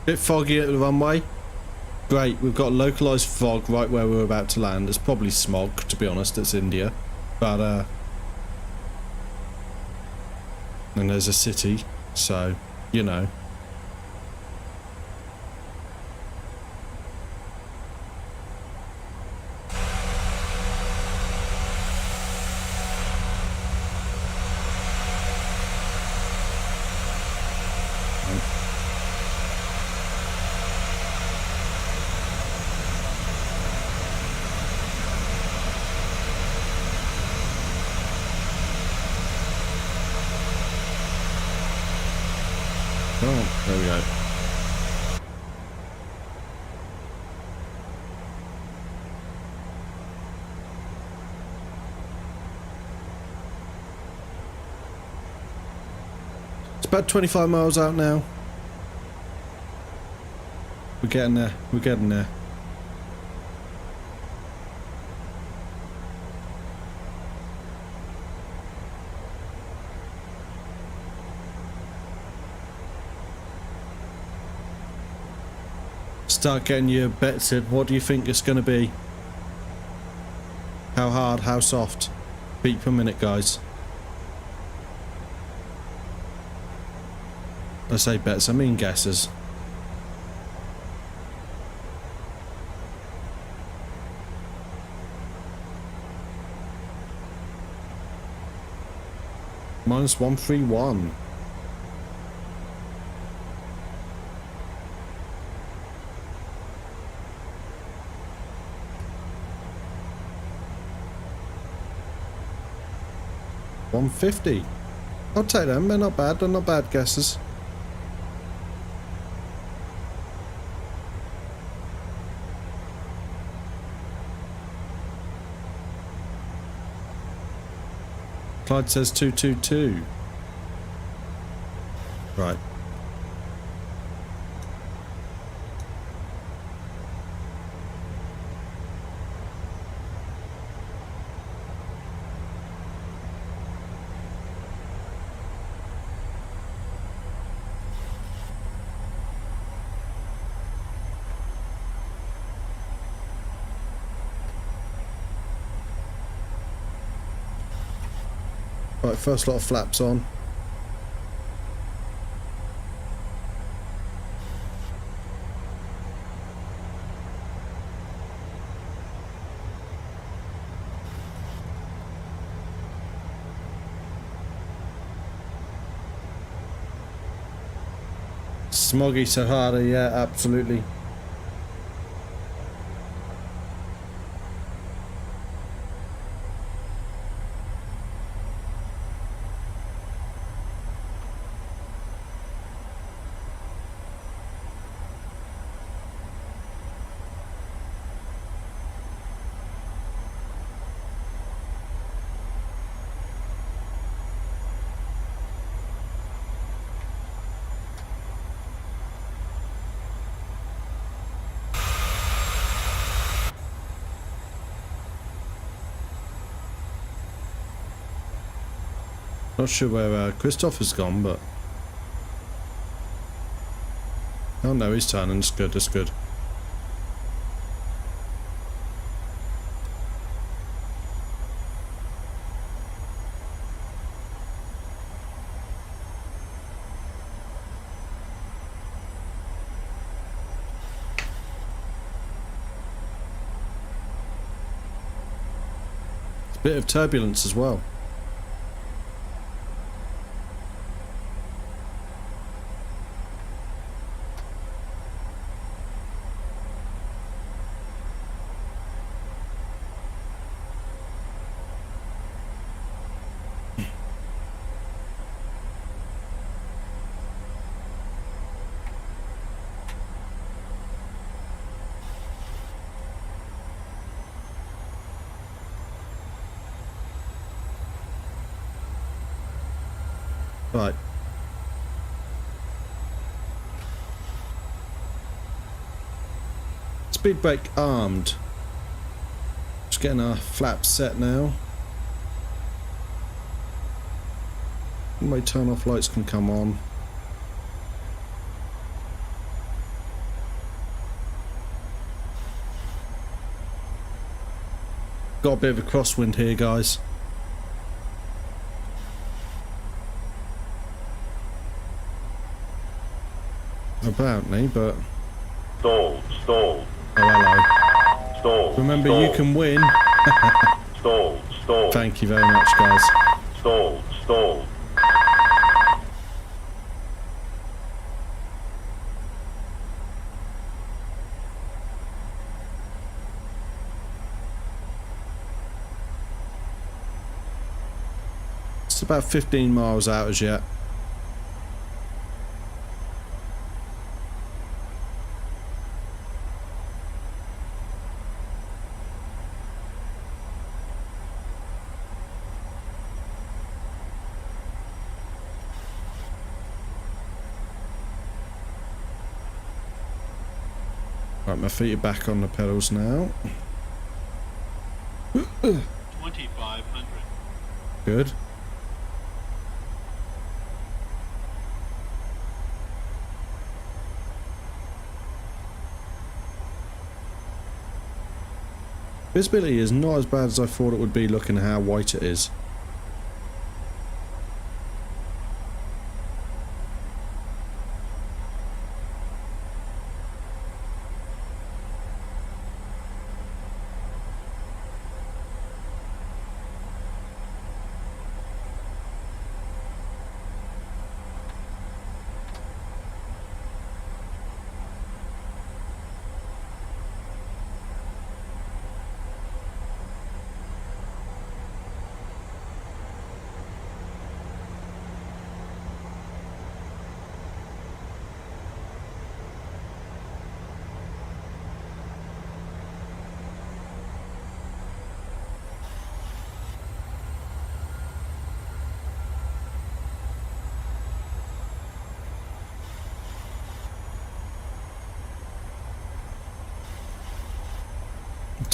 Bit foggy at the runway. Great, we've got localised fog right where we're about to land. It's probably smog, to be honest, it's India. But, and there's a city, so, you know. Oh, there we go. It's about 25 miles out now. We're getting there. We're getting there. Start getting your bets in. What do you think it's going to be? How hard? How soft? Beat per minute, guys. I say bets, I mean guesses. Minus 131. $150. I'll take them. They're not bad. They're not bad guesses. Clyde says 222. Right. Right, first lot of flaps on. Smoggy Sahara, yeah, absolutely. Not sure where Christoph has gone, but... Oh no, he's turning. It's good, it's good. It's a bit of turbulence as well. Right. Speed brake armed. Just getting our flaps set now. My turn off lights can come on. Got a bit of a crosswind here, guys. Apparently, but... Stalled. Oh, hello. Stalled. Remember, you can win. Stalled. Thank you very much, guys. Stalled. It's about 15 miles out as yet. Right, my feet are back on the pedals now. 2,500. Good. Visibility is not as bad as I thought it would be, looking at how white it is.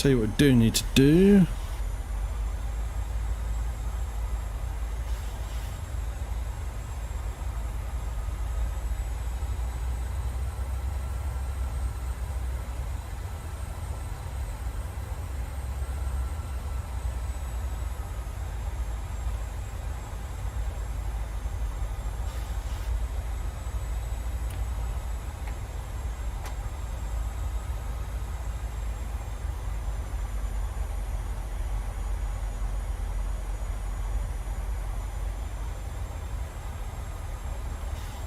Tell you what we do need to do.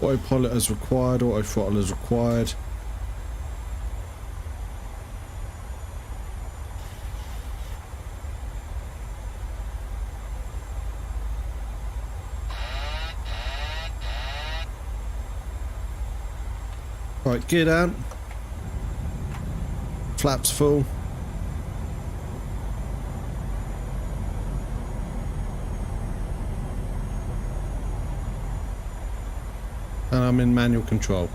Autopilot as required, auto throttle as required. Right, gear down. Flaps full. And I'm in manual control.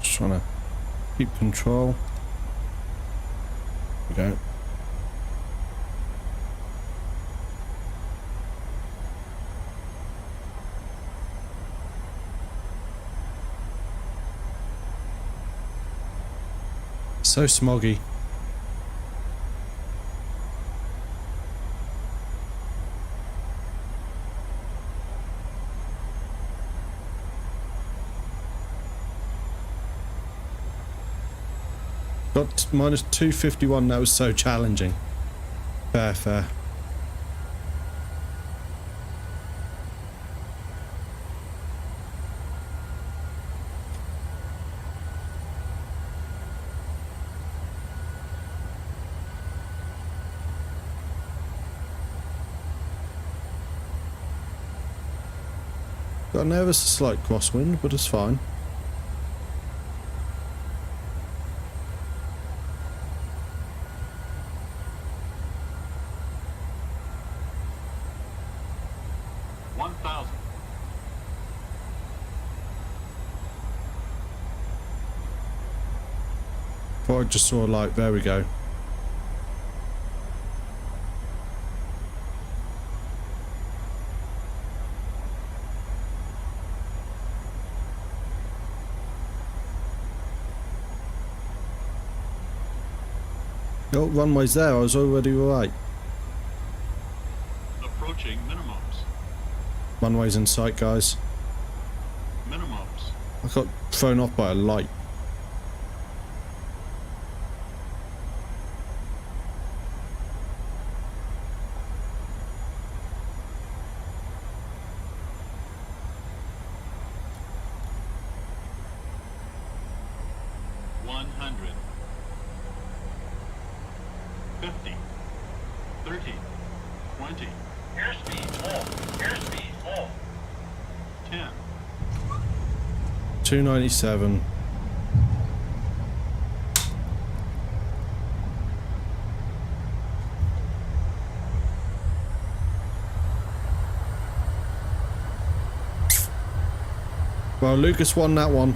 Just trying to keep control. There we go. So smoggy. Got minus 251, that was so challenging. Fair, fair. Got an ever so slight crosswind, but it's fine. I just saw a light, there we go. Oh, runway's there, I was already right. Approaching minimums. Runway's in sight, guys. Minimums. I got thrown off by a light. Airspeed full. 10. 297. Well, Lucas won that one.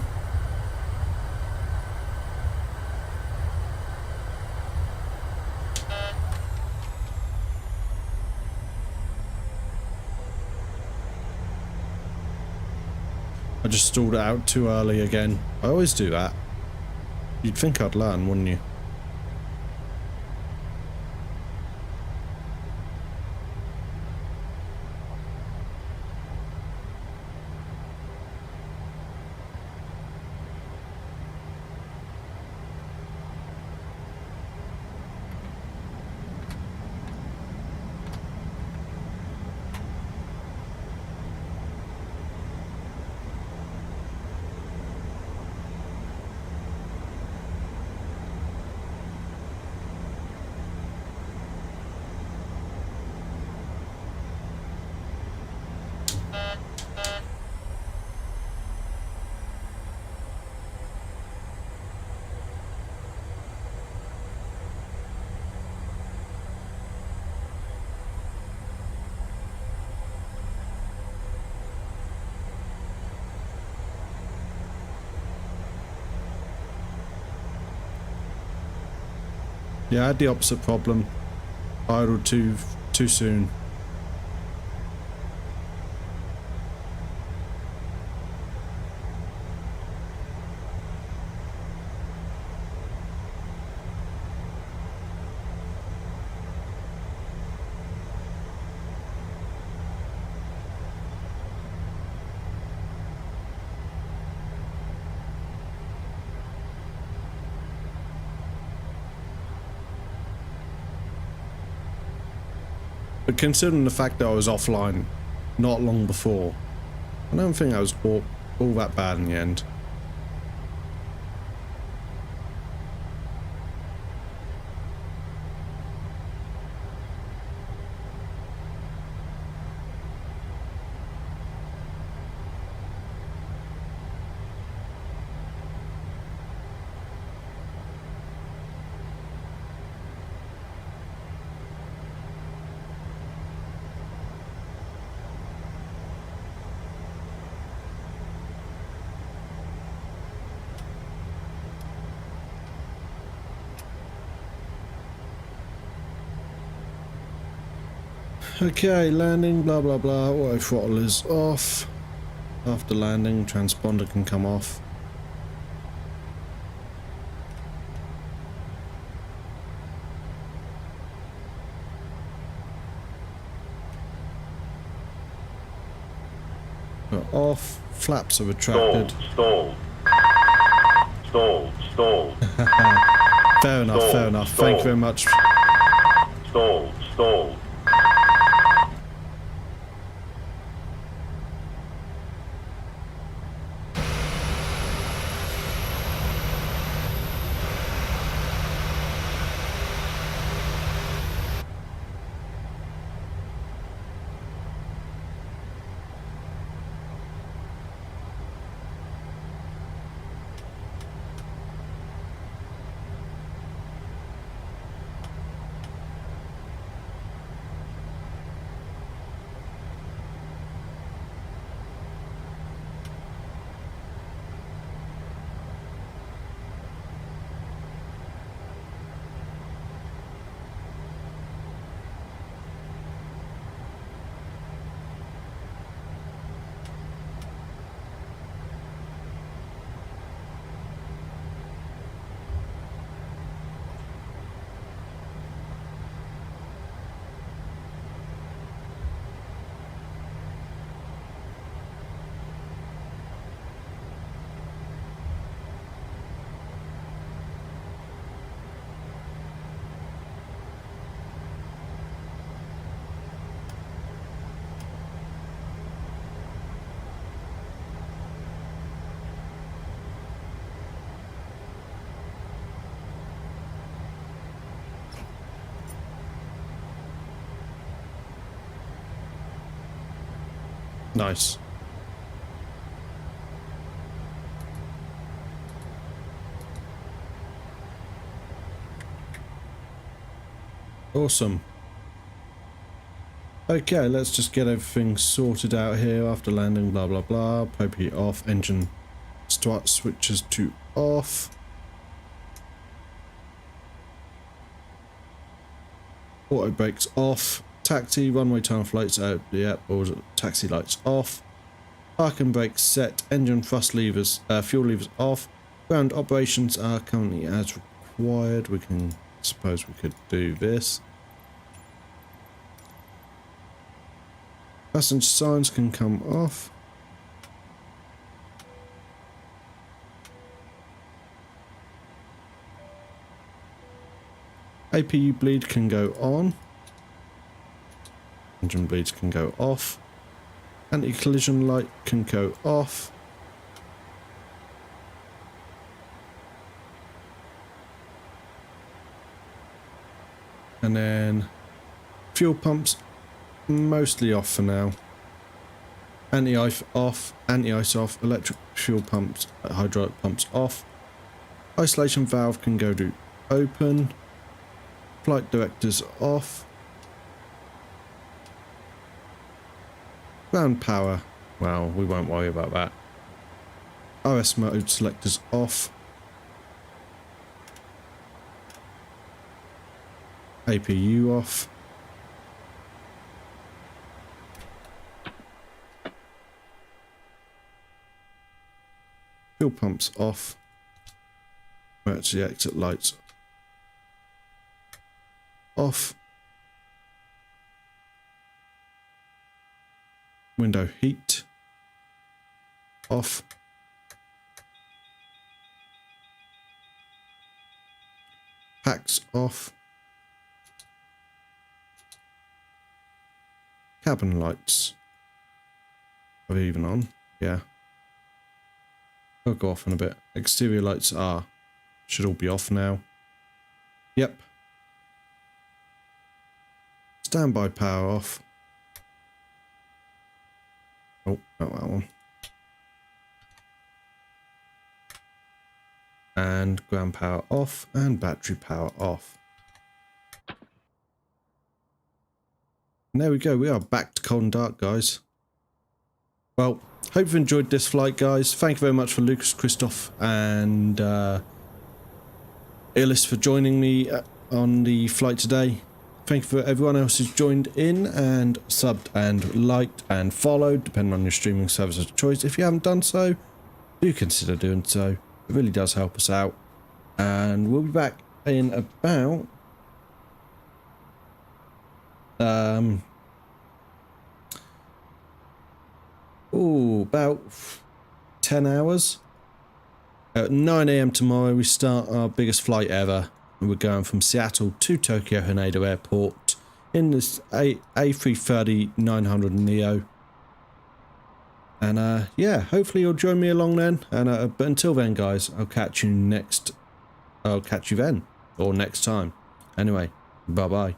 I just stalled it out too early again. I always do that. You'd think I'd learn, wouldn't you? Yeah, I had the opposite problem. Idled too soon. But considering the fact that I was offline not long before, I don't think I was all that bad in the end. Okay, landing, blah blah blah, auto throttle is off. After landing, transponder can come off. Off, flaps are retracted. Stalled. Fair enough, fair enough. Thank you very much. Stalled. Nice. Awesome. Okay, let's just get everything sorted out here after landing, blah blah blah. Pope off, engine start switches to off. Auto brakes off. Taxi, runway tunnel floats out, yep, or taxi lights off. Parking brakes set, engine thrust levers, fuel levers off. Ground operations are currently as required. We can, suppose we could do this. Passenger signs can come off. APU bleed can go on. Engine bleeds can go off. Anti-collision light can go off. And then fuel pumps mostly off for now. Anti-ice off, anti-ice off, electric fuel pumps, hydraulic pumps off. Isolation valve can go to open. Flight directors off. Ground power, well, we won't worry about that. RS mode selectors off. APU off. Fuel pumps off. Emergency exit lights off. Window heat off. Packs off. Cabin lights are even on. Yeah. They'll go off in a bit. Exterior lights should all be off now. Yep. Standby power off. Oh, not that one. And ground power off and battery power off. And there we go. We are back to cold and dark, guys. Well, hope you enjoyed this flight, guys. Thank you very much for Lucas, Christoph, and Illis for joining me on the flight today. Thank you for everyone else who's joined in and subbed and liked and followed, depending on your streaming service of choice. If you haven't done so, do consider doing so. It really does help us out. And we'll be back in about about 10 hours. At 9 AM tomorrow, we start our biggest flight ever. We're going from Seattle to Tokyo Haneda Airport in this A330-900 Neo. And yeah, hopefully you'll join me along then. And but until then, guys, I'll catch you then, or next time. Anyway, bye bye.